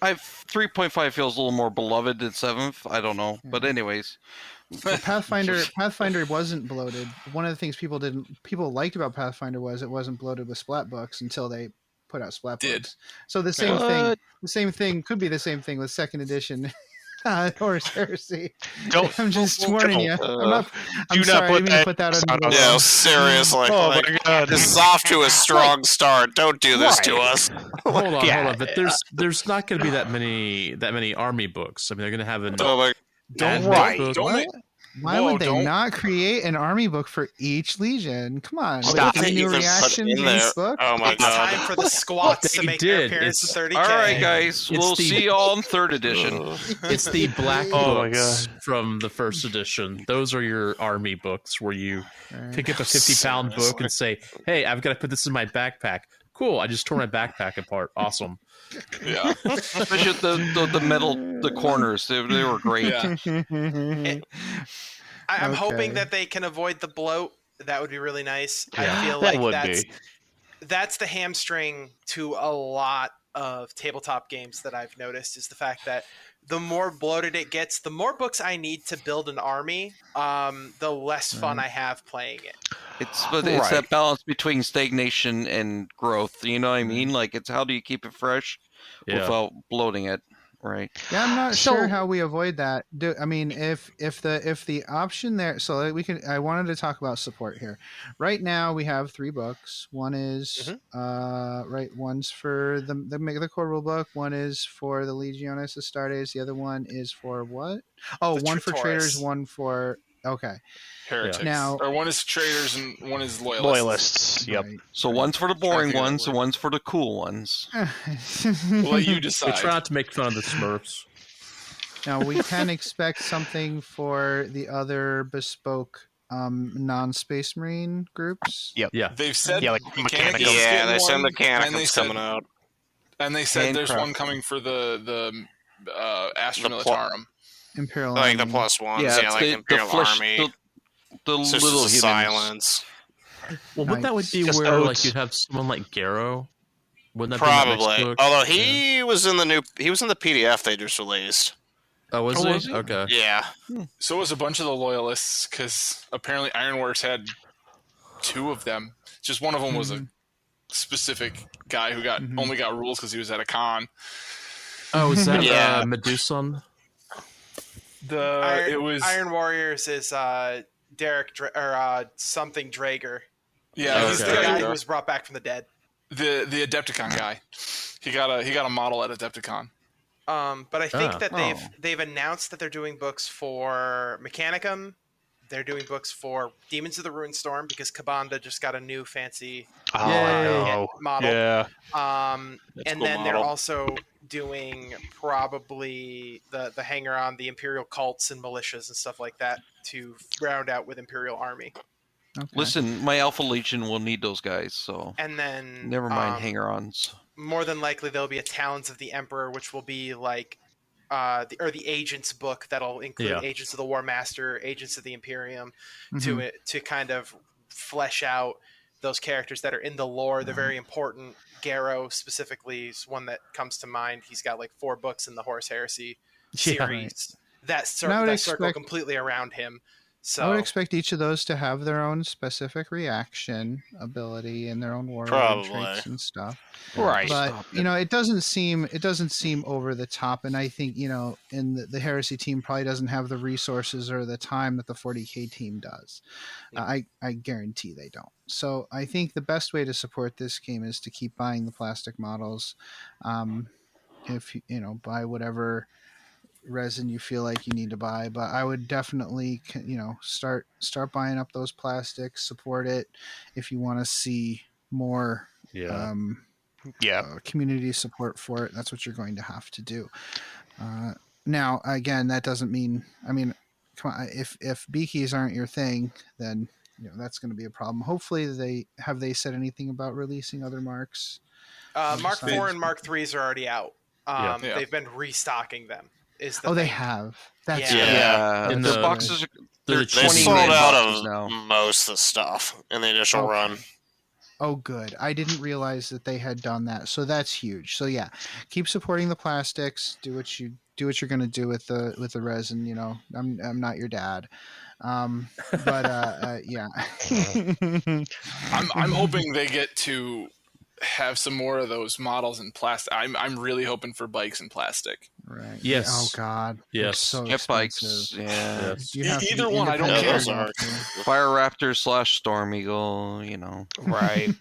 3.5 feels a little more beloved than 7th. I don't know, but anyways, Pathfinder wasn't bloated. One of the things people liked about Pathfinder was it wasn't bloated with splat books until they put out splat books. So the same thing could be the same thing with 2nd edition Horus Heresy. Don't. I'm just warning you. I'm do sorry. not Put that on. Yeah, seriously. Oh my god. This is off to a strong start. Don't do this to us. Hold on. But there's not going to be that many army books. I mean, they're going to have Why would they not create an army book for each legion? Come on. Stop. With a new reaction in this book? Oh my It's god. time for the squats to make their appearance in 30K. All right, guys. We'll see you all in 3rd edition. It's the black books from the 1st edition. Those are your army books where you pick up a 50-pound book and say, hey, I've got to put this in my backpack. Cool, I just tore my backpack apart. Awesome. Yeah. Especially the metal, the corners. They were great. Yeah. I'm hoping that they can avoid the bloat. That would be really nice. Yeah, I feel like that's the hamstring to a lot of tabletop games that I've noticed, is the fact that the more bloated it gets, the more books I need to build an army, the less fun I have playing it. It's that balance between stagnation and growth. You know what I mean? Like, it's how do you keep it fresh without bloating it, right? Yeah, I'm not sure how we avoid that. I mean, if the option there, so we can. I wanted to talk about support here. Right now, we have 3 books. One is one's for the core rule book. One is for the Legiones Astartes. The other one is for what? Oh, one for traders. One for Heretics. Now, or one is traders and one is loyalists. Loyalists. Yep. Right. So one's for the boring ones, and one's for the cool ones. We'll let you decide. We try not to make fun of the Smurfs. Now we can expect something for the other bespoke non-Space Marine groups. Yep. Yeah. They've said like Mechanicus. Yeah, they said and Mechanicus coming out. And they said there's Handcraft. one coming for the Astra Militarum. Imperial Like the Army. +1s, Yeah, like Imperial Army. the So it's little just humans. silence. Well, wouldn't that would be Just where oats. like you'd have someone like Garrow? Wouldn't that be in that next Probably. book? Although he was in the PDF they just released. Oh, was he? Okay. Yeah. So was a bunch of the loyalists, because apparently Ironworks had 2 of them. Just one of them was a specific guy who only got rules because he was at a con. Oh, is that Yeah. Medusan? It was Iron Warriors is Derek something Drager. yeah, he's He's the the guy guy who was brought back from the dead. the Adepticon guy. He got a model at Adepticon. But I think that they've announced that they're doing books for Mechanicum. They're doing books for Demons of the Ruinstorm because Kabanda just got a new fancy model. Yeah. And cool then they're model. also doing probably the hanger on the Imperial cults and militias and stuff like that to round out with Imperial Army. Okay. Listen, my Alpha Legion will need those guys, so And then never mind hanger-ons. more than likely there'll be a Talons of the Emperor, which will be like the Agents book that'll include Agents of the War Master, Agents of the Imperium, to kind of flesh out those characters that are in the lore. They're very important. Garrow specifically is one that comes to mind. He's got like 4 books in the Horus Heresy series that circle completely around him. So I would expect each of those to have their own specific reaction ability and their own war traits and stuff. Right. But it doesn't seem over the top, and I think in the Heresy team probably doesn't have the resources or the time that the 40K team does. I guarantee they don't. So I think the best way to support this game is to keep buying the plastic models. If buy whatever resin you feel like you need to buy, but I would definitely start buying up those plastics, support it if you want to see more community support for it. That's what you're going to have to do. Now again, that doesn't mean, come on, if beakies aren't your thing, then that's going to be a problem. Hopefully they said anything about releasing other marks. Mark 4 and Mark 3s are already out. They've been restocking them. They have. That's And the boxes they're 20 They sold out of now. most of the stuff in the initial run. Oh, good. I didn't realize that they had done that. So that's huge. So yeah, keep supporting the plastics. Do what you're going to do with the resin. I'm not your dad. But yeah. I'm hoping they get to have some more of those models in plastic. I'm really hoping for bikes in plastic. Right. Yes. Oh God. Yes. So Get bikes. expensive. Yeah. Yes. You have to Either be one, I don't independent care. enough. Fire Raptor / Storm Eagle. Right.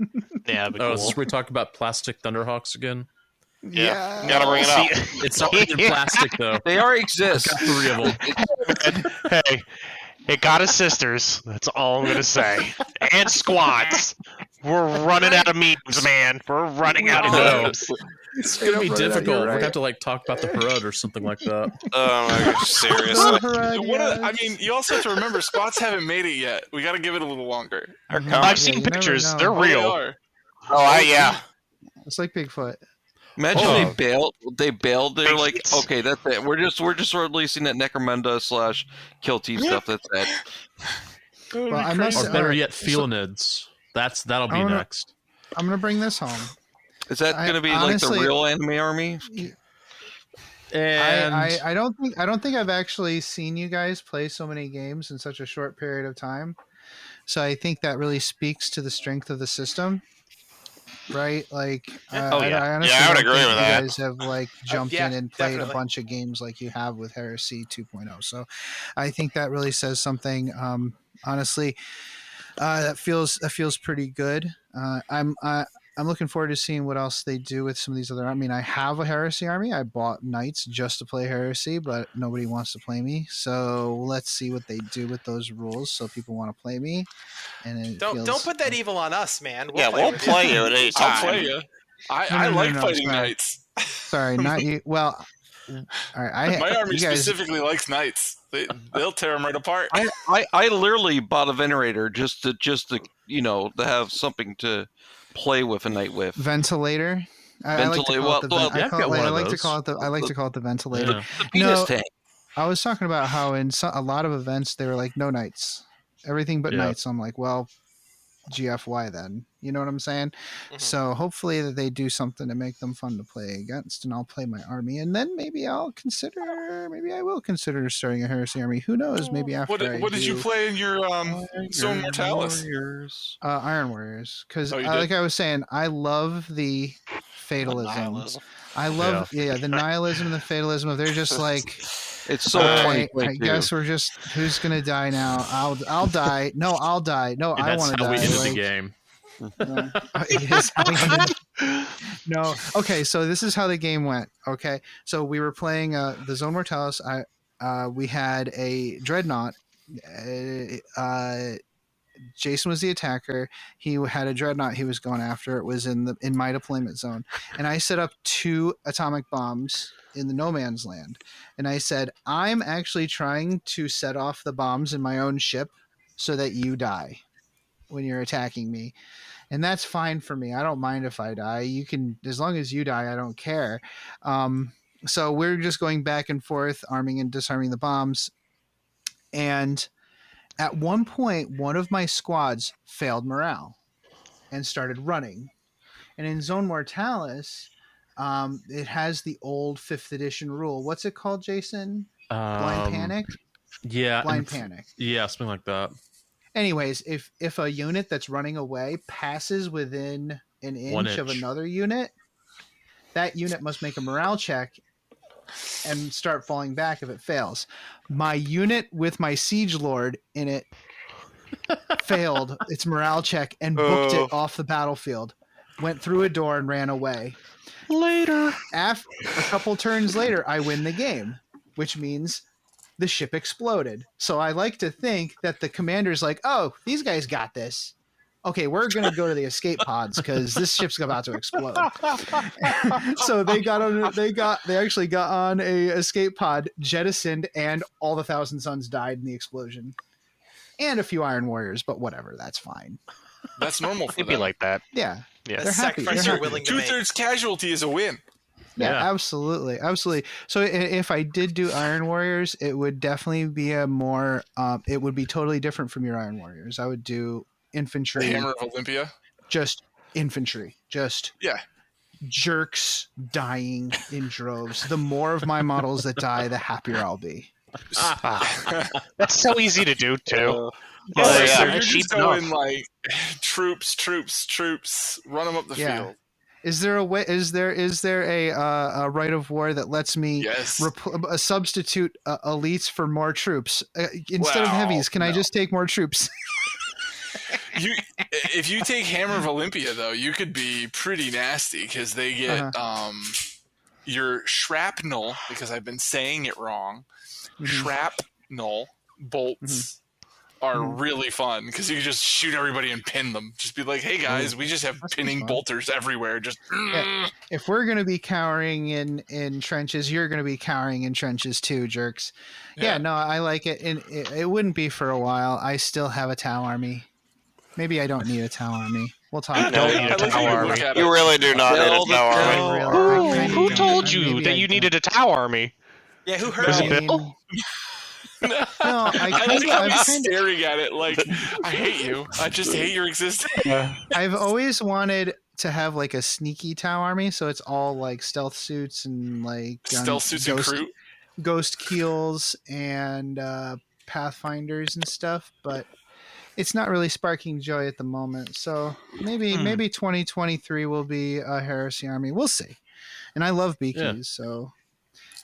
Yeah, but Oh, cool. is this where we talk about plastic Thunderhawks again? Yeah. Gotta bring it up. It's not in plastic though. They already exist. Got 3 of them. Hey, it got his sisters. That's all I'm gonna say. And squats. We're running out of memes, man. We're running out of No. memes. It's gonna be difficult. We're gonna have to like talk about the Harud or something like that. Oh my gosh, seriously. You also have to remember, squats haven't made it yet. We got to give it a little longer. I've seen pictures. They're real. Yeah. It's like Bigfoot. Imagine they bailed. They bailed. They're like, okay, that's it. We're just releasing that Necromunda / Kill Team stuff. That's it. Well, I must, Or better yet, Felinids. That'll be next. I'm gonna bring this home. Is that going to be honestly, like the real anime army? And I don't think I've actually seen you guys play so many games in such a short period of time. So I think that really speaks to the strength of the system, right? Like, I honestly I would agree with you that. You guys have like jumped in and played definitely. a bunch of games like you have with Heresy 2.0. So I think that really says something. Honestly, that feels pretty good. I'm looking forward to seeing what else they do with some of these other. I mean, I have a Heresy army. I bought Knights just to play Heresy, but nobody wants to play me. So let's see what they do with those rules, so people want to play me. And don't put that evil on us, man. We'll play you at any time. I'll play you. I like fighting Knights. Sorry, not you. Well, all right. My army you guys, specifically likes Knights. They'll tear them right apart. I literally bought a Venerator just to to have something to play with a night with. Ventilator. I like to call it the ventilator. Yeah. The penis tank. I was talking about how in a lot of events they were like no Knights, everything but Knights. So I'm like, well, GFY then. You know what I'm saying? Mm-hmm. So hopefully that they do something to make them fun to play against, and I'll play my army, and then maybe I will consider starting a Heresy army. Who knows? Maybe after. What did you play in your Zone Mortalis? Iron Warriors, because like I was saying, I love the fatalism. I love the nihilism and the fatalism. They're just like. It's so I guess we're just who's gonna die now? I'll die. No, I'll die. No, I want to die. That's how we ended the game. No. Okay, so this is how the game went. Okay, so we were playing the Zone Mortalis. We had a Dreadnought. Jason was the attacker. He had a Dreadnought he was going after. It was in my deployment zone, and I set up 2 atomic bombs in the no man's land. And I said, I'm actually trying to set off the bombs in my own ship so that you die when you're attacking me. And that's fine for me. I don't mind if I die. You can, as long as you die, I don't care. So we're just going back and forth, arming and disarming the bombs. And at one point, one of my squads failed morale and started running. And in Zone Mortalis, it has the old 5th edition rule. What's it called, Jason? Blind panic? Yeah. Blind panic. Yeah, something like that. Anyways, if a unit that's running away passes within an inch of another unit, that unit must make a morale check and start falling back if it fails. My unit with my Siege Lord in it failed its morale check and booked it off the battlefield. Went through a door and ran away. Later. After a couple turns later, I win the game, which means the ship exploded. So I like to think that the commander's like, oh, these guys got this. Okay, we're going to go to the escape pods because this ship's about to explode. So they actually got on a escape pod, jettisoned, and all the Thousand Sons died in the explosion. And a few Iron Warriors, but whatever, that's fine. That's normal for them. It'd be like that. Yeah. Yeah. They're happy. You're willing to make. 2/3 casualty is a win. Yeah, absolutely. So if I did do Iron Warriors, it would definitely be a more. It would be totally different from your Iron Warriors. I would do infantry. The Hammer of Olympia. Just infantry. Just jerks dying in droves. The more of my models that die, the happier I'll be. That's so easy to do too. So you're just going like troops, run them up the field. Is there a way? Is there a right of war that lets me substitute elites for more troops instead of heavies? Can I just take more troops? If you take Hammer of Olympia, though, you could be pretty nasty because they get your shrapnel, because I've been saying it wrong. Shrapnel bolts are really fun because you can just shoot everybody and pin them. Just be like, hey guys, we just have pinning bolters everywhere. Just if we're gonna be cowering in trenches, you're gonna be cowering in trenches too, jerks. Yeah, no, I like it, and it wouldn't be for a while. I still have a Tau army. Maybe I don't need a Tau army. We'll talk about it. You really do not need a Tau army. Who told you that you needed a Tau army? Yeah, who heard you? No, I'm staring at it like, I hate you. I just hate your existence. I've always wanted to have like a sneaky Tau army, so it's all like stealth suits and like stealth suits and crew, ghost keels and pathfinders and stuff, but it's not really sparking joy at the moment. So maybe 2023 will be a Heresy army. We'll see. And I love BKs, so.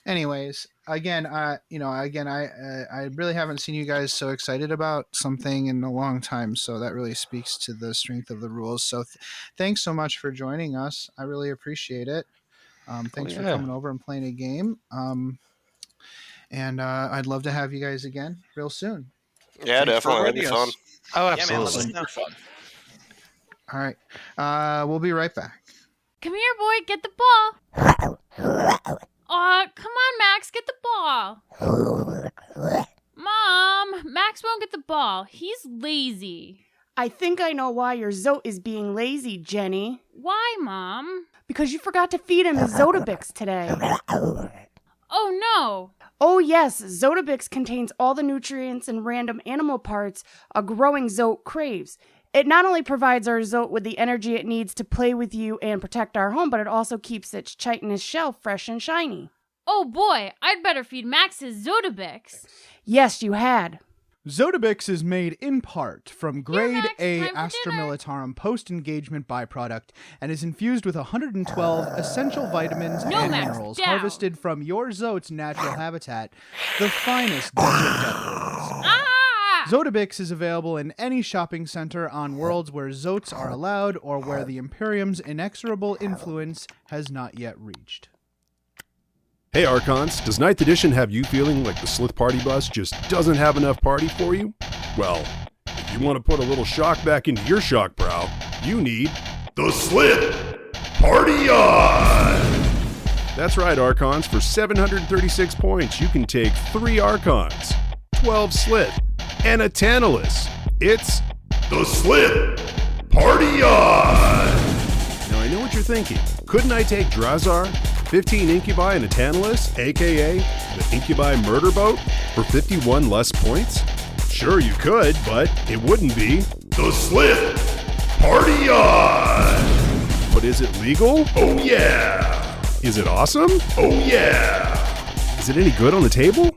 Anyways, again, I really haven't seen you guys so excited about something in a long time, so that really speaks to the strength of the rules. So thanks so much for joining us. I really appreciate it. Thanks for coming over and playing a game. And I'd love to have you guys again real soon. Yeah, definitely. It'd be fun. Oh, absolutely. Super fun. All right. We'll be right back. Come here, boy. Get the ball. Come on, Max, get the ball. Mom, Max won't get the ball. He's lazy. I think I know why your Zote is being lazy, Jenny. Why, Mom? Because you forgot to feed him his Zotobix today. Oh, no. Oh, yes, Zotobix contains all the nutrients and random animal parts a growing Zote craves. It not only provides our Zote with the energy it needs to play with you and protect our home, but it also keeps its chitinous shell fresh and shiny. Oh boy, I'd better feed Max his Zotobix. Yes, you had. Zotobix is made in part from grade A Astra Militarum post-engagement byproduct and is infused with 112 essential vitamins and minerals harvested from your Zote's natural habitat, the finest desert deserts. Zotobix is available in any shopping center on worlds where Zotes are allowed or where the Imperium's inexorable influence has not yet reached. Hey Archons, does 9th edition have you feeling like the Slith Party Bus just doesn't have enough party for you? Well, if you want to put a little shock back into your shock brow, you need the Slith Party On! That's right, Archons, for 736 points you can take 3 Archons, 12 Slith, and a Tantalus. It's the Slith Party On! Now I know what you're thinking. Couldn't I take Drazar, 15 Incubi, and a Tantalus, aka the Incubi Murder Boat, for 51 less points? Sure you could, but it wouldn't be the Slith Party On! But is it legal? Oh yeah! Is it awesome? Oh yeah! Is it any good on the table?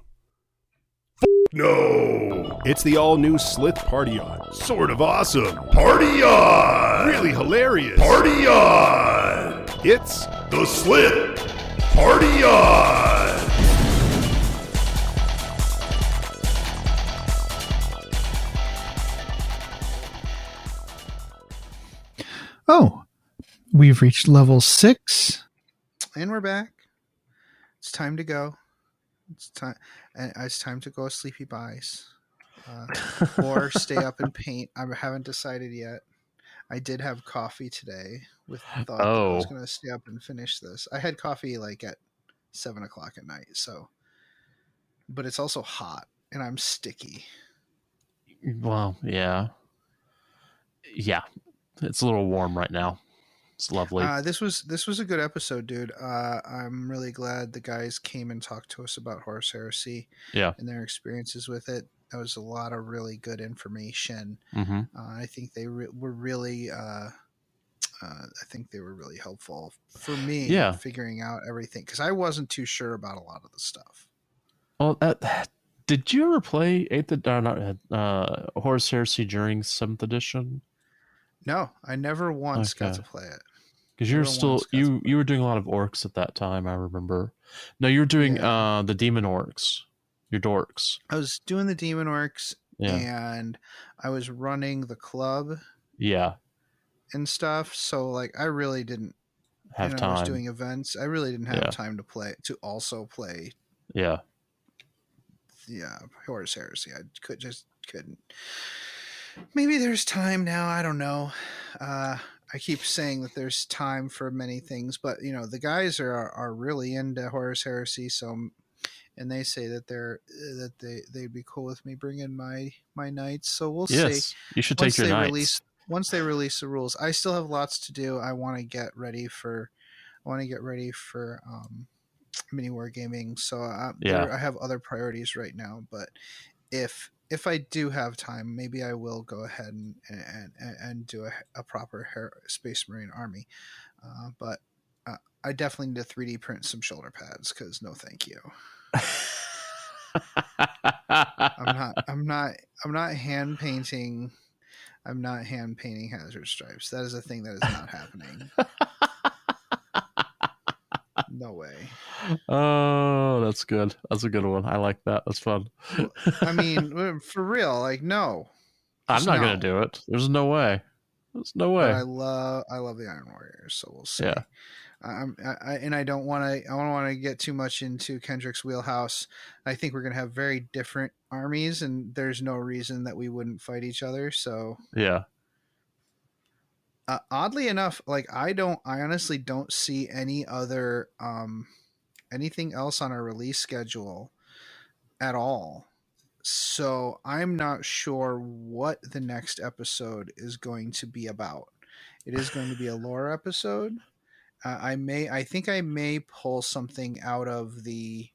No! It's the all-new Slith Party On. Sort of awesome. Party On! Really hilarious. Party On! It's the Slith Party On! Oh, we've reached level 6, and we're back. It's time to go. It's time to go sleepy buys, or stay up and paint. I haven't decided yet. I did have coffee today with thought that I was going to stay up and finish this. I had coffee like at 7 o'clock at night, but it's also hot and I'm sticky. Well, yeah. It's a little warm right now. It's lovely. This was a good episode, dude. I'm really glad the guys came and talked to us about Horus Heresy and their experiences with it. That was a lot of really good information. Mm-hmm. I think they were really helpful for me figuring out everything, because I wasn't too sure about a lot of the stuff. Well, did you ever play Horus Heresy during 7th edition? No, I never once got to play it. Because you're still you were doing a lot of orcs at that time. I remember. No, you were doing the demon orcs. Your dorks. I was doing the demon orcs, and I was running the club. Yeah. And stuff. So like, I really didn't have time. I was doing events. I really didn't have time to also play. Yeah. Yeah, Horus Heresy. I couldn't. Maybe there's time now. I don't know. I keep saying that there's time for many things, but the guys are really into Horus Heresy. So, and they say that they'd be cool with me bringing my knights. So we'll see. You should take your knights. Once they release the rules, I still have lots to do. I want to get ready for mini wargaming. So I have other priorities right now. But if I do have time, maybe I will go ahead and do a proper Space Marine army. But I definitely need to 3D print some shoulder pads because no, thank you. I'm not hand painting. I'm not hand painting hazard stripes. That is a thing that is not happening. No way. Oh, that's good. That's a good one. I like that. That's fun. I mean, for real, like, no. I'm not going to do it. There's no way. There's no way. But I love the Iron Warriors, so we'll see. Yeah. I don't want to get too much into Kendrick's wheelhouse. I think we're going to have very different armies, and there's no reason that we wouldn't fight each other. So yeah. Oddly enough, like I honestly don't see any other anything else on our release schedule at all. So I'm not sure what the next episode is going to be about. It is going to be a lore episode. I think I may pull something out of the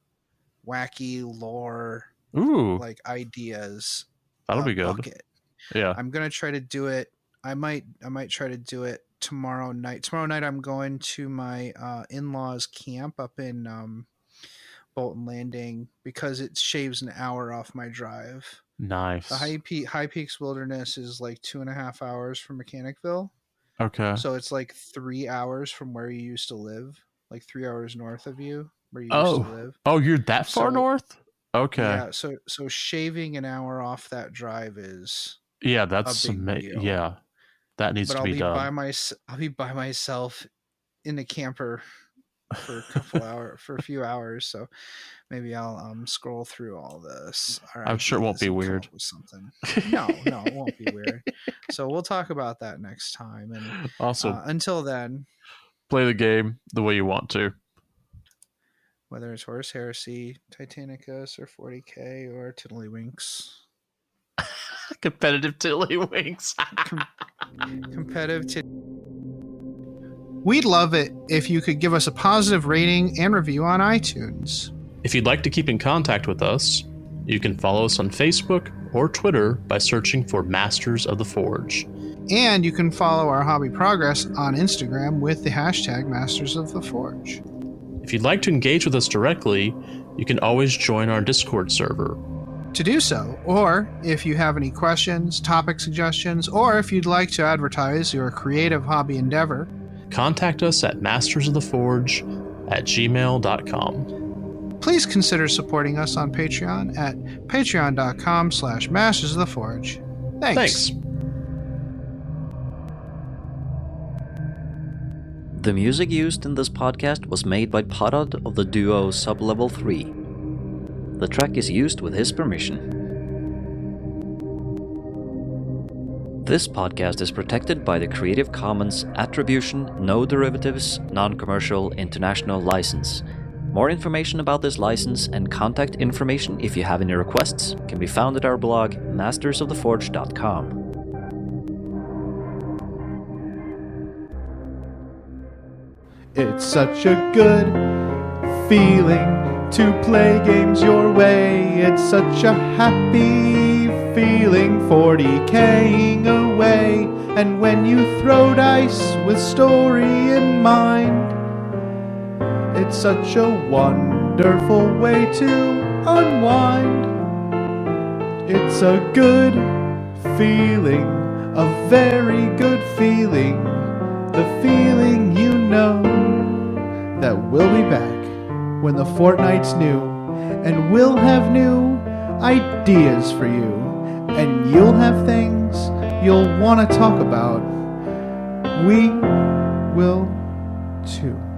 wacky lore, like ideas. That'll be good. Bucket. Yeah, I'm gonna try to do it. I might try to do it tomorrow night. Tomorrow night, I'm going to my in-laws' camp up in Bolton Landing because it shaves an hour off my drive. Nice. The High Peaks Wilderness is like 2.5 hours from Mechanicville. Okay. So it's like 3 hours from where you used to live, like 3 hours north of you where you used to live. Oh, you're that far north? Okay. Yeah. So shaving an hour off that drive is that's amazing. Yeah, that needs to be done. I'll be by myself in a camper for a couple hours, for a few hours. So maybe I'll scroll through all this. I'm sure it won't be weird. Something. No, it won't be weird. So we'll talk about that next time. And awesome. Until then, play the game the way you want to. Whether it's Horus Heresy, Titanicus, or 40K, or Tiddlywinks. Competitive Tiddlywinks. Competitive We'd love it if you could give us a positive rating and review on iTunes. If you'd like to keep in contact with us, you can follow us on Facebook or Twitter by searching for Masters of the Forge. And you can follow our hobby progress on Instagram with the hashtag Masters of the Forge. If you'd like to engage with us directly, you can always join our Discord server. To do so, or if you have any questions, topic suggestions, or if you'd like to advertise your creative hobby endeavor, contact us at mastersoftheforge@gmail.com. Please consider supporting us on Patreon at patreon.com/mastersoftheforge. Thanks. The music used in this podcast was made by Parad of the duo Sublevel 3. The track is used with his permission. This podcast is protected by the Creative Commons Attribution, No Derivatives, Non-Commercial International License. More information about this license and contact information if you have any requests can be found at our blog, mastersoftheforge.com. It's such a good feeling to play games your way. It's such a happy feeling 40K'ing away. And when you throw dice with story in mind, it's such a wonderful way to unwind. It's a good feeling, a very good feeling, the feeling you know that we'll be back when the fortnight's new, and we'll have new ideas for you, and you'll have things you'll want to talk about. We will too.